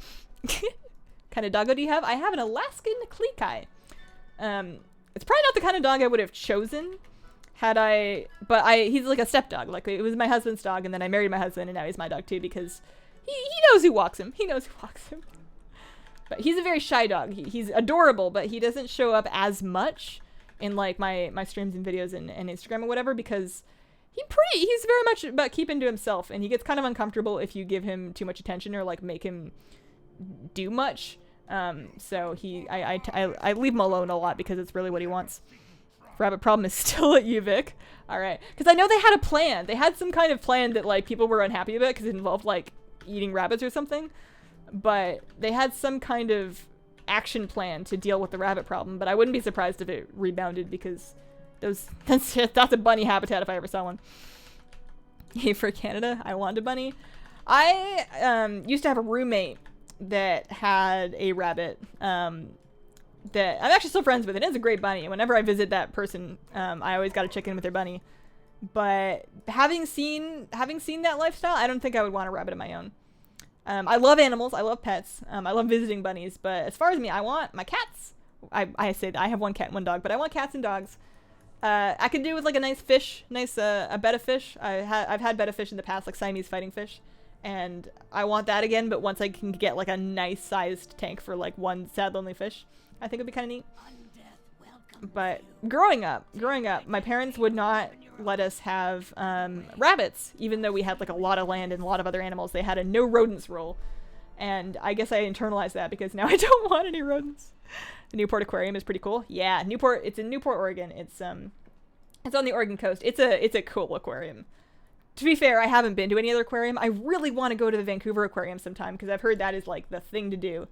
Kind of doggo do you have? I have an Alaskan Klekai. It's probably not the kind of dog I would have chosen he's like a stepdog. Like, it was my husband's dog, and then I married my husband, and now he's my dog too, because he knows who walks him. But he's a very shy dog. He's adorable, but he doesn't show up as much in, like, my streams and videos and Instagram or whatever, because he's very much about keeping to himself, and he gets kind of uncomfortable if you give him too much attention or, like, make him do much. So I leave him alone a lot because it's really what he wants. Rabbit problem is still at UVic. Alright. Because I know they had a plan. They had some kind of plan that, like, people were unhappy about because it involved, like, eating rabbits or something. But they had some kind of action plan to deal with the rabbit problem. But I wouldn't be surprised if it rebounded, because that's a bunny habitat if I ever saw one. Yay for Canada. I want a bunny. I used to have a roommate that had a rabbit. That I'm actually still friends with. It is a great bunny. Whenever I visit that person, I always got to check in with their bunny. But having seen that lifestyle, I don't think I would want a rabbit of my own. I love animals. I love pets. I love visiting bunnies. But as far as me, I want my cats. I say that I have one cat and one dog, but I want cats and dogs. I could do with, like, a nice fish, a betta fish. I've had betta fish in the past, like Siamese fighting fish. And I want that again, but once I can get, like, a nice sized tank for, like, one sad lonely fish, I think it'd be kind of neat. But growing up, my parents would not let us have rabbits, even though we had, like, a lot of land and a lot of other animals. They had a no rodents rule, and I guess I internalized that because now I don't want any rodents. The Newport Aquarium is pretty cool. Yeah, Newport. It's in Newport, Oregon. It's on the Oregon coast. It's a cool aquarium. To be fair, I haven't been to any other aquarium. I really want to go to the Vancouver Aquarium sometime because I've heard that is, like, the thing to do.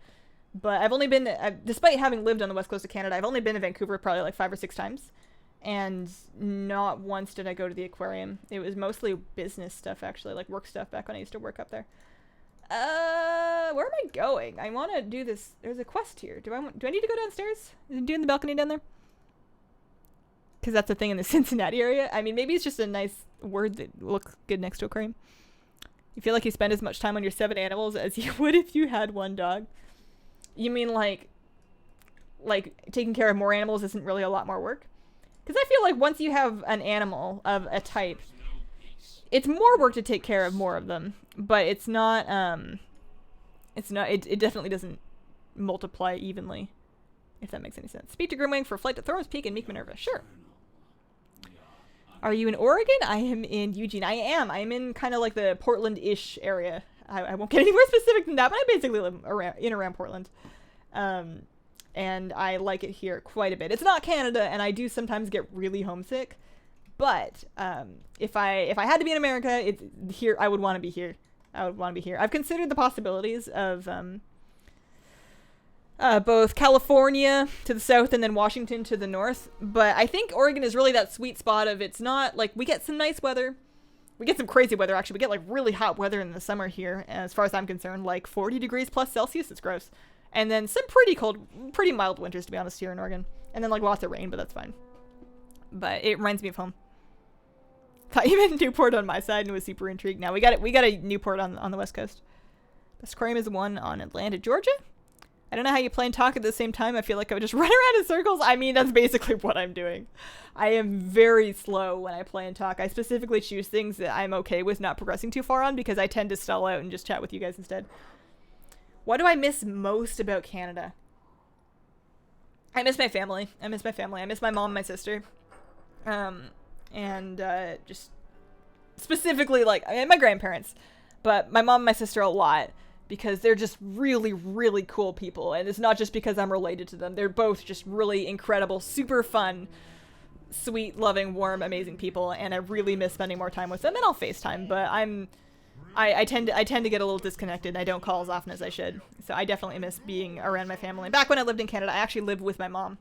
But I've only been, despite having lived on the west coast of Canada, I've only been to Vancouver probably like 5 or 6 times. And not once did I go to the aquarium. It was mostly business stuff, actually, like work stuff back when I used to work up there. Where am I going? I want to do this. There's a quest here. Do I need to go downstairs? Is it doing the balcony down there? Because that's a thing in the Cincinnati area. I mean, maybe it's just a nice word that looks good next to aquarium. You feel like you spend as much time on your 7 animals as you would if you had 1 dog. You mean like taking care of more animals isn't really a lot more work? Because I feel like once you have an animal of a type, it's more work to take care of more of them, but it definitely doesn't multiply evenly, if that makes any sense. Speak to Grimwing for flight to Thorn's Peak and Meek Minerva. Sure. Are you in Oregon? I am in Eugene. I am in kind of like the Portland-ish area. I won't get any more specific than that, but I basically live around Portland. And I like it here quite a bit. It's not Canada, and I do sometimes get really homesick. But if I had to be in America, it's here. I would want to be here. I've considered the possibilities of both California to the south and then Washington to the north. But I think Oregon is really that sweet spot of it's not like we get some nice weather. We get some crazy weather, actually. We get like really hot weather in the summer here, as far as I'm concerned, like 40 degrees plus Celsius. It's gross. And then some pretty cold, pretty mild winters, to be honest, here in Oregon. And then like lots of rain, but that's fine. But it reminds me of home. Thought you meant Newport on my side and was super intrigued. Now we got a Newport on the West Coast. Best aquarium is the one on Atlanta, Georgia. I don't know how you play and talk at the same time. I feel like I would just run around in circles. I mean, that's basically what I'm doing. I am very slow when I play and talk. I specifically choose things that I'm okay with not progressing too far on because I tend to stall out and just chat with you guys instead. What do I miss most about Canada? I miss my family. I miss my mom and my sister. Just specifically, like, I mean, my grandparents. But my mom and my sister a lot. Because they're just really, really cool people. And it's not just because I'm related to them. They're both just really incredible, super fun, sweet, loving, warm, amazing people. And I really miss spending more time with them. And I'll FaceTime, but I tend to get a little disconnected. I don't call as often as I should. So I definitely miss being around my family. Back when I lived in Canada, I actually lived with my mom.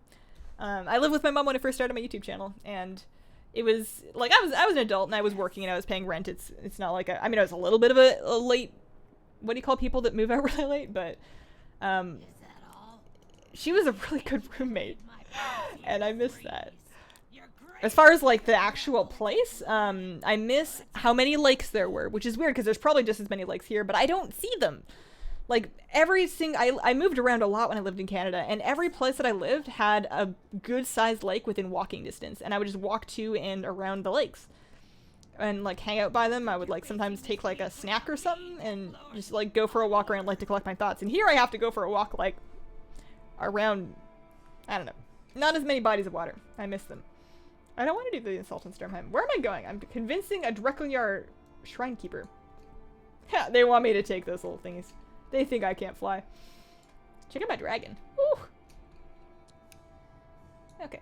I lived with my mom when I first started my YouTube channel. And it was, like, I was an adult and I was working and I was paying rent. It's not like, I was a little bit of a late... What do you call people that move out really late? But she was a really good roommate, and I miss that. As far as like the actual place, I miss how many lakes there were, which is weird because there's probably just as many lakes here, but I don't see them. Like I moved around a lot when I lived in Canada, and every place that I lived had a good sized lake within walking distance, and I would just walk to and around the lakes. And like hang out by them. I would like sometimes take like a snack or something and just like go for a walk around, like to collect my thoughts. And here I have to go for a walk like around, I don't know, not as many bodies of water. I miss them. I don't want to do the Assault on Stormheim. Where am I going? I'm convincing a Drekliar Shrine Keeper. Yeah, they want me to take those little thingies. They think I can't fly. Check out my dragon. Woo! Okay.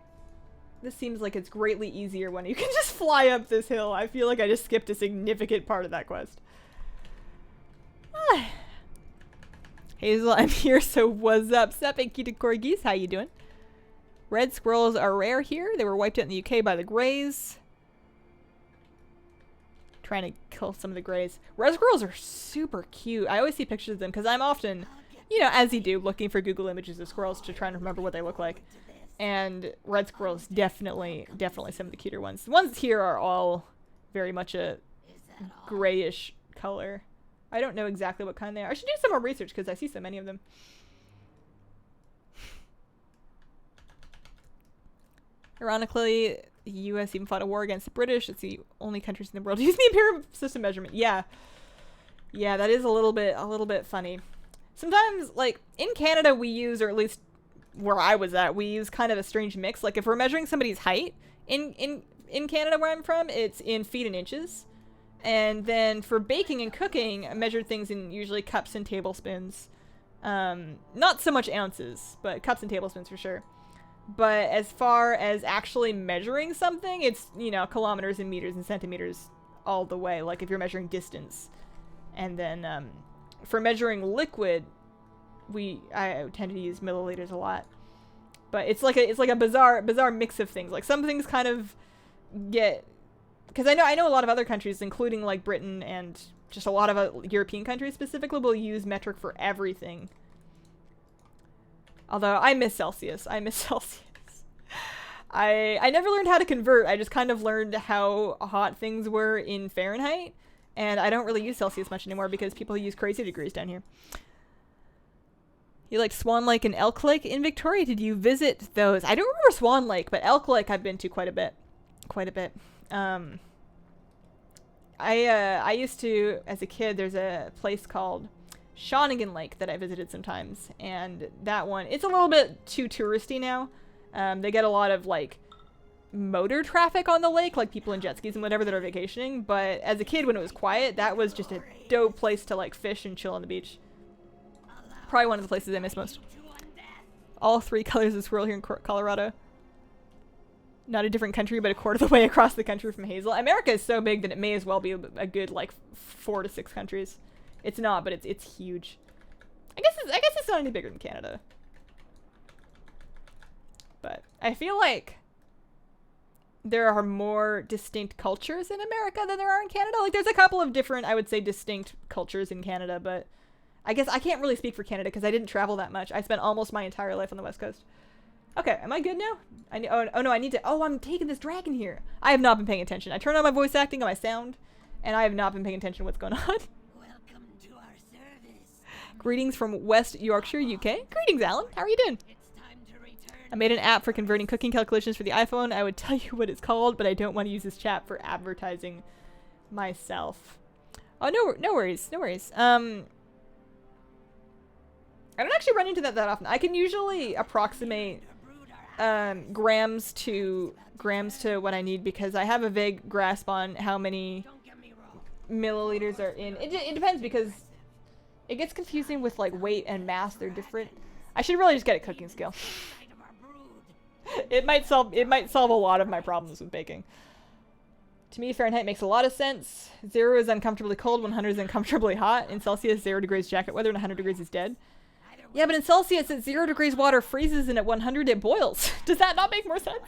This seems like it's greatly easier when you can just fly up this hill. I feel like I just skipped a significant part of that quest. Hazel, I'm here, so what's up? Sup, and Kita Corgis, how you doing? Red squirrels are rare here. They were wiped out in the UK by the Greys. Trying to kill some of the Greys. Red squirrels are super cute. I always see pictures of them because I'm often, you know, as you do, looking for Google images of squirrels to try and remember what they look like. And red squirrels, definitely some of the cuter ones. The ones here are all very much a grayish color. I don't know exactly what kind they are. I should do some more research because I see so many of them. Ironically, the US even fought a war against the British. It's the only countries in the world using the imperial system measurement. Yeah, that is a little bit funny. Sometimes, like in Canada, we use, or at least where I was at, we use kind of a strange mix. Like if we're measuring somebody's height in Canada where I'm from, it's in feet and inches. And then for baking and cooking, I measured things in usually cups and tablespoons. Not so much ounces, but cups and tablespoons for sure. But as far as actually measuring something, it's, you know, kilometers and meters and centimeters all the way. Like if you're measuring distance. And then for measuring liquid, I tend to use milliliters a lot. But it's like a bizarre mix of things. Like some things kind of get, because I know a lot of other countries, including like Britain and just a lot of European countries specifically, will use metric for everything. Although I miss Celsius. I never learned how to convert. I just kind of learned how hot things were in Fahrenheit, and I don't really use Celsius much anymore because people use crazy degrees down here. You like Swan Lake and Elk Lake in Victoria? Did you visit those? I don't remember Swan Lake, but Elk Lake I've been to quite a bit. I used to, as a kid, there's a place called Shawnigan Lake that I visited sometimes, and that one, it's a little bit too touristy now. They get a lot of like motor traffic on the lake, like people in jet skis and whatever that are vacationing, but as a kid when it was quiet, that was just a dope place to like fish and chill on the beach. Probably one of the places I miss most. All 3 colors of swirl here in Colorado. Not a different country, but a quarter of the way across the country from Hazel. America is so big that it may as well be a good like 4 to 6 countries. It's not, but it's huge. I guess it's not any bigger than Canada. But I feel like there are more distinct cultures in America than there are in Canada. Like there's a couple of different, I would say, distinct cultures in Canada, but I guess I can't really speak for Canada because I didn't travel that much. I spent almost my entire life on the West Coast. Okay, am I good now? Oh no, I need to. Oh, I'm taking this dragon here. I have not been paying attention. I turned on my voice acting on my sound, and I have not been paying attention to what's going on. Welcome to our service. Greetings from West Yorkshire, UK. Greetings, Alan. How are you doing? It's time to return. I made an app for converting cooking calculations for the iPhone. I would tell you what it's called, but I don't want to use this chat for advertising myself. Oh, no worries. I don't actually run into that often. I can usually approximate grams to what I need because I have a vague grasp on how many milliliters are in. It depends because it gets confusing with like weight and mass. They're different. I should really just get a cooking skill. It might solve a lot of my problems with baking. To me, Fahrenheit makes a lot of sense. 0 is uncomfortably cold, 100 is uncomfortably hot. In Celsius, 0 degrees jacket weather, and 100 degrees is dead. Yeah, but in Celsius, at 0 degrees, water freezes, and at 100, it boils. Does that not make more sense?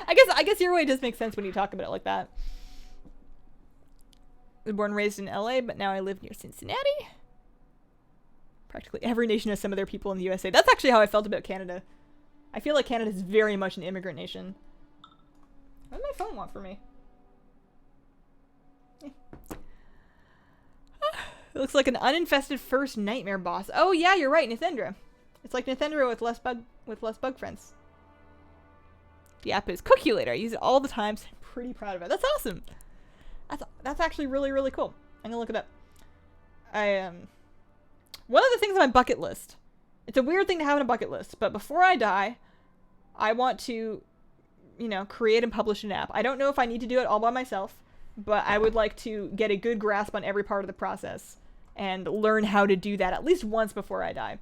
I guess your way does make sense when you talk about it like that. I was born and raised in LA, but now I live near Cincinnati. Practically every nation has some of their people in the USA. That's actually how I felt about Canada. I feel like Canada is very much an immigrant nation. What does my phone want for me? It looks like an uninfested first nightmare boss. Oh yeah, you're right, Ninthendra. It's like Ninthendra with less bug friends. The app is Cookulator. I use it all the time, so I'm pretty proud of it. That's awesome. That's actually really, really cool. I'm gonna look it up. One of the things on my bucket list. It's a weird thing to have on a bucket list, but before I die, I want to, create and publish an app. I don't know if I need to do it all by myself, but I would like to get a good grasp on every part of the process and learn how to do that at least once before I die.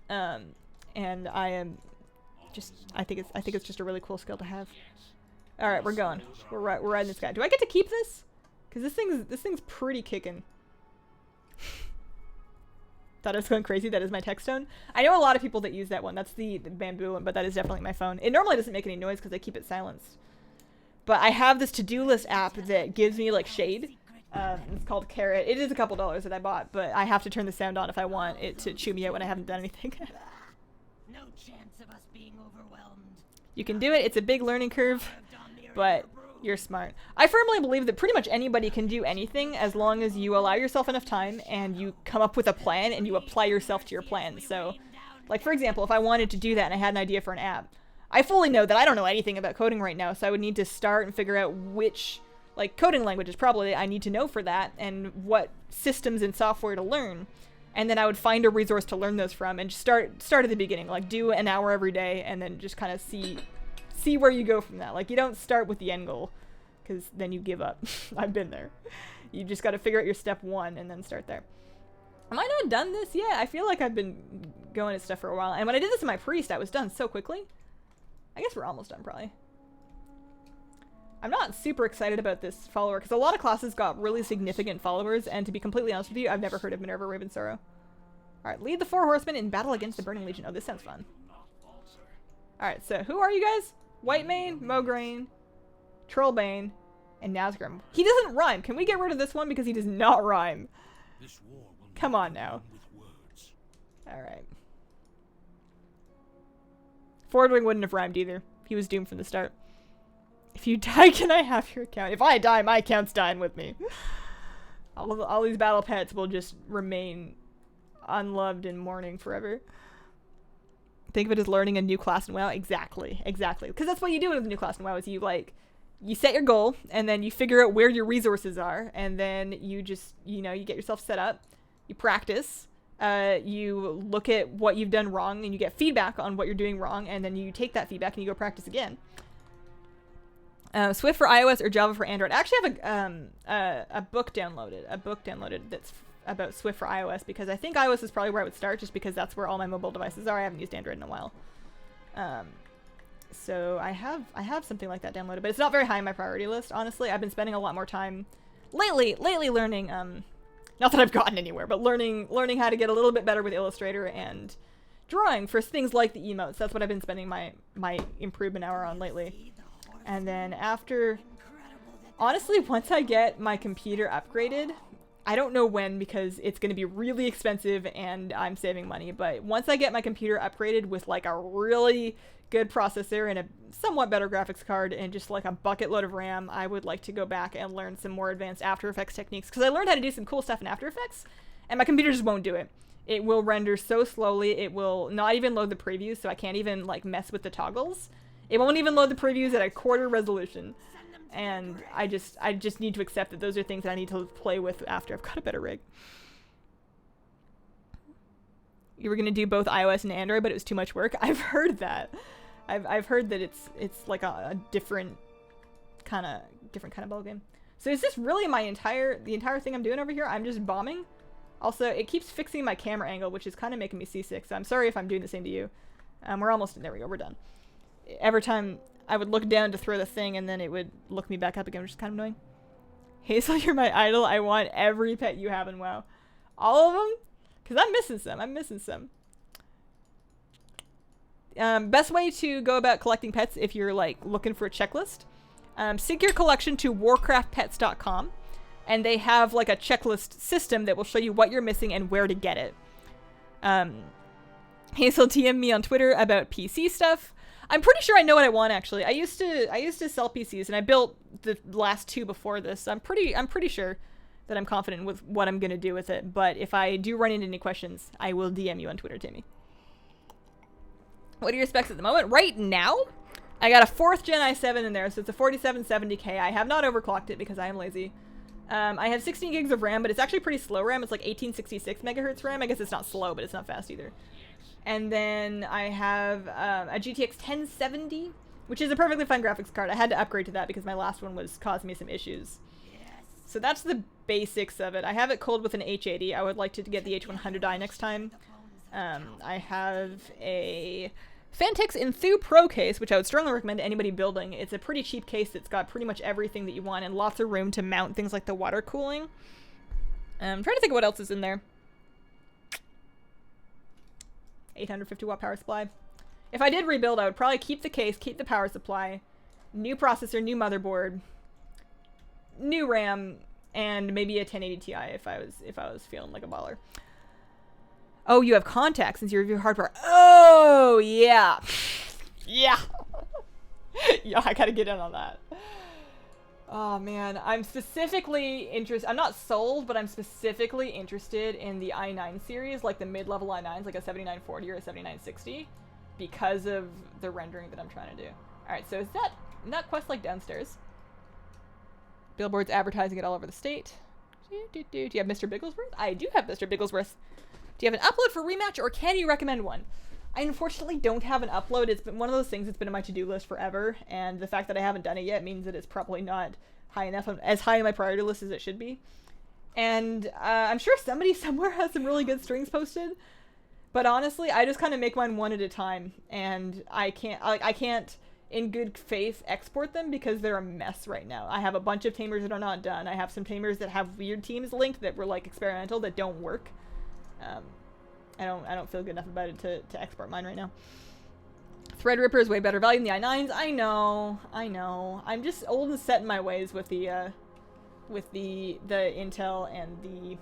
And I think it's just a really cool skill to have. All right, we're going. We're riding this guy. Do I get to keep this? Because this thing's pretty kicking. Thought I was going crazy. That is my text tone. I know a lot of people that use that one. That's the bamboo one, but that is definitely my phone. It normally doesn't make any noise because I keep it silenced. But I have this to-do list app that gives me like shade. It's called Carrot. It is a couple dollars that I bought, but I have to turn the sound on if I want it to chew me out when I haven't done anything. No chance of us being overwhelmed. You can do it. It's a big learning curve, but you're smart. I firmly believe that pretty much anybody can do anything as long as you allow yourself enough time and you come up with a plan and you apply yourself to your plan. So, like for example, if I wanted to do that and I had an idea for an app, I fully know that I don't know anything about coding right now, so I would need to start and figure out which, coding languages probably I need to know for that and what systems and software to learn. And then I would find a resource to learn those from and just start at the beginning, do an hour every day and then just kind of see where you go from that. You don't start with the end goal because then you give up. I've been there. You just got to figure out your step 1 and then start there. Am I not done this yet? I feel like I've been going at stuff for a while. And when I did this in my priest, I was done so quickly. I guess we're almost done, probably. I'm not super excited about this follower, because a lot of classes got really significant followers, and to be completely honest with you, I've never heard of Minerva Ravensorrow. Alright, lead the 4 horsemen in battle against the Burning Legion. Oh, this sounds fun. Alright, so who are you guys? Whitemane, Mograine, Trollbane, and Nazgrim. He doesn't rhyme. Can we get rid of this one because he does not rhyme? This war will Come not on be now. won with words. Alright. Fordwing wouldn't have rhymed either. He was doomed from the start. If you die, can I have your account? If I die, my account's dying with me. All these battle pets will just remain unloved and mourning forever. Think of it as learning a new class in WoW. Exactly. Exactly. Because that's what you do with a new class in WoW is you set your goal, and then you figure out where your resources are, and then you just, you get yourself set up, you practice, you look at what you've done wrong, and you get feedback on what you're doing wrong, and then you take that feedback and you go practice again. Swift for iOS or Java for Android. I actually have a book downloaded that's about Swift for iOS, because I think iOS is probably where I would start, just because that's where all my mobile devices are. I haven't used Android in a while. So I have something like that downloaded, but it's not very high on my priority list, honestly. I've been spending a lot more time lately learning, not that I've gotten anywhere, but learning how to get a little bit better with Illustrator and drawing for things like the emotes. That's what I've been spending my improvement hour on lately. And then after, honestly, once I get my computer upgraded, I don't know when, because it's going to be really expensive and I'm saving money, but once I get my computer upgraded with like a really good processor and a somewhat better graphics card and just like a bucket load of RAM, I would like to go back and learn some more advanced After Effects techniques, because I learned how to do some cool stuff in After Effects and my computer just won't do it. It will render so slowly, it will not even load the previews, so I can't even like mess with the toggles. It won't even load the previews at a quarter resolution. And I just need to accept that those are things that I need to play with after I've got a better rig. You were gonna do both iOS and Android, but it was too much work. I've heard that. I've heard that it's like a different kind of ball game. So is this really the entire thing I'm doing over here? I'm just bombing. Also, it keeps fixing my camera angle, which is kind of making me seasick. So I'm sorry if I'm doing the same to you. We're almost there. We go. We're done. Every time I would look down to throw the thing, and then it would look me back up again, which is kind of annoying. Hazel, you're my idol. I want every pet you have in WoW. All of them? Because I'm missing some. Best way to go about collecting pets if you're, like, looking for a checklist. Sync your collection to warcraftpets.com, and they have, like, a checklist system that will show you what you're missing and where to get it. Hazel TM'd me on Twitter about PC stuff. I'm pretty sure I know what I want, actually. I used to sell PCs, and I built the last 2 before this. So I'm pretty sure that I'm confident with what I'm gonna do with it. But if I do run into any questions, I will DM you on Twitter, Timmy. What are your specs at the moment? Right now, I got a 4th gen i7 in there, so it's a 4770K. I have not overclocked it because I am lazy. I have 16 gigs of RAM, but it's actually pretty slow RAM. It's like 1866 megahertz RAM. I guess it's not slow, but it's not fast either. And then I have a GTX 1070, which is a perfectly fine graphics card. I had to upgrade to that because my last one was causing me some issues. So that's the basics of it. I have it cold with an H80. I would like to get the H100i next time. I have a Fantix Enthoo Pro case, which I would strongly recommend to anybody building. It's a pretty cheap case that's got pretty much everything that you want and lots of room to mount things like the water cooling. I'm trying to think of what else is in there. 850 watt power supply. If I did rebuild, I would probably keep the case, keep the power supply, new processor, new motherboard, new RAM, and maybe a 1080 Ti if I was feeling like a baller. Oh, you have contacts since you review hardware. Oh, yeah. Yeah. Yeah, I gotta get in on that. Oh, man. I'm specifically interested. I'm not sold, but I'm specifically interested in the i9 series, like the mid-level i9s, like a 7940 or a 7960, because of the rendering that I'm trying to do. Alright, so is that quest like downstairs? Billboards advertising it all over the state. Do you have Mr. Bigglesworth? I do have Mr. Bigglesworth. Do you have an upload for rematch, or can you recommend one? I unfortunately don't have an upload. It's been one of those things that's been on my to-do list forever, and the fact that I haven't done it yet means that it's probably not high enough, as high on my priority list as it should be. And I'm sure somebody somewhere has some really good strings posted, but honestly, I just kind of make mine one at a time, and I can't in good faith export them because they're a mess right now. I have a bunch of tamers that are not done. I have some tamers that have weird teams linked that were like experimental that don't work. I don't feel good enough about it to export mine right now. Threadripper is way better value than the i9s. I know. I'm just old and set in my ways with the Intel and the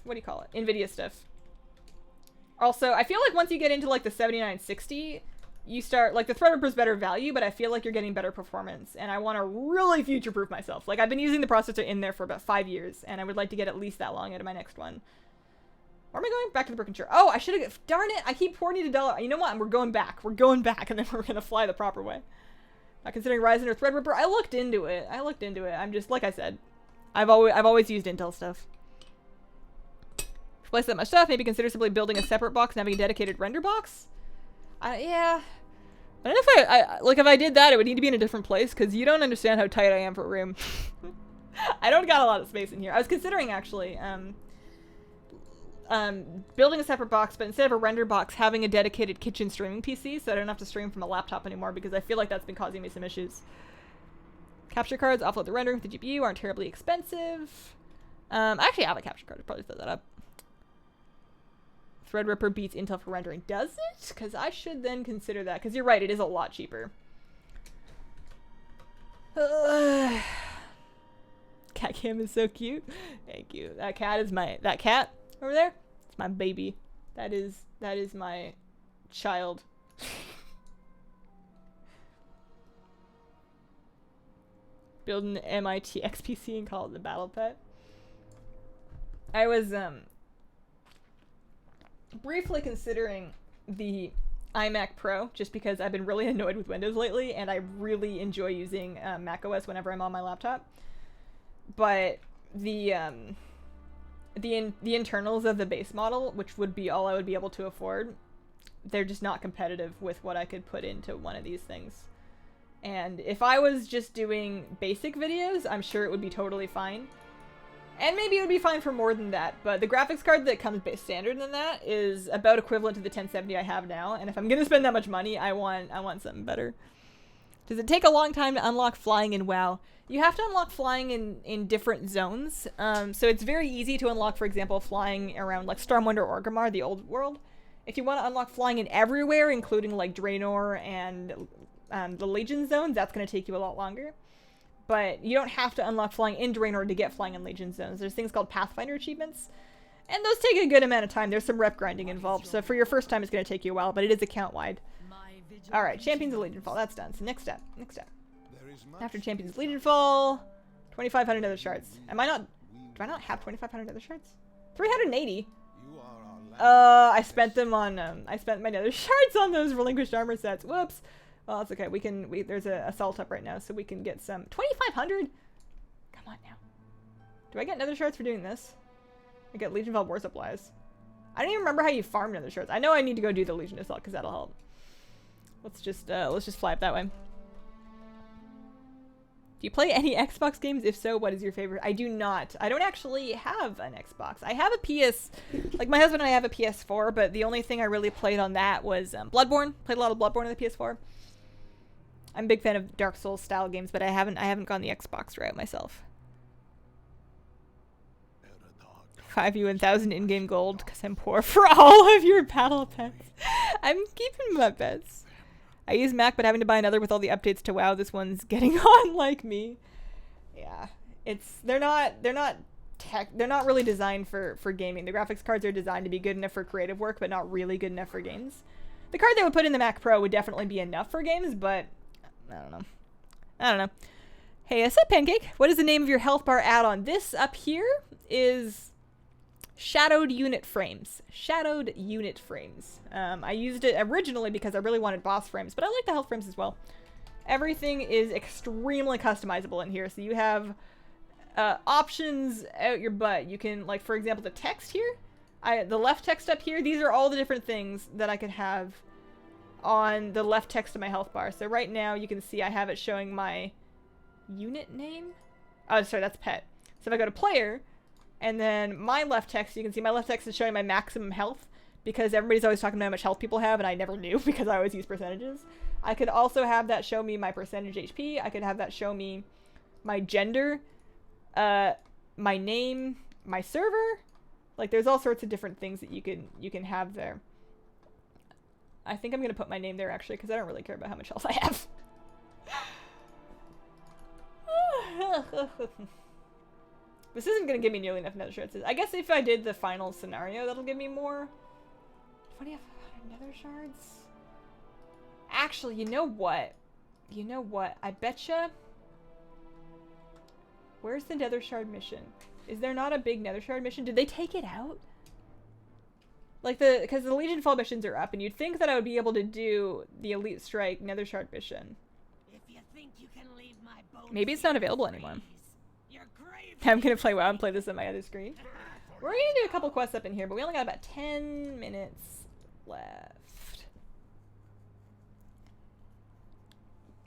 what do you call it? NVIDIA stuff. Also, I feel like once you get into like the 7960, you start, like, the Threadripper's better value, but I feel like you're getting better performance, and I want to really future-proof myself. Like, I've been using the processor in there for about 5 years, and I would like to get at least that long out of my next one. Where am I going? Back to the Brick and Shore. Oh, I should have, darn it, I keep pouring you $1. You know what? We're going back, and then we're going to fly the proper way. Not considering Ryzen or Threadripper. I looked into it. I'm just, like I said, I've always used Intel stuff. Replace that much stuff, maybe consider simply building a separate box and having a dedicated render box. Yeah. I don't know if if I did that, it would need to be in a different place, because you don't understand how tight I am for a room. I don't got a lot of space in here. I was considering, actually, building a separate box, but instead of a render box, having a dedicated kitchen streaming PC, so I don't have to stream from a laptop anymore, because I feel like that's been causing me some issues. Capture cards, offload the rendering with the GPU, aren't terribly expensive. I actually have a capture card, I'll probably set that up. Threadripper beats Intel for rendering. Does it? Because I should then consider that. Because you're right, it is a lot cheaper. Cat cam is so cute. Thank you. That cat over there, it's my baby. That is my child. Build an MIT XPC and call it the battle pet. I was briefly considering the iMac Pro, just because I've been really annoyed with Windows lately, and I really enjoy using macOS whenever I'm on my laptop. But the internals of the base model, which would be all I would be able to afford, they're just not competitive with what I could put into one of these things. And if I was just doing basic videos, I'm sure it would be totally fine. And maybe it would be fine for more than that, but the graphics card that comes base standard than that is about equivalent to the 1070 I have now, and if I'm gonna spend that much money, I want something better. Does it take a long time to unlock flying in WoW? You have to unlock flying in different zones, so it's very easy to unlock, for example, flying around like Stormwind or Orgrimmar, the old world. If you want to unlock flying in everywhere, including like Draenor and the Legion zones, that's gonna take you a lot longer. But you don't have to unlock flying in Draenor to get flying in Legion zones. There's things called Pathfinder achievements, and those take a good amount of time. There's some rep grinding involved, so for your first time it's going to take you a while, but it is account-wide. Alright, Champions of Legionfall, that's done. So next step. After Champions of Legionfall, 2,500 nether shards. Do I not have 2,500 nether shards? 380? I spent them on, I spent my nether shards on those relinquished armor sets. Whoops. Well, it's okay. There's a assault up right now, so we can get some. 2,500? Come on now. Do I get nether shards for doing this? I get Legionfall war supplies. I don't even remember how you farm nether shards. I know I need to go do the Legion assault because that'll help. Let's just fly up that way. Do you play any Xbox games? If so, what is your favorite? I do not. I don't actually have an Xbox. I have a PS. Like my husband and I have a PS4, but the only thing I really played on that was Bloodborne. Played a lot of Bloodborne on the PS4. I'm a big fan of Dark Souls style games, but I haven't gone the Xbox route myself. 5 1,000 in-game gold because I'm poor for all of your battle pets. I'm keeping my pets. I use Mac, but having to buy another with all the updates to WoW. This one's getting on like me. Yeah, they're not really designed for gaming. The graphics cards are designed to be good enough for creative work, but not really good enough for games. The card they would put in the Mac Pro would definitely be enough for games, but I don't know. Hey, what's up, Pancake? What is the name of your health bar add-on? This up here is Shadowed Unit Frames. Shadowed Unit Frames. I used it originally because I really wanted boss frames, but I like the health frames as well. Everything is extremely customizable in here, so you have options out your butt. You can, like, for example, the text here, the left text up here, these are all the different things that I could have on the left text of my health bar. So right now you can see I have it showing my unit name. Oh, sorry, that's pet. So if I go to player, and then my left text, you can see my left text is showing my maximum health, because everybody's always talking about how much health people have, and I never knew because I always use percentages. I could also have that show me my percentage HP. I could have that show me my gender, my name, my server, Like, there's all sorts of different things that you can have there. I think I'm gonna put my name there actually, because I don't really care about how much health I have. This isn't gonna give me nearly enough nether shards. I guess if I did the final scenario, that'll give me more. 25 nether shards. Actually, you know what? You know what? I betcha. Where's the nether shard mission? Is there not a big nether shard mission? Did they take it out? Like because the Legionfall missions are up, and you'd think that I would be able to do the Elite Strike nether shard mission. If you think you can leave my bones, Maybe it's not available anymore. you're grave. I'm gonna play WoW and play this on my other screen. We're gonna do a couple quests up in here, but we only got about 10 minutes left.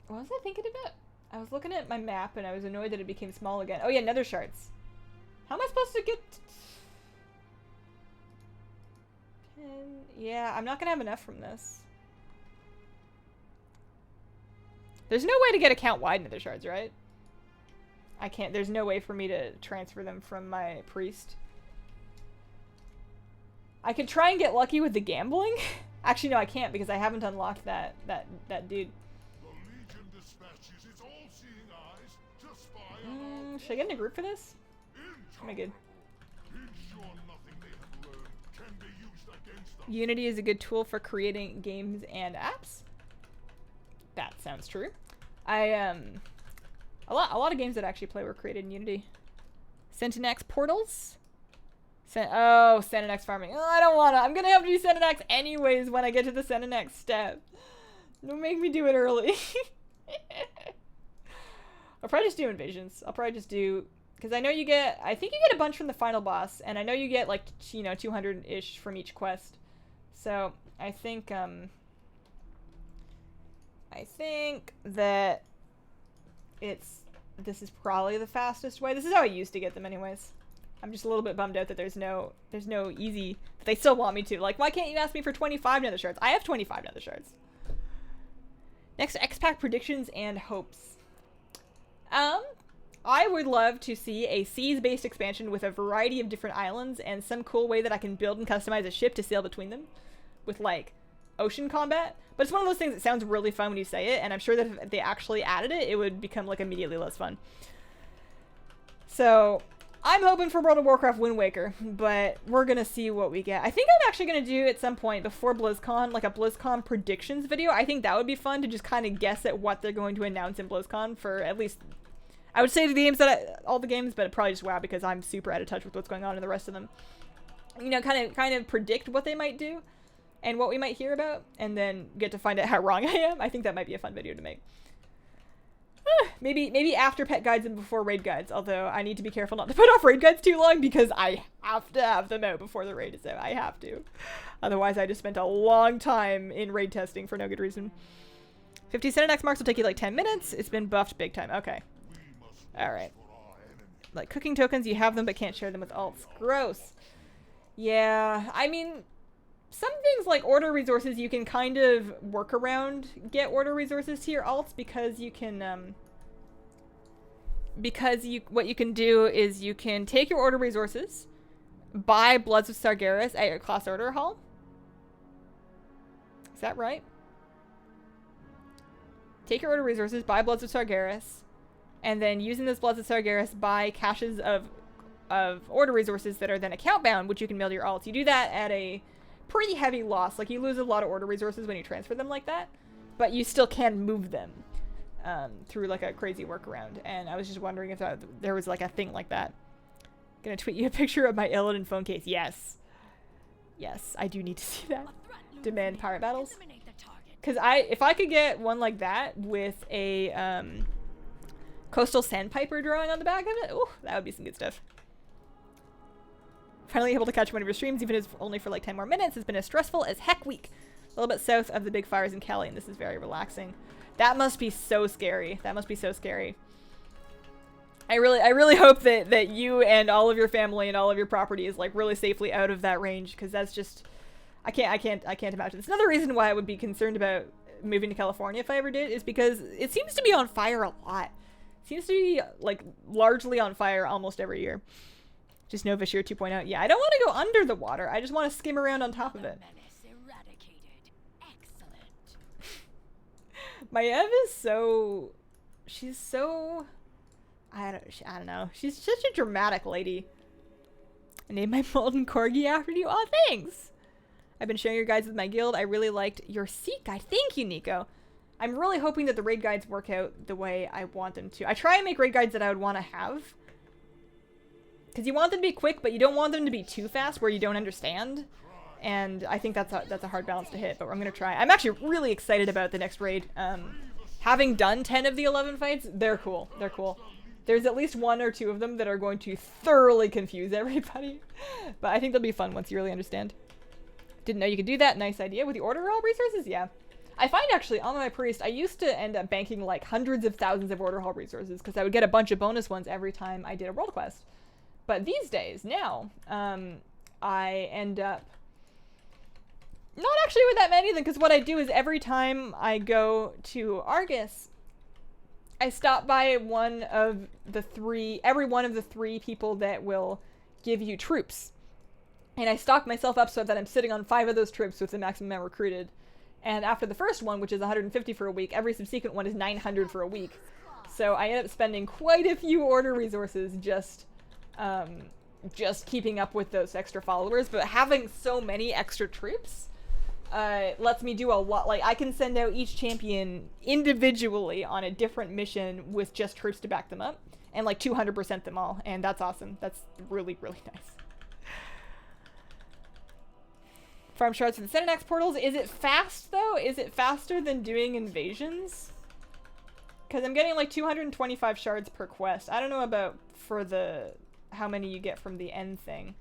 What was I thinking about? I was looking at my map and I was annoyed that it became small again. Oh yeah, nether shards. How am I supposed to get 10? Yeah, I'm not gonna have enough from this. There's no way to get account-wide nether shards, right? I can't. There's no way for me to transfer them from my priest. I could try and get lucky with the gambling. Actually, no, I can't because I haven't unlocked that dude. The Legion dispatches its all-seeing eyes to spy on Should I get in a group for this? our Am I good? ensure nothing they have learned can be used against them. Unity is a good tool for creating games and apps. That sounds true. A lot of games that I actually play were created in Unity. Sentinex portals. Sentinex farming. Oh, I don't wanna. I'm gonna have to do Sentinex anyways when I get to the Sentinex step. Don't make me do it early. I'll probably just do invasions. I'll probably just do, because I know you get, I think you get a bunch from the final boss, and I know you get like, 200-ish from each quest. So I think that this is probably the fastest way. This is how I used to get them anyways. I'm just a little bit bummed out that there's no easy, but they still want me to. Like, why can't you ask me for 25 nether shards? I have 25 nether shards. Next, X-Pack predictions and hopes. I would love to see a seas-based expansion with a variety of different islands and some cool way that I can build and customize a ship to sail between them with, like, ocean combat. But it's one of those things that sounds really fun when you say it, and I'm sure that if they actually added it, it would become, like, immediately less fun. So I'm hoping for World of Warcraft Wind Waker, but we're gonna see what we get. I think I'm actually gonna do at some point before BlizzCon, like a BlizzCon predictions video. I think that would be fun to just kind of guess at what they're going to announce in BlizzCon for at least, I would say the games that all the games, but probably just WoW because I'm super out of touch with what's going on in the rest of them. You know, kind of predict what they might do and what we might hear about, and then get to find out how wrong I am. I think that might be a fun video to make. Maybe after pet guides and before raid guides, although I need to be careful not to put off raid guides too long because I have to have them out before the raid is out. I have to. Otherwise, I just spent a long time in raid testing for no good reason. 50 Sentinex marks will take you like 10 minutes. It's been buffed big time. Okay. Alright. Like cooking tokens, you have them but can't share them with alts. Gross. Yeah, I mean, some things like order resources you can kind of work around get order resources to your alts because you can what you can do is you can take your order resources, buy Bloods of Sargeras at your class order hall. Is that right? Take your order resources, buy Bloods of Sargeras, and then using those Bloods of Sargeras buy caches of order resources that are then account bound, which you can mail to your alts. You do that at a pretty heavy loss. Like, you lose a lot of order resources when you transfer them like that, but you still can move them through like a crazy workaround. And I was just wondering if there was like a thing like that. Gonna tweet you a picture of my Illidan phone case. Yes, I do need to see that. Demand pirate battles, because if I could get one like that with a coastal sandpiper drawing on the back of it, ooh, that would be some good stuff. Finally able to catch one of your streams, even if it's only for like 10 more minutes. It's been a stressful as heck week. A little bit south of the big fires in Cali, and this is very relaxing. That must be so scary. That must be so scary. I really hope that you and all of your family and all of your property is like really safely out of that range, because that's just, I can't imagine. It's another reason why I would be concerned about moving to California if I ever did, is because it seems to be on fire a lot. It seems to be like largely on fire almost every year. Just Nova Shear 2.0. Yeah, I don't want to go under the water. I just want to skim around on top of it. Menace eradicated. Excellent. My Ev is so... She's so... I don't know. She's such a dramatic lady. I named my Molten Corgi after you. Oh, thanks! I've been sharing your guides with my guild. I really liked your seat guide. Thank you, Nico. I'm really hoping that the raid guides work out the way I want them to. I try and make raid guides that I would want to have. Because you want them to be quick, but you don't want them to be too fast where you don't understand. And I think that's a hard balance to hit, but I'm going to try. I'm actually really excited about the next raid. Having done 10 of the 11 fights, they're cool. They're cool. There's at least 1 or 2 of them that are going to thoroughly confuse everybody. But I think they'll be fun once you really understand. Didn't know you could do that. Nice idea. With the order hall resources? Yeah. I find actually, on my priest, I used to end up banking like hundreds of thousands of order hall resources because I would get a bunch of bonus ones every time I did a world quest. But these days, now, I end up not actually with that many of them, because what I do is every time I go to Argus, I stop by every one of the 3 people that will give you troops. And I stock myself up so that I'm sitting on 5 of those troops with the maximum amount recruited. And after the first one, which is 150 for a week, every subsequent one is 900 for a week. So I end up spending quite a few order resources just keeping up with those extra followers. But having so many extra troops lets me do a lot. Like, I can send out each champion individually on a different mission with just troops to back them up, and like 200% them all, and that's awesome. That's really, really nice. Farm shards for the Senex portals. Is it fast, though? Is it faster than doing invasions? Because I'm getting like 225 shards per quest. I don't know about for the... how many you get from the end thing.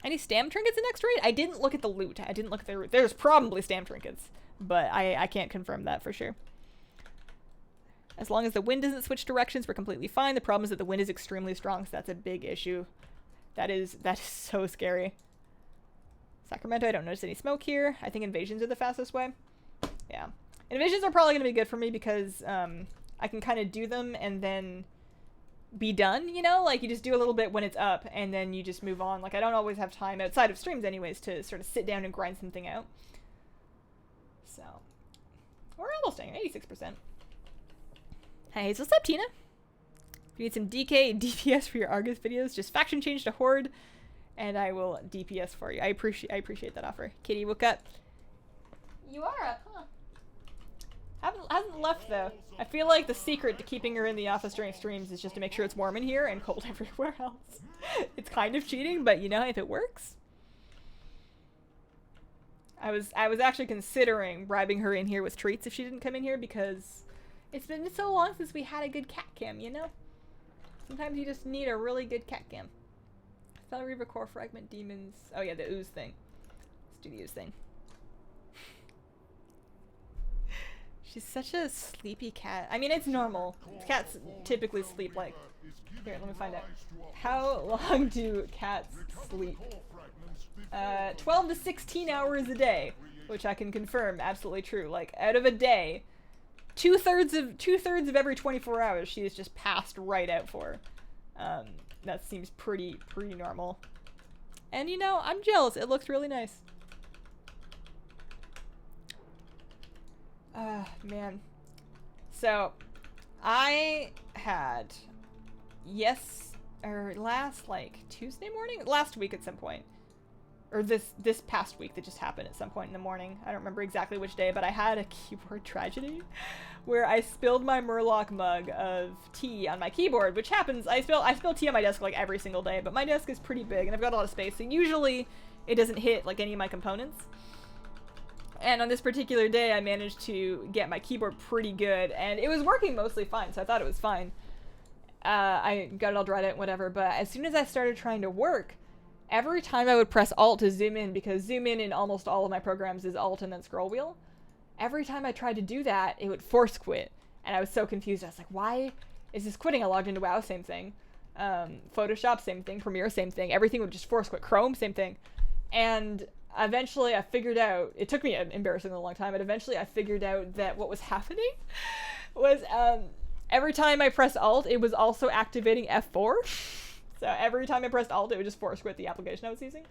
Any stam trinkets in next raid? I didn't look at the loot. I didn't look at the loot. There's probably stam trinkets, but I can't confirm that for sure. As long as the wind doesn't switch directions, we're completely fine. The problem is that the wind is extremely strong, so that's a big issue. That is so scary. Sacramento, I don't notice any smoke here. I think invasions are the fastest way. Yeah. Invasions are probably going to be good for me because I can kind of do them and then be done, you know? Like, you just do a little bit when it's up and then you just move on. Like, I don't always have time outside of streams anyways to sort of sit down and grind something out. So, we're almost staying at 86%. Hey, what's up, Tina? If you need some DK and DPS for your Argus videos, just faction change to Horde and I will DPS for you. I appreciate that offer. Kitty, woke up. You are up, huh? Hasn't left though. I feel like the secret to keeping her in the office during streams is just to make sure it's warm in here and cold everywhere else. It's kind of cheating, but you know, if it works. I was actually considering bribing her in here with treats if she didn't come in here because it's been so long since we had a good cat cam, you know? Sometimes you just need a really good cat cam. Fell Reaver Core Fragment Demons. Oh yeah, the ooze thing. Let's do the ooze thing. She's such a sleepy cat. I mean, it's normal. Cats typically sleep like... Here, let me find out. How long do cats sleep? 12 to 16 hours a day, which I can confirm, absolutely true. Like, out of a day, two-thirds of every 24 hours she is just passed right out for. That seems pretty normal. And you know, I'm jealous. It looks really nice. Man. So, I had last like Tuesday morning? Last week at some point. Or this past week that just happened at some point in the morning. I don't remember exactly which day, but I had a keyboard tragedy where I spilled my Murloc mug of tea on my keyboard, which happens. I spill tea on my desk like every single day, but my desk is pretty big and I've got a lot of space, so usually it doesn't hit like any of my components. And on this particular day, I managed to get my keyboard pretty good, and it was working mostly fine, so I thought it was fine. I got it all dried out, whatever, but as soon as I started trying to work, every time I would press Alt to zoom in, because zoom in almost all of my programs is Alt and then scroll wheel, every time I tried to do that, it would force quit, and I was so confused. I was like, why is this quitting? I logged into WoW, same thing. Photoshop, same thing. Premiere, same thing. Everything would just force quit. Chrome, same thing. And eventually I figured out, it took me an embarrassingly long time, but eventually I figured out that what was happening was every time I pressed Alt, it was also activating F4. So every time I pressed Alt, it would just force quit the application I was using.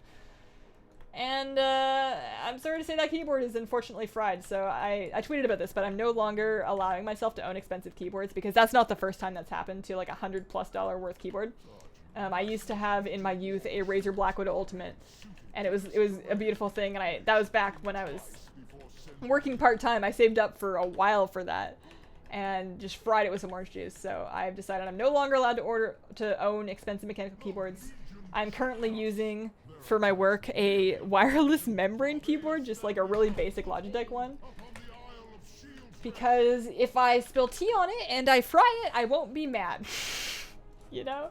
And I'm sorry to say that keyboard is unfortunately fried. So I tweeted about this, but I'm no longer allowing myself to own expensive keyboards because that's not the first time that's happened to like $100+ worth keyboard. I used to have in my youth a Razer Blackwood Ultimate, and it was a beautiful thing. And that was back when I was working part-time. I saved up for a while for that and just fried it with some orange juice. So I've decided I'm no longer allowed to own expensive mechanical keyboards. I'm currently using for my work a wireless membrane keyboard, just like a really basic Logitech one, because if I spill tea on it and I fry it, I won't be mad. You know,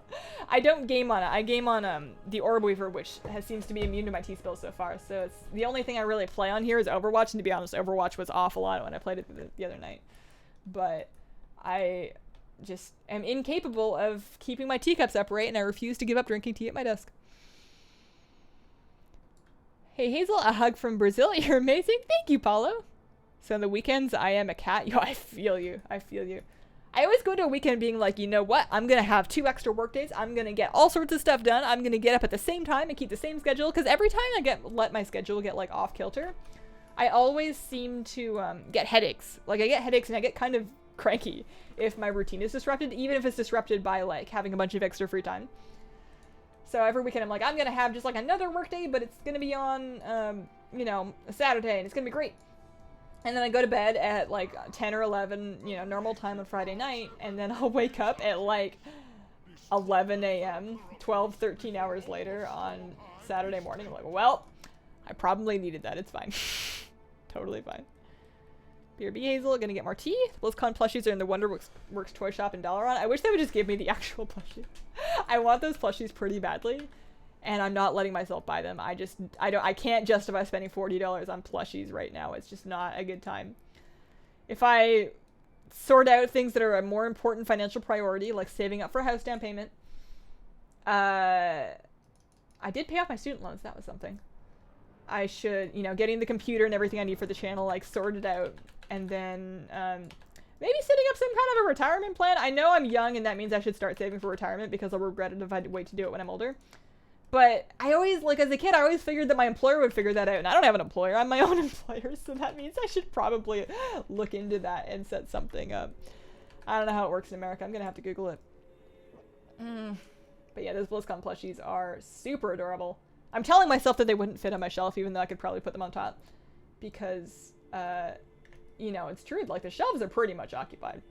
I don't game on it. I game on the Orb Weaver, which seems to be immune to my tea spills so far. So it's the only thing I really play on here is Overwatch, and to be honest, Overwatch was off a lot when I played it the other night. But I just am incapable of keeping my teacups upright, and I refuse to give up drinking tea at my desk. Hey Hazel, a hug from Brazil. You're amazing. Thank you, Paulo. So on the weekends, I am a cat. Yo, I feel you. I feel you. I always go to a weekend being like, you know what? I'm going to have 2 extra work days. I'm going to get all sorts of stuff done. I'm going to get up at the same time and keep the same schedule. Because every time I let my schedule get like off kilter, I always seem to get headaches. Like I get headaches and I get kind of cranky if my routine is disrupted, even if it's disrupted by like having a bunch of extra free time. So every weekend I'm like, I'm going to have just like another work day, but it's going to be on, you know, a Saturday and it's going to be great. And then I go to bed at like 10 or 11, you know, normal time on Friday night. And then I'll wake up at like 11 a.m., 12, 13 hours later on Saturday morning. I'm like, well, I probably needed that. It's fine. Totally fine. BRB Hazel, gonna get more tea. Blizzcon plushies are in the Wonderworks toy shop in Dalaran. I wish they would just give me the actual plushie. I want those plushies pretty badly. And I'm not letting myself buy them. I can't justify spending $40 on plushies right now. It's just not a good time. If I sort out things that are a more important financial priority, like saving up for a house down payment, I did pay off my student loans. That was something. I should, you know, getting the computer and everything I need for the channel, like, sorted out. And then, maybe setting up some kind of a retirement plan. I know I'm young and that means I should start saving for retirement because I'll regret it if I wait to do it when I'm older. But I always, like, as a kid, I always figured that my employer would figure that out. And I don't have an employer. I'm my own employer. So that means I should probably look into that and set something up. I don't know how it works in America. I'm going to have to Google it. But yeah, those Blizzcon plushies are super adorable. I'm telling myself that they wouldn't fit on my shelf, even though I could probably put them on top. Because, you know, it's true. Like, the shelves are pretty much occupied.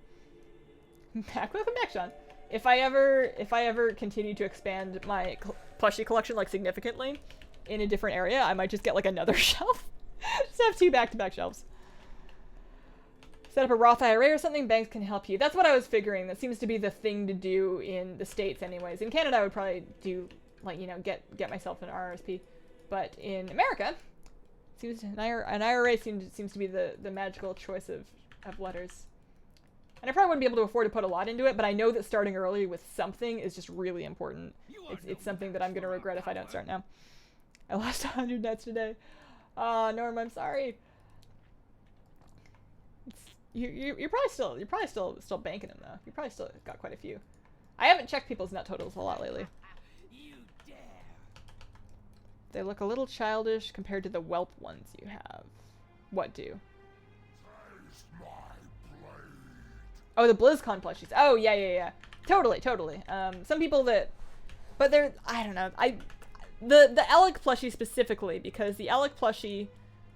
Welcome back, Sean. If I ever continue to expand my plushie collection like significantly in a different area, I might just get like another shelf. Just have 2 back-to-back shelves. Set up a Roth IRA or something. Banks can help you. That's what I was figuring. That seems to be the thing to do in the States, anyways. In Canada, I would probably do like, you know, get myself an RRSP, but in America, seems an IRA seems to be the magical choice of letters. And I probably wouldn't be able to afford to put a lot into it, but I know that starting early with something is just really important. It's something that I'm going to regret if I don't start now. I lost 100 nets today. Norm, I'm sorry. You're probably still banking them though. You probably still got quite a few. I haven't checked people's net totals a lot lately. They look a little childish compared to the whelp ones you have. What do? Oh, the BlizzCon plushies. Oh, yeah. Totally. Some people that... But they're... I don't know. The Alec plushie specifically, because the Alec plushie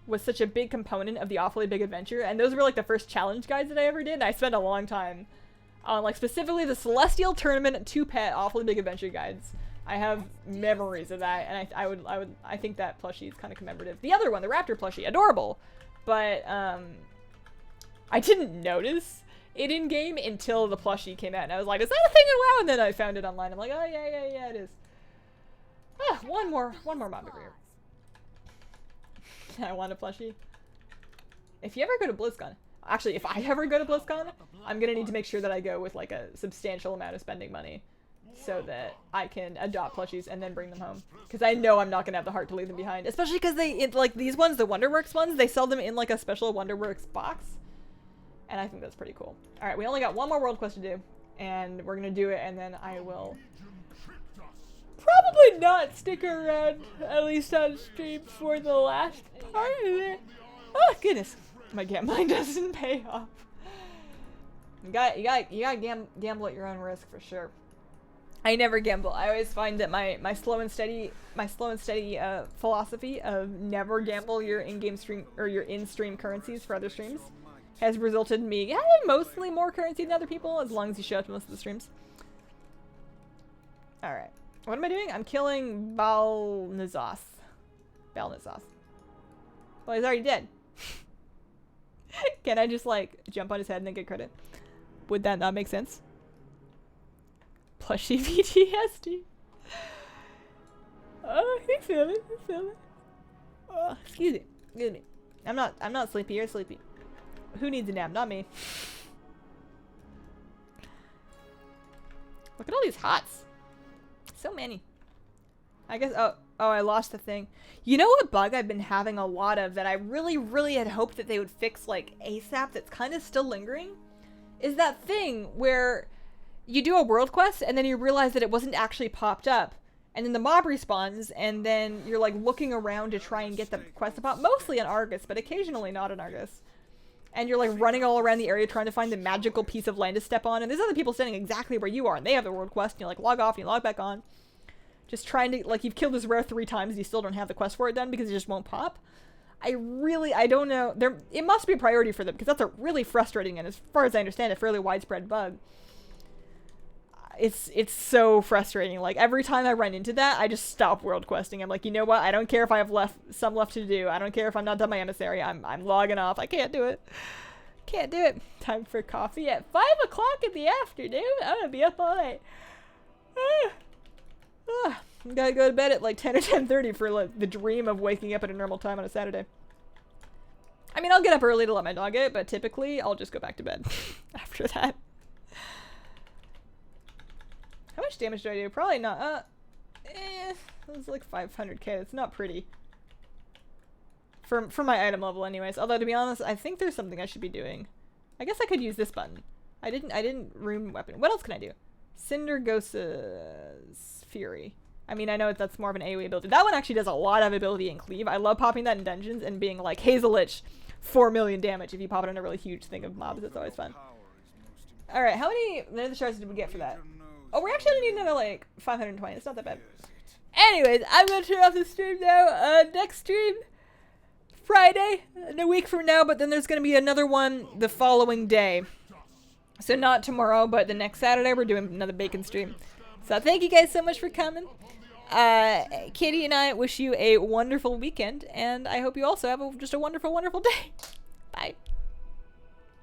was such a big component of the Awfully Big Adventure, and those were like the first challenge guides that I ever did, and I spent a long time on like specifically the Celestial Tournament 2-pet Awfully Big Adventure guides. I have memories of that, and I think that plushie is kind of commemorative. The other one, the Raptor plushie, adorable, but I didn't notice it in game until the plushie came out, and I was like, is that a thing in WoW? And then I found it online. I'm like, oh yeah, it is. Ah, one more mob here. I want a plushie. If you ever go to BlizzCon, actually, if I ever go to BlizzCon, I'm gonna need to make sure that I go with like a substantial amount of spending money, so that I can adopt plushies and then bring them home. Because I know I'm not gonna have the heart to leave them behind, especially because like these ones, the Wonderworks ones, they sell them in like a special Wonderworks box. And I think that's pretty cool. Alright, we only got one more world quest to do, and we're gonna do it, and then I will probably not stick around, at least on stream, for the last part of it. Oh goodness, my gambling doesn't pay off. You gotta gamble at your own risk for sure. I never gamble. I always find that my slow and steady philosophy of never gamble your in-game stream or your in-stream currencies for other streams has resulted in me having mostly more currency than other people as long as you show up to most of the streams. All right, what am I doing? I'm killing Balnazas. Well, he's already dead. Can I just like jump on his head and then get credit? Would that not make sense? Plushy PTSD. Oh, he feel it. Oh, excuse me. I'm not sleepy. You're sleepy. Who needs a nap? Not me. Look at all these hots. So many. I guess. Oh, I lost the thing. You know what bug I've been having a lot of that I really had hoped that they would fix like ASAP. That's kind of still lingering. Is that thing where you do a world quest and then you realize that it wasn't actually popped up, and then the mob respawns, and then you're like looking around to try and get the quest to pop, mostly on Argus, but occasionally not on Argus. And you're like running all around the area trying to find the magical piece of land to step on, and there's other people standing exactly where you are, and they have the world quest, and you like log off and you log back on. Just trying to, like, you've killed this rare 3 times and you still don't have the quest for it done because it just won't pop. I don't know. It must be a priority for them because that's a really frustrating and, as far as I understand, a fairly widespread bug. It's so frustrating. Like, every time I run into that, I just stop world questing. I'm like, you know what? I don't care if I have some left to do. I don't care if I'm not done my emissary. I'm logging off. I can't do it. Can't do it. Time for coffee at 5 o'clock in the afternoon. I'm gonna be up all night. Gotta go to bed at like 10 or 10:30 for like the dream of waking up at a normal time on a Saturday. I mean, I'll get up early to let my dog out, but typically I'll just go back to bed after that. How much damage do I do? Probably not. It's like 500k. It's not pretty. For my item level anyways. Although, to be honest, I think there's something I should be doing. I guess I could use this button. I didn't room weapon. What else can I do? Cindergosa's Fury. I mean, I know that's more of an AoE ability. That one actually does a lot of ability in Cleave. I love popping that in dungeons and being like, Hazelnuttygames, 4 million damage if you pop it on a really huge thing of mobs. It's always fun. Alright, how many nether shards did we get for that? Oh, we're actually gonna need another like 520. It's not that bad. Anyways, I'm gonna turn off the stream now. Next stream, Friday, in a week from now, but then there's gonna be another one the following day. So not tomorrow, but the next Saturday we're doing another bacon stream. So thank you guys so much for coming. Katie and I wish you a wonderful weekend, and I hope you also have just a wonderful, wonderful day. Bye.